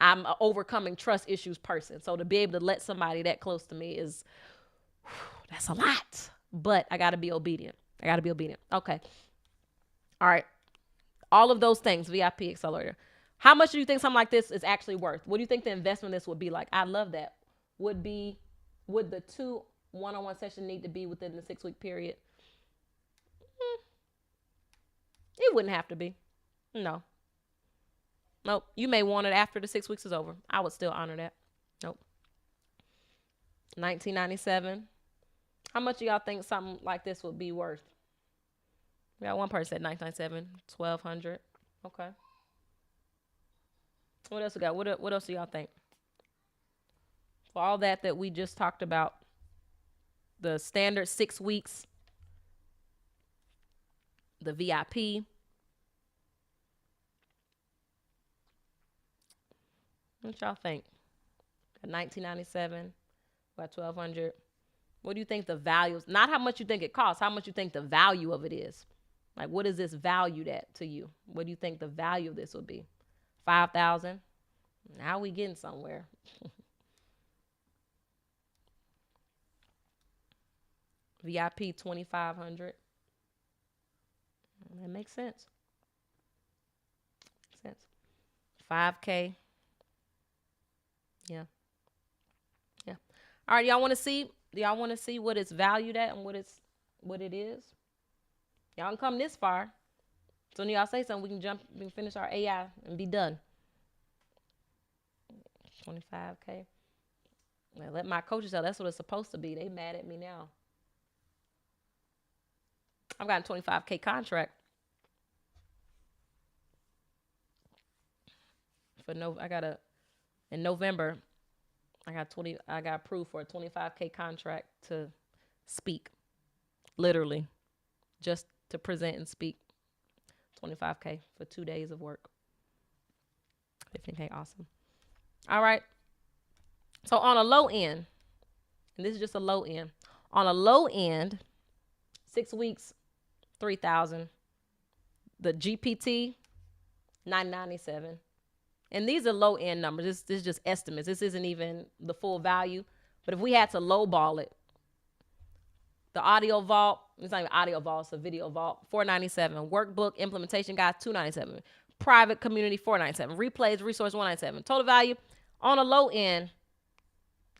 I'm an overcoming trust issues person. So to be able to let somebody that close to me that's a lot. But I got to be obedient. Okay. All right. All of those things, VIP Accelerator. How much do you think something like this is actually worth? What do you think the investment in this would be like? I love that. Would the 2 one-on-one session need to be within the 6-week period? It wouldn't have to be. No. Nope. You may want it after the 6 weeks is over. I would still honor that. Nope. $19.97. How much do y'all think something like this would be worth? We got one person at $19.97. $1,200. Okay. What else we got? What else do y'all think? For all that we just talked about, the standard 6 weeks, the VIP. What y'all think? $19.97, about $1,200. What do you think the value is? Not how much you think it costs, how much you think the value of it is. Like, what is this valued at to you? What do you think the value of this would be? $5,000. Now we getting somewhere. VIP $2,500. That makes sense. $5K. Yeah. All right, y'all want to see? Do y'all want to see what it's valued at and what it is? Y'all can come this far. So when y'all say something, we can finish our AI and be done. $25K. Well, let my coaches tell that's what it's supposed to be. They mad at me now. I've got a $25K contract. in November, I got approved for a 25K contract to speak. Literally. Just to present and speak. 25K for 2 days of work. 15K, awesome. All right. So on a low end, and this is just a low end. On a low end, 6 weeks, 3,000. The GPT, 997. And these are low end numbers. This is just estimates. This isn't even the full value. But if we had to lowball it, the audio vault, it's not even audio vault, it's a video vault, 497. Workbook, implementation guides, 297. Private community, 497. Replays, resource, 197. Total value on a low end,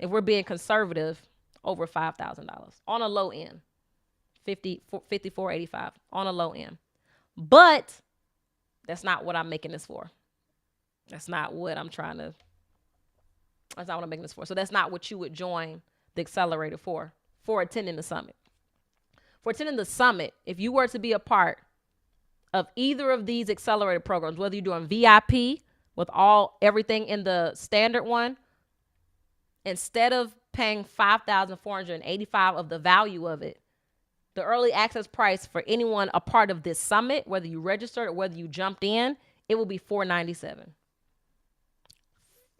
if we're being conservative, over $5,000. On a low end, 54.85 on a low end. But that's not what I'm making this for. That's not what I'm making this for. So that's not what you would join the accelerator for attending the summit. For attending the summit, if you were to be a part of either of these accelerator programs, whether you're doing VIP with everything in the standard one, instead of paying $5,485 of the value of it, the early access price for anyone a part of this summit, whether you registered or whether you jumped in, it will be $497.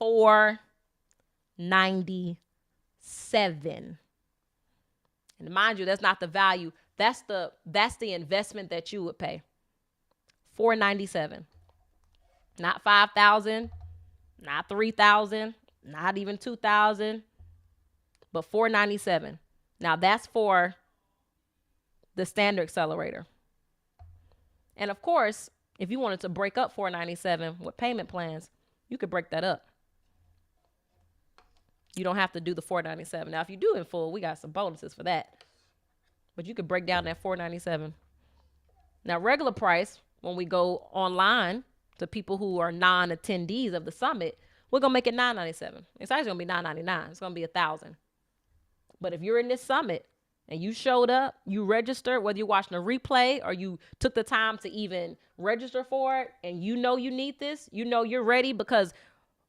$497. And mind you, that's not the value. That's the investment that you would pay. $497. Not $5,000, not $3,000, not even $2,000, but $497. Now that's for the standard accelerator. And of course, if you wanted to break up $497 with payment plans, you could break that up. You don't have to do the $497. Now, if you do in full, we got some bonuses for that. But you could break down that $497. Now, regular price, when we go online to people who are non-attendees of the summit, we're going to make it $997. It's actually going to be $999. It's going to be $1,000. But if you're in this summit and you showed up, you registered, whether you're watching a replay or you took the time to even register for it, and you know you need this, you know you're ready, because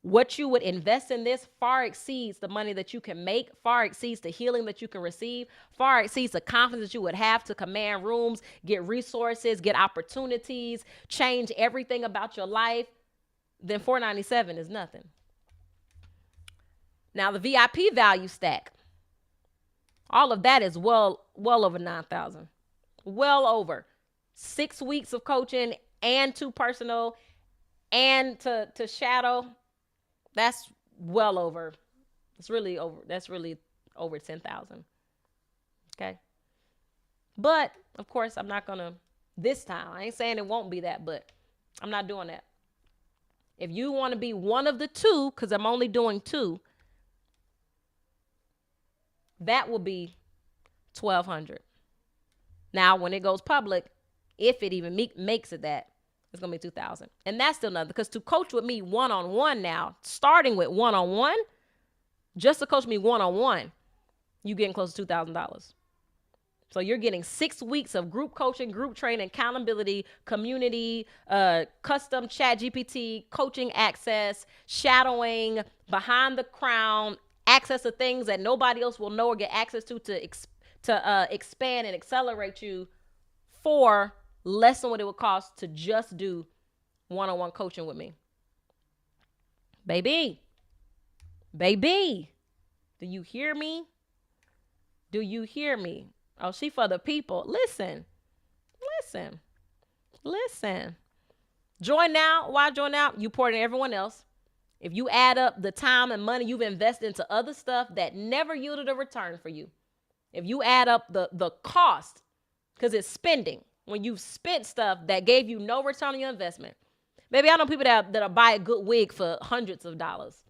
what you would invest in this far exceeds the money that you can make, far exceeds the healing that you can receive, far exceeds the confidence that you would have to command rooms, get resources, get opportunities, change everything about your life, then $497 is nothing. Now the VIP value stack, all of that is well over $9,000. Well over 6 weeks of coaching and 2 personal and to shadow. That's well over. That's really over $10,000. Okay. But of course, I'm not gonna this time. I ain't saying it won't be that, but I'm not doing that. If you want to be one of the 2, because I'm only doing 2, that will be $1,200. Now, when it goes public, if it even makes it that, it's going to be $2,000. And that's still nothing, because to coach with me one-on-one now, starting with one-on-one, just to coach me one-on-one, you getting close to $2,000. So you're getting 6 weeks of group coaching, group training, accountability, community, custom ChatGPT, coaching access, shadowing, behind the crown, access to things that nobody else will know or get access to expand and accelerate you for less than what it would cost to just do one-on-one coaching with me. Baby, do you hear me? Do you hear me? Oh, she for the people. Listen. Join now. Why join now? You pour it in everyone else. If you add up the time and money you've invested into other stuff that never yielded a return for you, if you add up the cost, because it's spending, when you've spent stuff that gave you no return on your investment. Baby, I know people that'll buy a good wig for hundreds of dollars.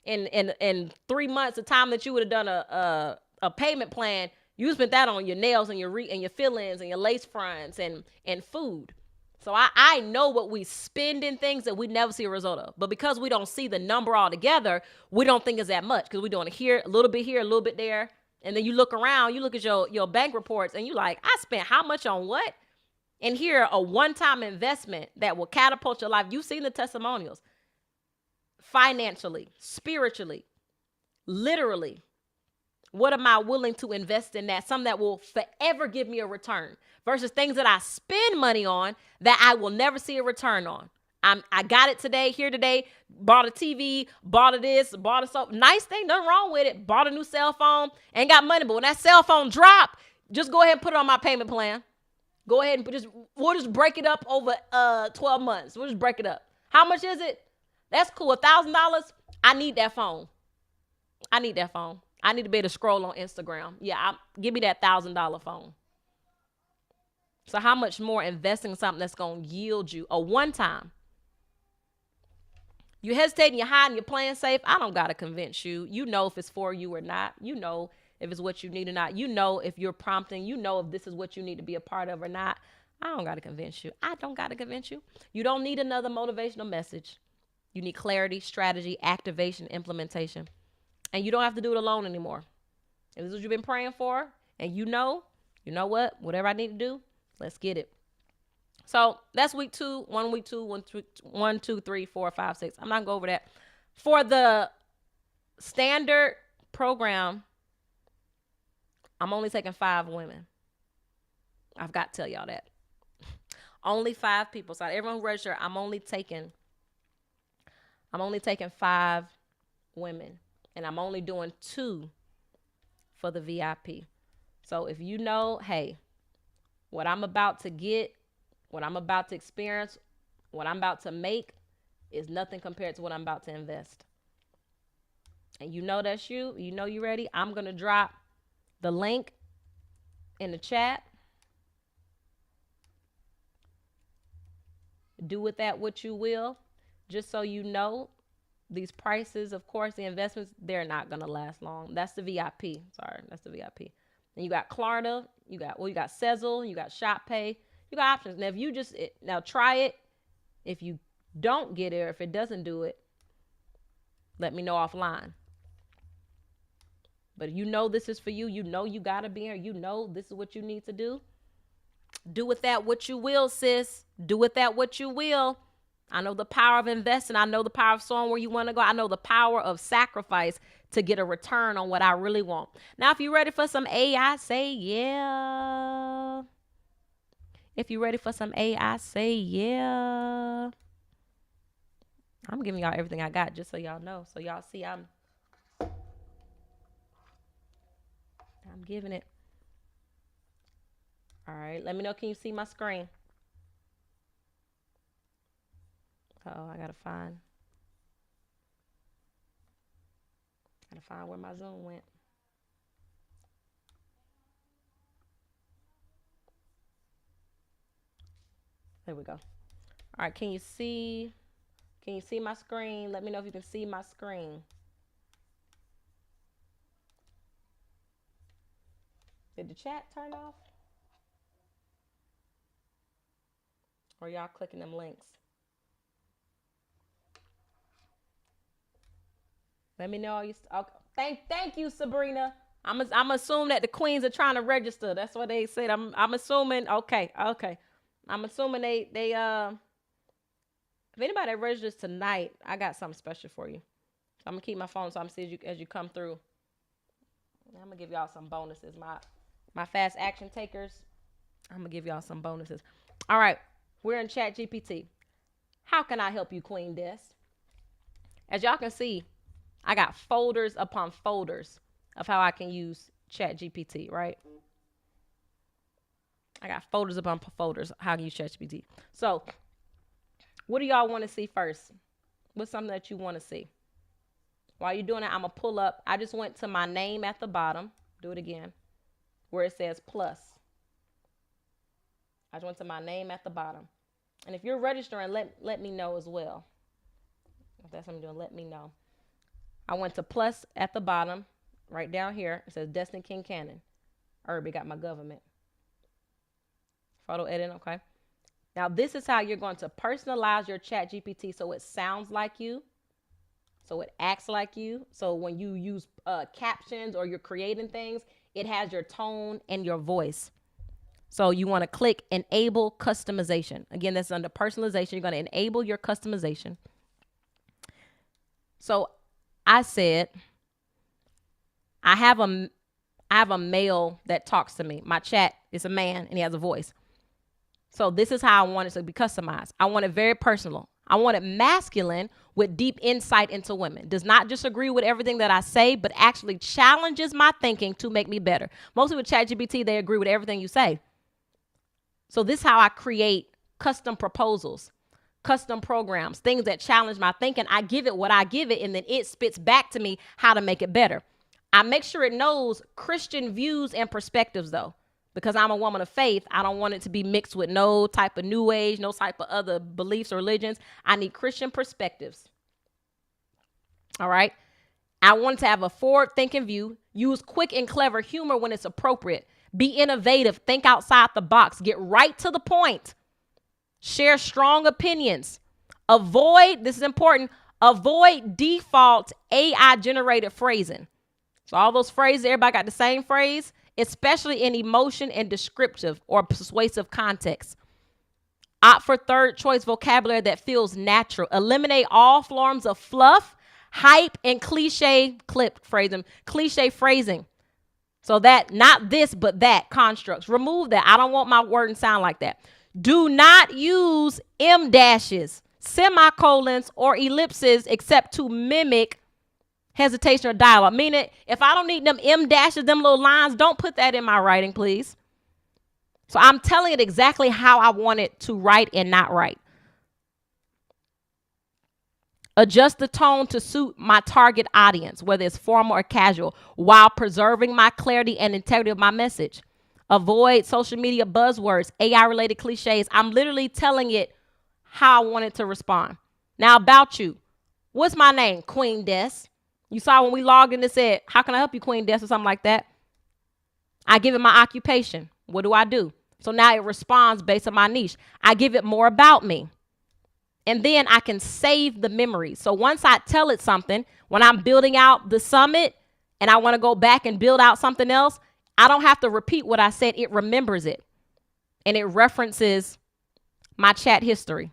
In 3 months, the time that you would have done a payment plan, you spent that on your nails and your fill-ins and your lace fronts and food. So I know what we spend in things that we never see a result of. But because we don't see the number all together, we don't think it's that much, because we're doing here, a little bit here, a little bit there. And then you look around, you look at your bank reports, and you like, I spent how much on what? And here, a one-time investment that will catapult your life. You've seen the testimonials. financially, spiritually, literally. What am I willing to invest in that? Something that will forever give me a return versus things that I spend money on that I will never see a return on. I got it today, here today, bought a TV, bought a this, bought a so nice thing, nothing wrong with it. Bought a new cell phone, ain't got money, but when that cell phone drop, just go ahead and put it on my payment plan. Go ahead and we'll just break it up over 12 months. We'll just break it up. How much is it? That's cool. $1,000. I need that phone. I need that phone. I need to be able to scroll on Instagram. Yeah, give me that $1,000 phone. So how much more investing in something that's going to yield you a one-time? You hesitating, you're hiding, you're playing safe. I don't got to convince you. You know if it's for you or not. You know if it's what you need or not. You know if you're prompting. You know if this is what you need to be a part of or not. I don't got to convince you. I don't got to convince you. You don't need another motivational message. You need clarity, strategy, activation, implementation. And you don't have to do it alone anymore. If this is what you've been praying for, and you know what? Whatever I need to do, let's get it. So that's week 2, week 2, 3, 4, 5, 6. I'm not going to go over that. For the standard program, I'm only taking 5 women. I've got to tell y'all that. Only 5 people. So everyone who registered, I'm only taking 5 women. And I'm only doing 2 for the VIP. So if you know, hey, what I'm about to get, what I'm about to experience, what I'm about to make is nothing compared to what I'm about to invest. And you know that's you. You know you ready. I'm going to drop the link in the chat. Do with that what you will. Just so you know, these prices, of course, the investments, they're not going to last long. That's the VIP. Sorry, that's the VIP. And you got Klarna, you got Sezzle, you got ShopPay. You got options. Now, if you now try it. If you don't get it or if it doesn't do it, let me know offline. But you know this is for you. You know you got to be here. You know this is what you need to do. Do with that what you will, sis. Do with that what you will. I know the power of investing. I know the power of sowing where you want to go. I know the power of sacrifice to get a return on what I really want. Now, if you're ready for some AI, say yeah. If you're ready for some AI, say yeah. I'm giving y'all everything I got just so y'all know. So y'all see I'm giving it. All right. Let me know. Can you see my screen? I gotta find where my Zoom went. There we go. All right, can you see my screen? Let me know if you can see my screen. Did the chat turn off? Or y'all clicking them links? Let me know. Okay. Thank you, Sabrina. I'm assuming that the queens are trying to register. That's what they said. I'm assuming. Okay. I'm assuming they if anybody registers tonight, I got something special for you. So I'm gonna keep my phone so I'm see as you come through. I'm gonna give y'all some bonuses. My fast action takers. I'm gonna give y'all some bonuses. All right, we're in ChatGPT. How can I help you, Queen Des? As y'all can see, I got folders upon folders of how I can use ChatGPT, right? I got folders upon folders how I can use ChatGPT. So, what do y'all want to see first? What's something that you want to see? While you're doing it, I'm going to pull up. I just went to my name at the bottom. Do it again. Where it says plus. I just went to my name at the bottom. And if you're registering, let me know as well. If that's what I'm doing, let me know. I went to plus at the bottom, right down here. It says Destin King Cannon. Irby got my government. Photo edit, okay. Now this is how you're going to personalize your ChatGPT so it sounds like you, so it acts like you. So when you use captions or you're creating things, it has your tone and your voice. So you want to click enable customization. Again, that's under personalization. You're going to enable your customization. So I said, I have a male that talks to me. My chat is a man and he has a voice. So this is how I want it to be customized. I want it very personal. I want it masculine with deep insight into women. Does not just agree with everything that I say, but actually challenges my thinking to make me better. Mostly with ChatGPT, they agree with everything you say. So this is how I create custom proposals, custom programs, things that challenge my thinking. I give it what I give it, and then it spits back to me how to make it better. I make sure it knows Christian views and perspectives, though, because I'm a woman of faith. I don't want it to be mixed with no type of new age, no type of other beliefs or religions. I need Christian perspectives. All right. I want it to have a forward-thinking view, use quick and clever humor when it's appropriate, be innovative, think outside the box, get right to the point, share strong opinions, avoid, this is important, avoid default AI-generated phrasing. So all those phrases, everybody got the same phrase, especially in emotion and descriptive or persuasive context. Opt for third choice vocabulary that feels natural. Eliminate all forms of fluff, hype, and cliche phrasing. So that not this, but that constructs. Remove that. I don't want my word and sound like that. Do not use M dashes, semicolons, or ellipses except to mimic hesitation or dialogue. Meaning, if I don't need them M dashes, them little lines, don't put that in my writing, please. So I'm telling it exactly how I want it to write and not write. Adjust the tone to suit my target audience, whether it's formal or casual, while preserving my clarity and integrity of my message. Avoid social media buzzwords, AI-related cliches. I'm literally telling it how I want it to respond. Now, about you. What's my name? Queen Des. You saw when we logged in, it said, how can I help you, Queen Des, or something like that? I give it my occupation. What do I do? So now it responds based on my niche. I give it more about me. And then I can save the memories. So once I tell it something, when I'm building out the summit and I want to go back and build out something else, I don't have to repeat what I said. It remembers it. And it references my chat history.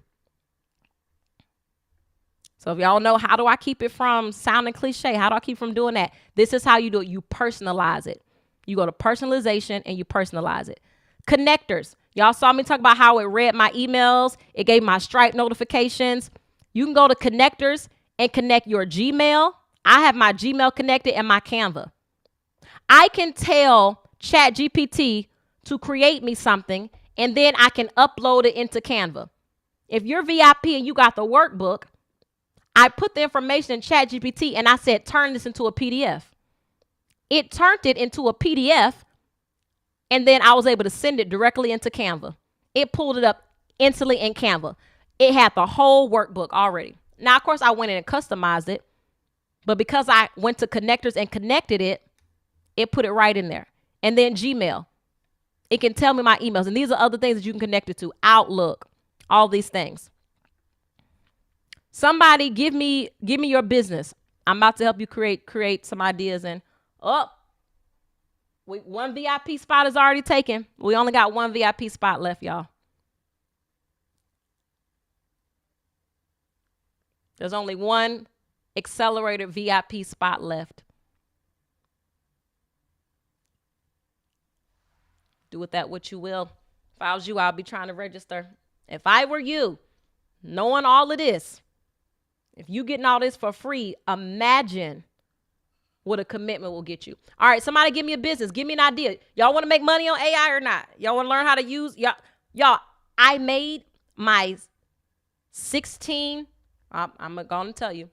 So if y'all know, how do I keep it from sounding cliche? How do I keep from doing that? This is how you do it. You personalize it. You go to personalization and you personalize it. Connectors. Y'all saw me talk about how it read my emails. It gave my Stripe notifications. You can go to connectors and connect your Gmail. I have my Gmail connected and my Canva. I can tell ChatGPT to create me something, and then I can upload it into Canva. If you're VIP and you got the workbook, I put the information in ChatGPT and I said, turn this into a PDF. It turned it into a PDF. And then I was able to send it directly into Canva. It pulled it up instantly in Canva. It had the whole workbook already. Now, of course, I went in and customized it. But because I went to connectors and connected it, it put it right in there. And then Gmail. It can tell me my emails. And these are other things that you can connect it to. Outlook. All these things. Somebody give me your business. I'm about to help you create some ideas. And one VIP spot is already taken. We only got one VIP spot left, y'all. There's only one accelerated VIP spot left. Do with that what you will. If I was you, I'd be trying to register. If I were you, knowing all of this, if you getting all this for free, imagine what a commitment will get you. All right, somebody give me a business. Give me an idea. Y'all want to make money on AI or not? Y'all want to learn how to use? Y'all, I made my 16, I'm going to tell you,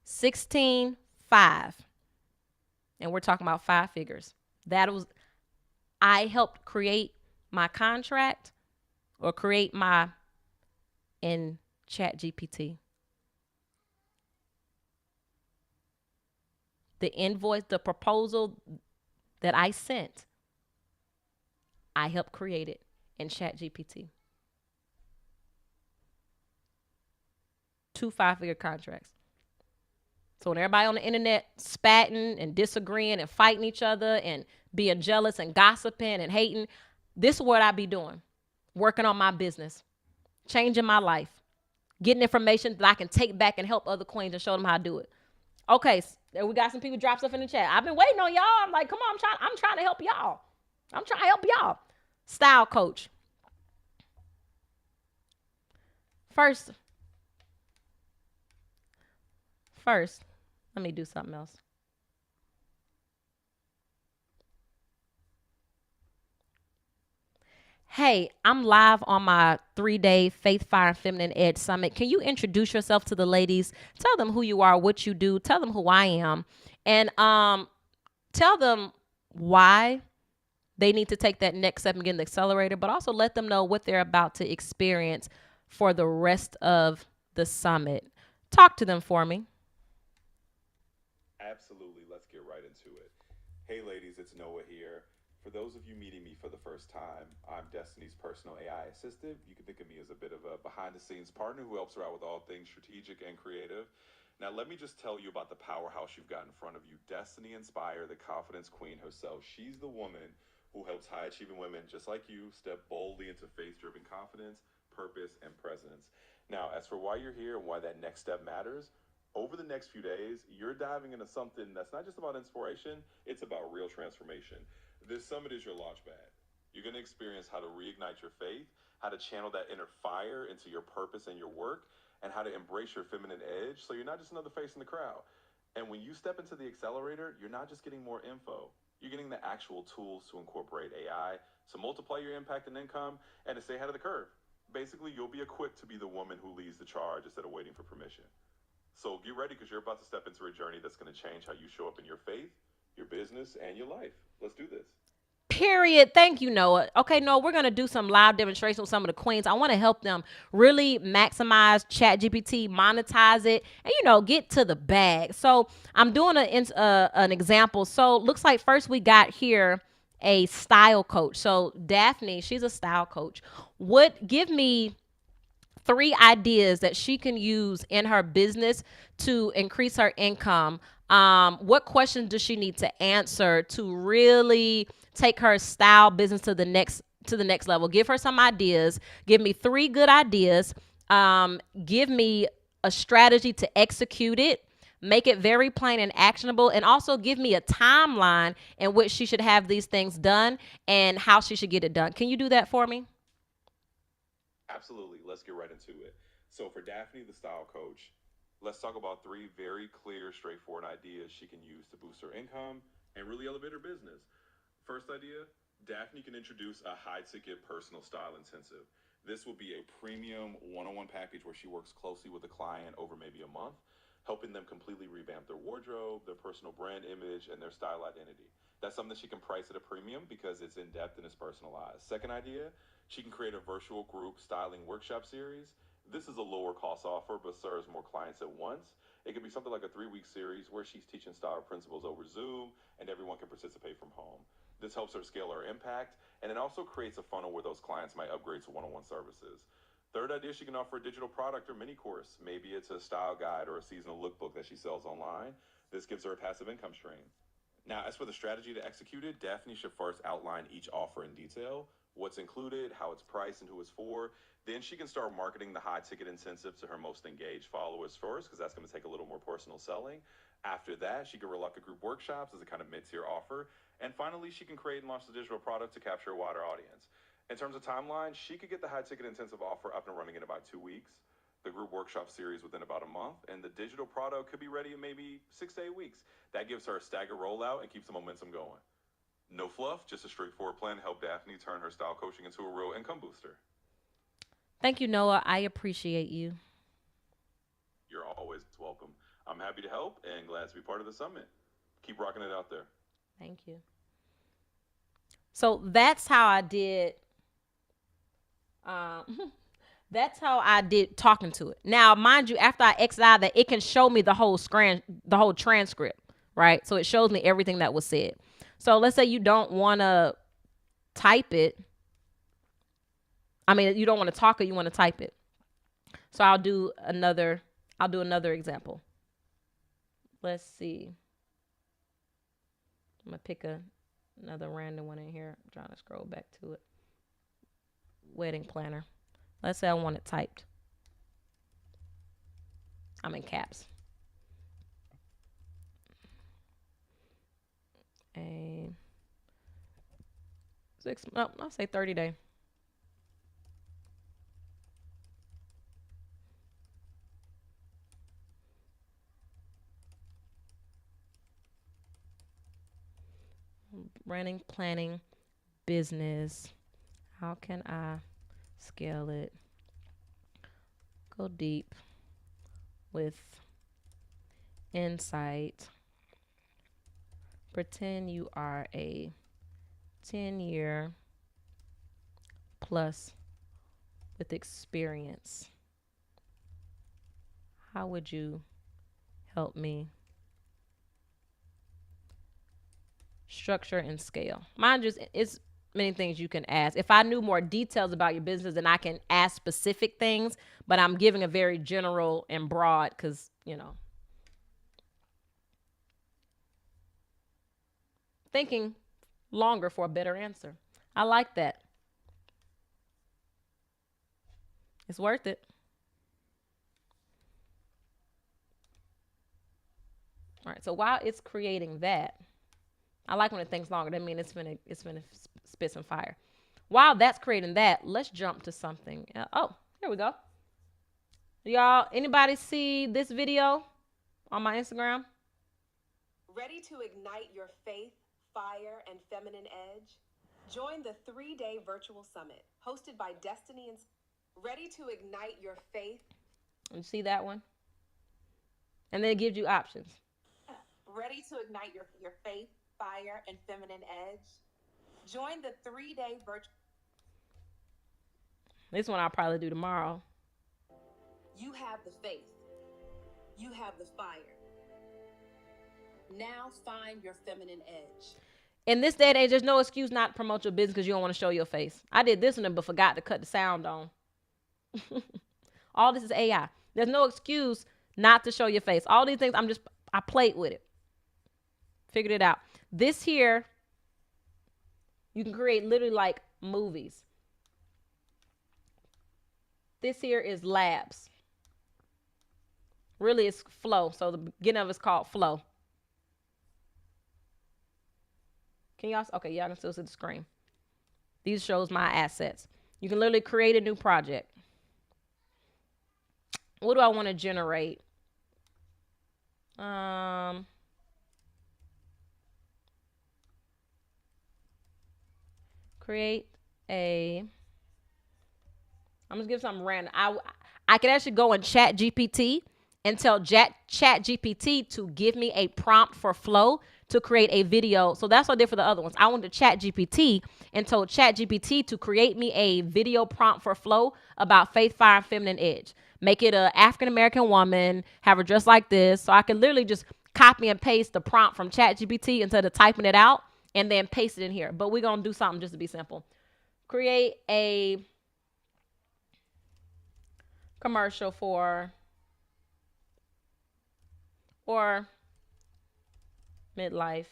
16.5. And we're talking about 5 figures. I helped create my contract or create my in ChatGPT. The invoice, the proposal that I sent, I helped create it in ChatGPT. 2 5-figure contracts. So when everybody on the internet spatting and disagreeing and fighting each other and being jealous and gossiping and hating, this is what I be doing. Working on my business, changing my life, getting information that I can take back and help other queens and show them how to do it. Okay, we got some people drop stuff in the chat. I've been waiting on y'all. I'm like, come on, I'm trying to help y'all. I'm trying to help y'all. Style coach. First, first, let me do something else. Hey, I'm live on my 3-day Faith, Fire, and Feminine Edge Summit. Can you introduce yourself to the ladies? Tell them who you are, what you do. Tell them who I am, and tell them why they need to take that next step and get in the accelerator. But also let them know what they're about to experience for the rest of the summit. Talk to them for me. Absolutely. Let's get right into it. Hey, ladies, it's Noah here. For those of you meeting me for the first time, I'm Destiny's personal AI assistant. You can think of me as a bit of a behind the scenes partner who helps her out with all things strategic and creative. Now, let me just tell you about the powerhouse you've got in front of you. Destiny Inspire, the confidence queen herself. She's the woman who helps high achieving women just like you step boldly into faith driven confidence, purpose, and presence. Now, as for why you're here and why that next step matters, over the next few days, you're diving into something that's not just about inspiration, it's about real transformation. This summit is your launch pad. You're going to experience how to reignite your faith, how to channel that inner fire into your purpose and your work, and how to embrace your feminine edge so you're not just another face in the crowd. And when you step into the accelerator, you're not just getting more info, you're getting the actual tools to incorporate AI, to multiply your impact and income, and to stay ahead of the curve. Basically, you'll be equipped to be the woman who leads the charge instead of waiting for permission. So get ready because you're about to step into a journey that's going to change how you show up in your faith, your business, and your life. Let's do this. Period. Thank you, Noah. Okay, Noah, we're gonna do some live demonstration with some of the queens. I want to help them really maximize ChatGPT, monetize it, and get to the bag. So I'm doing an example. So looks like first we got here a style coach. So Daphne, she's a style coach. What give me 3 ideas that she can use in her business to increase her income. What questions does she need to answer to really take her style business to the next level? Give her some ideas. Give me 3 good ideas. Give me a strategy to execute it. Make it very plain and actionable, and also give me a timeline in which she should have these things done and how she should get it done. Can you do that for me? Absolutely. Let's get right into it. So, for Daphne, the style coach, let's talk about 3 very clear, straightforward ideas she can use to boost her income and really elevate her business. First idea, Daphne can introduce a high ticket personal style intensive. This will be a premium one on one package where she works closely with the client over maybe a month, helping them completely revamp their wardrobe, their personal brand image, and their style identity. That's something that she can price at a premium because it's in depth and it's personalized. Second idea, she can create a virtual group styling workshop series. This is a lower cost offer but serves more clients at once. It could be something like a 3 week series where she's teaching style principles over Zoom and everyone can participate from home. This helps her scale her impact, and it also creates a funnel where those clients might upgrade to one on one services. Third idea, she can offer a digital product or mini course. Maybe it's a style guide or a seasonal lookbook that she sells online. This gives her a passive income stream. Now, as for the strategy to execute it, Daphne should first outline each offer in detail, what's included, how it's priced, and who it's for. Then she can start marketing the high ticket incentive to her most engaged followers first, because that's going to take a little more personal selling. After that, she can roll out the group workshops as a kind of mid tier offer. And finally, she can create and launch the digital product to capture a wider audience. In terms of timeline, she could get the high ticket intensive offer up and running in about 2 weeks, the group workshop series within about a month, and the digital product could be ready in maybe 6 to 8 weeks. That gives her a staggered rollout and keeps the momentum going. No fluff, just a straightforward plan to help Daphne turn her style coaching into a real income booster. Thank you, Noah. I appreciate you. You're always welcome. I'm happy to help and glad to be part of the summit. Keep rocking it out there. Thank you. So that's how I did. Um, that's how I did talking to it. Now, mind you, after I exit out of that, it can show me the whole transcript, right? So it shows me everything that was said. So let's say you don't want to type it. I mean, you don't want to talk it. You want to type it. So I'll do another. I'll do another example. Let's see. I'm gonna pick another random one in here. I'm trying to scroll back to it. Wedding planner. Let's say I want it typed. I'm in caps. A I'll say 30 day. Running, planning, business. How can I scale it? Go deep with insight. Pretend you are a 10-year plus with experience. How would you help me structure and scale? Mine just it's many things you can ask. If I knew more details about your business, then I can ask specific things, but I'm giving a very general and broad because, thinking longer for a better answer. I like that. It's worth it. All right. So while it's creating that, I like when it thinks longer. That means it's gonna spit some fire. While that's creating that, let's jump to something. Oh, here we go. Y'all, anybody see this video on my Instagram? Ready to ignite your faith, fire, and feminine edge? Join the 3-day virtual summit hosted by Destiny and Ready to ignite your faith. You see that one? And then it gives you options. Ready to ignite your faith, fire, and feminine edge? Join the 3-day virtual. This one I'll probably do tomorrow. You have the faith. You have the fire. Now find your feminine edge. In this day and age, there's no excuse not to promote your business because you don't want to show your face. I did this one but forgot to cut the sound on. All this is AI. There's no excuse not to show your face. All these things, I played with it. Figured it out. This here, you can create literally like movies. This here is labs. Really, it's flow. So the beginning of it's called flow. Can y'all? Okay, y'all can still see the screen. These shows my assets. You can literally create a new project. What do I want to generate? Create a. I'm gonna give something random. I could actually go in Chat GPT and tell Chat GPT to give me a prompt for flow to create a video. So that's what I did for the other ones. I went to Chat GPT and told Chat GPT to create me a video prompt for flow about faith, fire, and feminine edge. Make it an African American woman, have her dressed like this. So I can literally just copy and paste the prompt from Chat GPT instead of typing it out and then paste it in here. But we're gonna do something just to be simple. Create a commercial for or midlife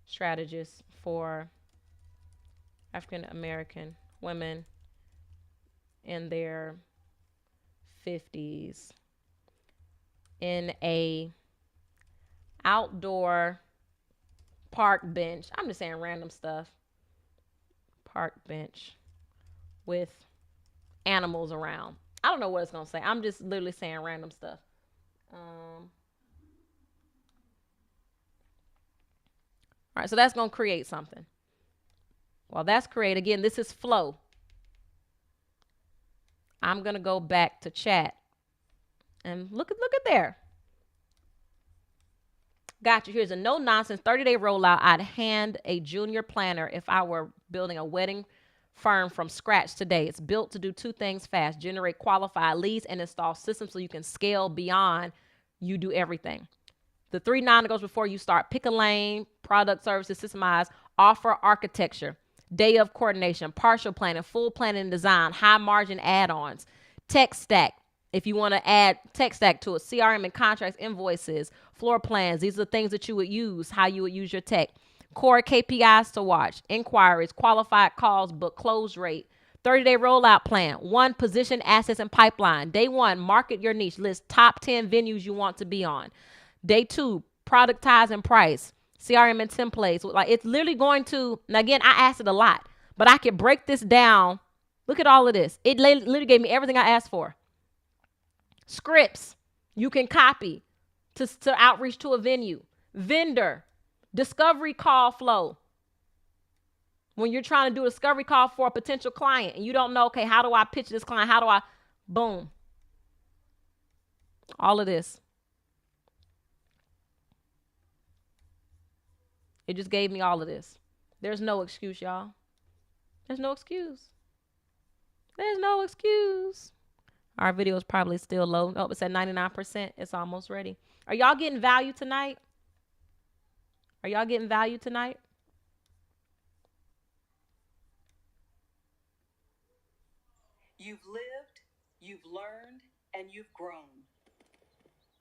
strategist for African American women in their 50s in a outdoor park bench. I'm just saying random stuff. Park bench with animals around. I don't know what it's gonna say. I'm just literally saying random stuff. All right, so that's gonna create something. While that's created, again, this is flow. I'm gonna go back to chat and look at there. Got you. Here's a no nonsense 30-day rollout. I'd hand a junior planner if I were building a wedding firm from scratch today. It's built to do two things fast: generate qualified leads and install systems so you can scale beyond you do everything. The 3 non-negotiables before you start: pick a lane, product, services, systemize, offer, architecture, day of coordination, partial planning, full planning and design, high margin add-ons, tech stack. If you want to add tech stack to it, CRM and contracts, invoices, floor plans, these are the things that you would use, how you would use your tech. Core KPIs to watch: inquiries, qualified calls, book close rate, 30-day rollout plan. 1, position assets and pipeline. Day 1, market your niche. List top 10 venues you want to be on. Day 2, productize and price. CRM and templates. Like, it's literally going to, and again, I asked it a lot, but I could break this down. Look at all of this. It literally gave me everything I asked for. Scripts you can copy to outreach to a venue. Vendor, discovery call flow. When you're trying to do a discovery call for a potential client and you don't know, okay, how do I pitch this client? How do I, boom. All of this. It just gave me all of this. There's no excuse, y'all. There's no excuse. There's no excuse. Our video is probably still low. Oh, it's at 99%. It's almost ready. Are y'all getting value tonight? Are y'all getting value tonight? You've lived, you've learned, and you've grown.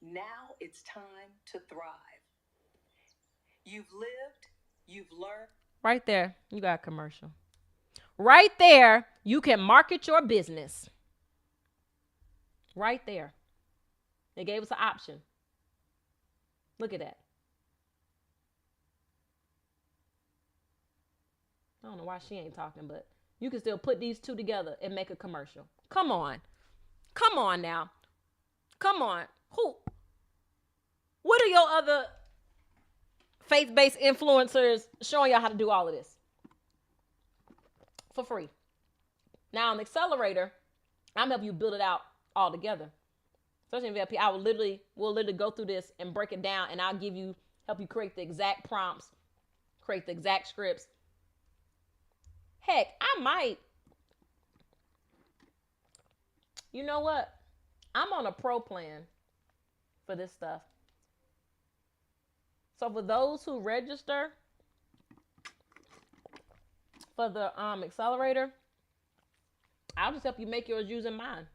Now it's time to thrive. You've lived, you've learned. Right there, you got a commercial. Right there, you can market your business. Right there. They gave us an option. Look at that. I don't know why she ain't talking, but you can still put these two together and make a commercial. Come on. Come on now. Come on. Who? What are your other faith-based influencers showing y'all how to do all of this? For free. Now, on Accelerator, I'm helping you build it out all together. Especially in VIP, we'll literally go through this and break it down, and I'll help you create the exact prompts, create the exact scripts. Heck, I might. You know what? I'm on a pro plan for this stuff. So for those who register for the Accelerator, I'll just help you make yours using mine.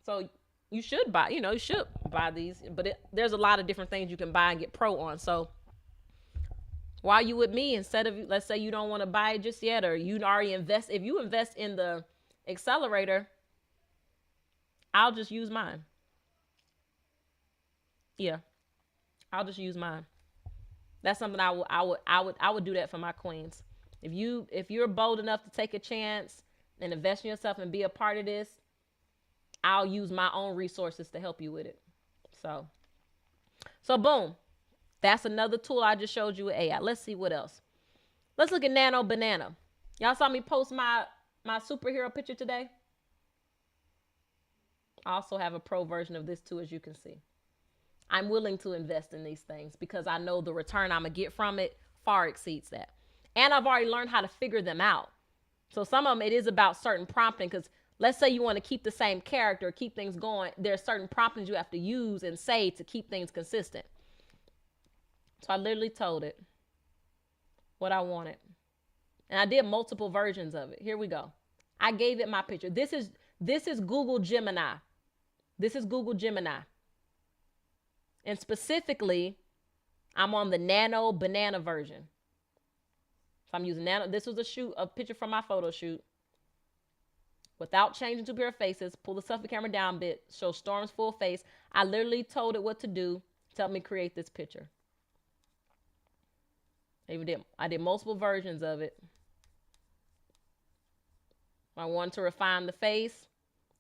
So you should buy these, but there's a lot of different things you can buy and get pro on. So while you with me, instead of, let's say you don't want to buy it just yet, or you already invest, if you invest in the Accelerator, I'll just use mine. Yeah, I'll just use mine. That's something I would do that for my queens. If you're bold enough to take a chance and invest in yourself and be a part of this, I'll use my own resources to help you with it. So boom. That's another tool I just showed you with AI. Let's see what else. Let's look at Nano Banana. Y'all saw me post my superhero picture today? I also have a pro version of this too, as you can see. I'm willing to invest in these things because I know the return I'm going to get from it far exceeds that. And I've already learned how to figure them out. So some of them, it is about certain prompting, because let's say you want to keep the same character, keep things going. There's certain promptings you have to use and say to keep things consistent. So I literally told it what I wanted. And I did multiple versions of it. Here we go. I gave it my picture. This is Google Gemini. This is Google Gemini. And specifically, I'm on the Nano Banana version. So I'm using Nano. This was a picture from my photo shoot. Without changing to pure faces, pull the selfie camera down a bit, show Storm's full face. I literally told it what to do to help me create this picture. I did multiple versions of it. I wanted to refine the face.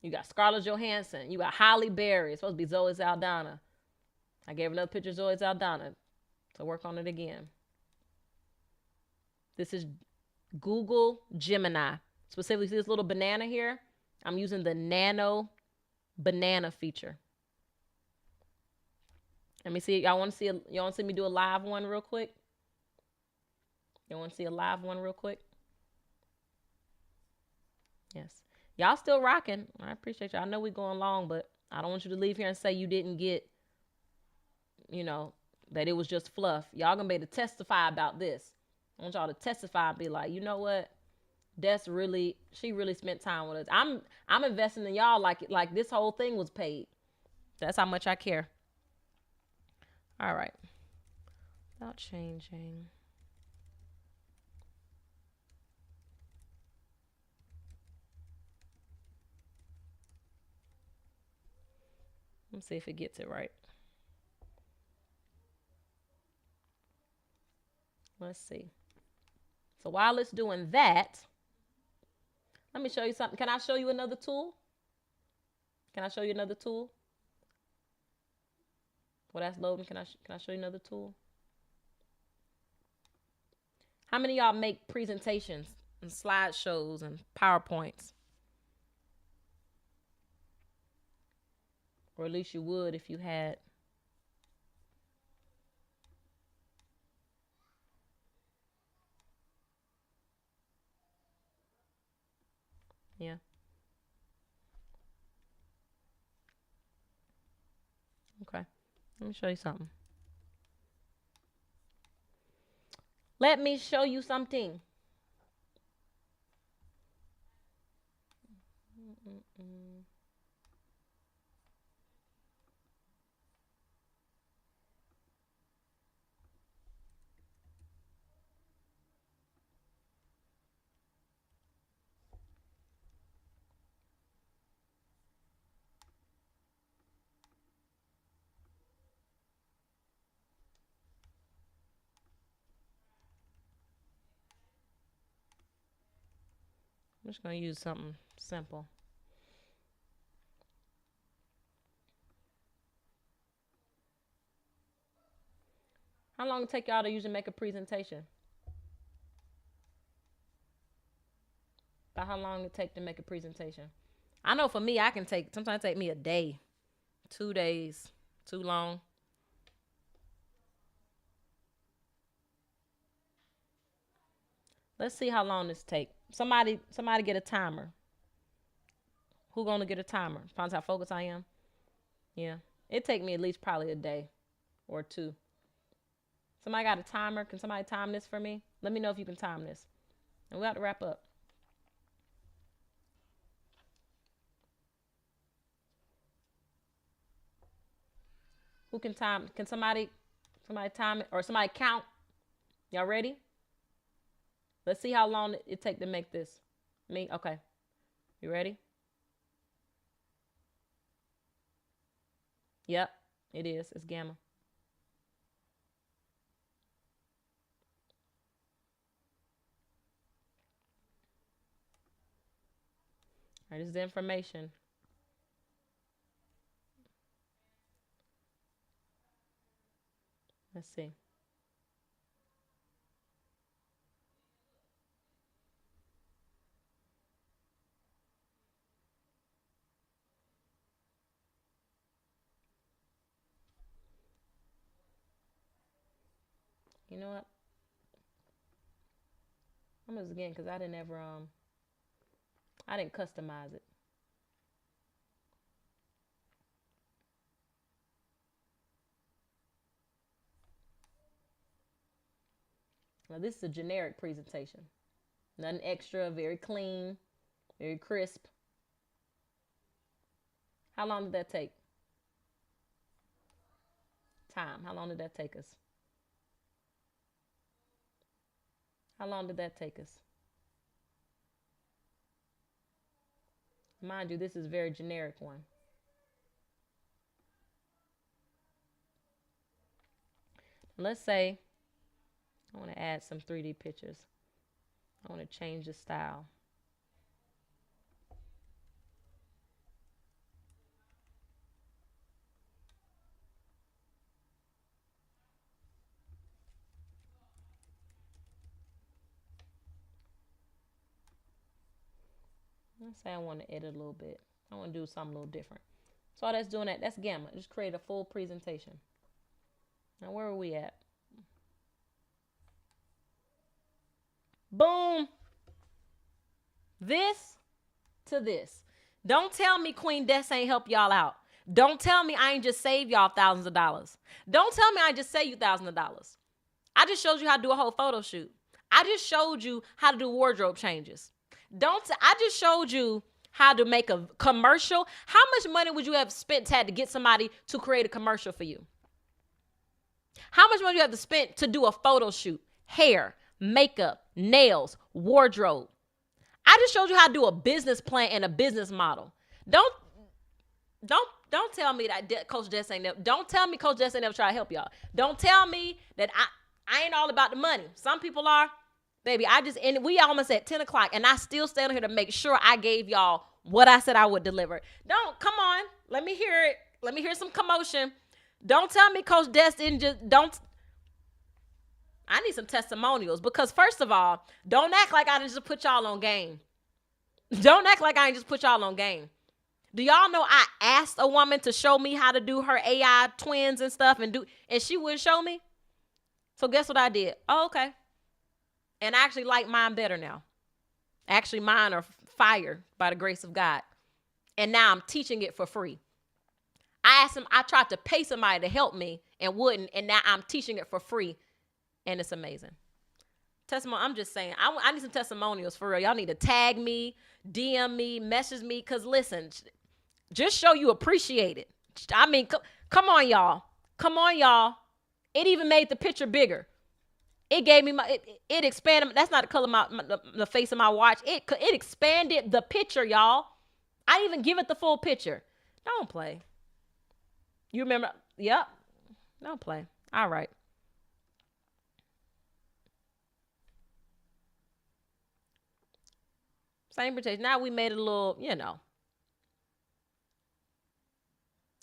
You got Scarlett Johansson. You got Halle Berry. It's supposed to be Zoe Saldana. I gave another picture of Zoe Saldana to work on it again. This is Google Gemini. Specifically, see this little banana here? I'm using the Nano Banana feature. Let me see. Y'all want to see me do a live one real quick? You want to see a live one real quick? Yes. Y'all still rocking. I appreciate y'all. I know we're going long, but I don't want you to leave here and say you didn't get, that it was just fluff. Y'all gonna be able to testify about this. I want y'all to testify and be like, you know what? She really spent time with us. I'm investing in y'all like this whole thing was paid. That's how much I care. All right. Without changing. Let me see if it gets it right. Let's see. So while it's doing that, let me show you something. Can I show you another tool? Can I show you another tool? Well, that's loading. Can I show you another tool? How many of y'all make presentations and slideshows and PowerPoints? Or at least you would if you had. Yeah. Okay. Let me show you something. Let me show you something. I'm just going to use something simple. How long it take y'all to usually make a presentation? About how long it take to make a presentation? I know for me, sometimes take me a day, 2 days, too long. Let's see how long this take. Somebody get a timer. Who gonna get a timer? Depends how focused I am. Yeah, it take me at least probably a day or two. Somebody got a timer? Can somebody time this for me? Let me know if you can time this. And we have to wrap up. Who can time? Can somebody time it or somebody count? Y'all ready? Let's see how long it take to make this. Me? Okay. You ready? Yep, it is. It's gamma. All right, this is the information. Let's see. You know what? I'm gonna again because I didn't customize it. Now this is a generic presentation. Nothing extra, very clean, very crisp. How long did that take? Time. How long did that take us? How long did that take us? Mind you, this is a very generic one. Let's say I want to add some 3D pictures. I want to change the style. Let's say I want to edit a little bit. I want to do something a little different. So all that's doing that's gamma. Just create a full presentation. Now where are we at? Boom. This to this. Don't tell me Queen Des ain't help y'all out. Don't tell me I ain't just save y'all thousands of dollars. Don't tell me I just save you thousands of dollars. I just showed you how to do a whole photo shoot. I just showed you how to do wardrobe changes. I just showed you how to make a commercial. How much money would you have had to get somebody to create a commercial for you? How much money you have to spend to do a photo shoot? Hair, makeup, nails, wardrobe. I just showed you how to do a business plan and a business model. Don't tell me that Coach Jess ain't never. Don't tell me Coach Jess ain't never try to help y'all. Don't tell me that I ain't all about the money. Some people are, baby. And we almost at 10 o'clock, and I still stand here to make sure I gave y'all what I said I would deliver. Come on. Let me hear it. Let me hear some commotion. Don't tell me Coach Jess didn't don't. I need some testimonials because first of all, don't act like I didn't just put y'all on game. Don't act like I ain't just put y'all on game. Do y'all know I asked a woman to show me how to do her AI twins and stuff and she wouldn't show me? So guess what I did? Oh, okay. And I actually like mine better now. Actually, mine are fire by the grace of God. And now I'm teaching it for free. I tried to pay somebody to help me and wouldn't, and now I'm teaching it for free. And it's amazing. Testimony, I'm just saying, I need some testimonials for real. Y'all need to tag me, DM me, message me, because listen, just show you appreciate it. I mean, come on, y'all. Come on, y'all. It even made the picture bigger. It gave me it expanded. That's not the color of the face of my watch. It expanded the picture, y'all. I didn't even give it the full picture. Don't play. You remember? Yep. Don't play. All right. Same protection. Now we made it a little,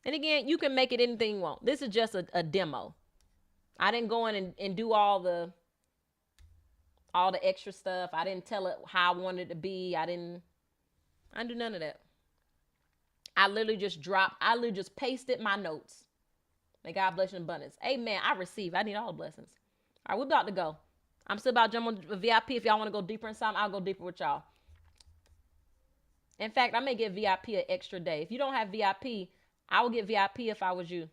And again, you can make it anything you want. This is just a demo. I didn't go in and do all the extra stuff. I didn't tell it how I wanted it to be. I didn't do none of that. I literally just pasted my notes. May God bless you in abundance. Amen. I receive. I need all the blessings. All right, we're about to go. I'm still about to jump on VIP. If y'all want to go deeper in something, I'll go deeper with y'all. In fact, I may get VIP an extra day. If you don't have VIP, I would get VIP if I was you.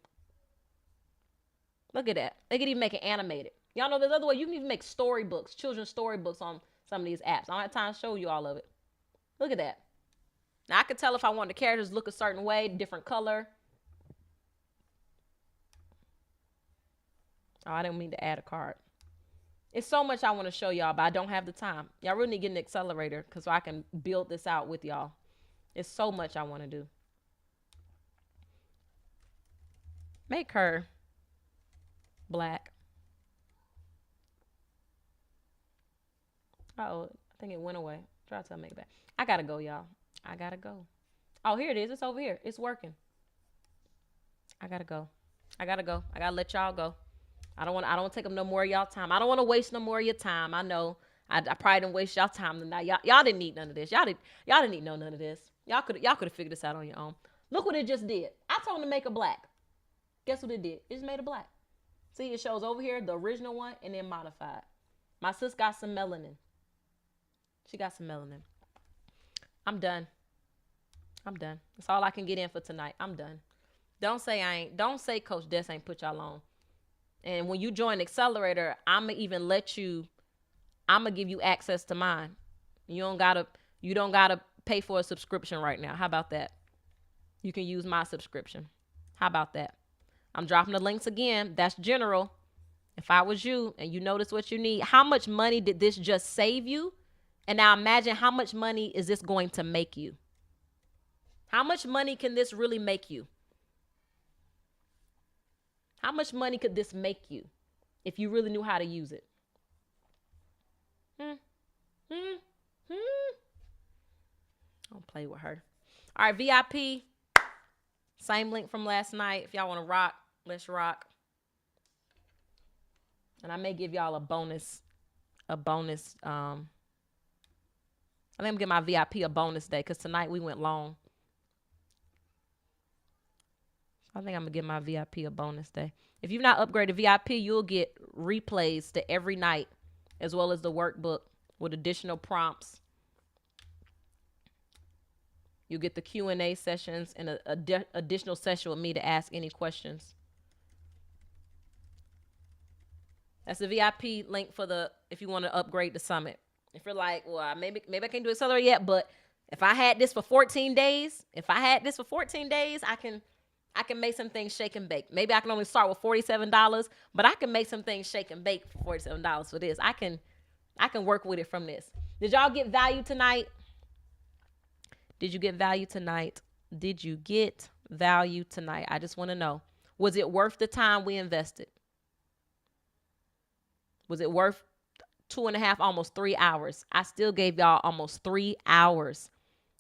Look at that. They could even make it animated. Y'all know there's other way. You can even make storybooks, children's storybooks on some of these apps. I don't have time to show you all of it. Look at that. Now, I could tell if I want the characters to look a certain way, different color. Oh, I didn't mean to add a card. It's so much I want to show y'all, but I don't have the time. Y'all really need to get an accelerator so I can build this out with y'all. It's so much I want to do. Make her black. Uh-oh, I think it went away. Try to make it back. I gotta go, y'all. I gotta go. Oh, here it is. It's over here. It's working. I gotta go. I gotta let y'all go. I don't want to take up no more of y'all time. I don't want to waste no more of your time. I know I probably didn't waste y'all time tonight. Y'all didn't need none of this. Y'all didn't need none of this. Y'all could have figured this out on your own. Look what it just did. I told them to make it black. Guess what it did? It just made it black. See, it shows over here the original one and then modified. My sis got some melanin. She got some melanin. I'm done. That's all I can get in for tonight. I'm done. Don't say Coach Des ain't put y'all on. And when you join Accelerator, I'm going to give you access to mine. You don't gotta pay for a subscription right now. How about that? You can use my subscription. How about that? I'm dropping the links again. That's general. If I was you and you notice what you need, how much money did this just save you? And now imagine how much money is this going to make you? How much money can this really make you? How much money could this make you if you really knew how to use it? Don't play with her. All right, VIP. Same link from last night. If y'all want to rock, let's rock. And I may give y'all a bonus. I think I'm going to give my VIP a bonus day because tonight we went long. I think I'm going to give my VIP a bonus day. If you've not upgraded VIP, you'll get replays to every night, as well as the workbook with additional prompts. You'll get the Q&A sessions and an additional session with me to ask any questions. That's the VIP link if you want to upgrade the summit. If you're like, well, maybe I can't do Accelerate yet, but if I had this for 14 days, I can make some things shake and bake. Maybe I can only start with $47, but I can make some things shake and bake for $47 for this. I can work with it from this. Did y'all get value tonight? Did you get value tonight? Did you get value tonight? I just want to know. Was it worth the time we invested? Was it worth 2.5, almost 3 hours? I still gave y'all almost 3 hours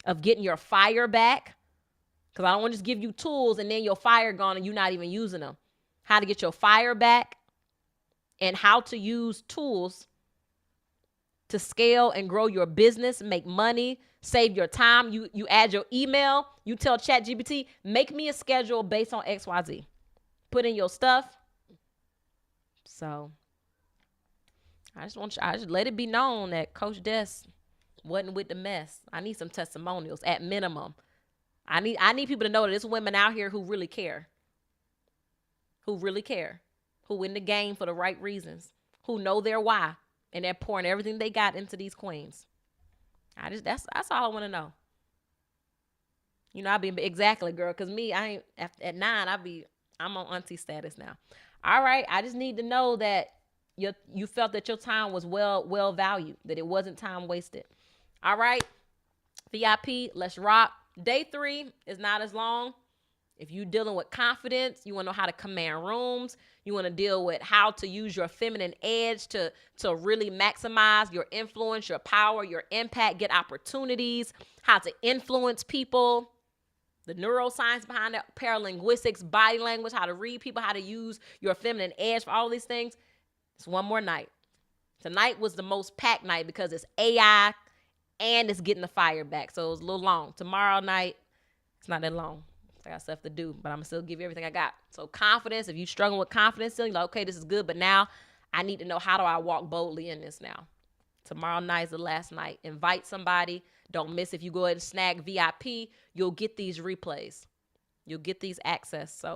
of getting your fire back. Because I don't want to just give you tools and then your fire gone and you're not even using them. How to get your fire back and how to use tools to scale and grow your business, make money, save your time. You add your email. You tell ChatGPT, make me a schedule based on XYZ. Put in your stuff. So I just let it be known that Coach Des wasn't with the mess. I need some testimonials at minimum. I need people to know that there's women out here who really care. Who in the game for the right reasons, who know their why, and they're pouring everything they got into these queens. That's all I want to know. You know, I be exactly, girl, because me, I ain't at 9, I'm on auntie status now. All right, I just need to know that you felt that your time was well valued, that it wasn't time wasted. All right, VIP, let's rock. Day 3 is not as long. If you're dealing with confidence, you want to know how to command rooms. You want to deal with how to use your feminine edge to really maximize your influence, your power, your impact, get opportunities, how to influence people, the neuroscience behind it, paralinguistics, body language, how to read people, how to use your feminine edge for all these things. It's one more night. Tonight was the most packed night because it's AI and it's getting the fire back. So it was a little long. Tomorrow night, it's not that long. I got stuff to do, but I'm going to still give you everything I got. So confidence, if you're struggling with confidence still, you're like, okay, this is good, but now I need to know, how do I walk boldly in this now? Tomorrow night is the last night. Invite somebody. Don't miss. If you go ahead and snag VIP, you'll get these replays. You'll get these access. So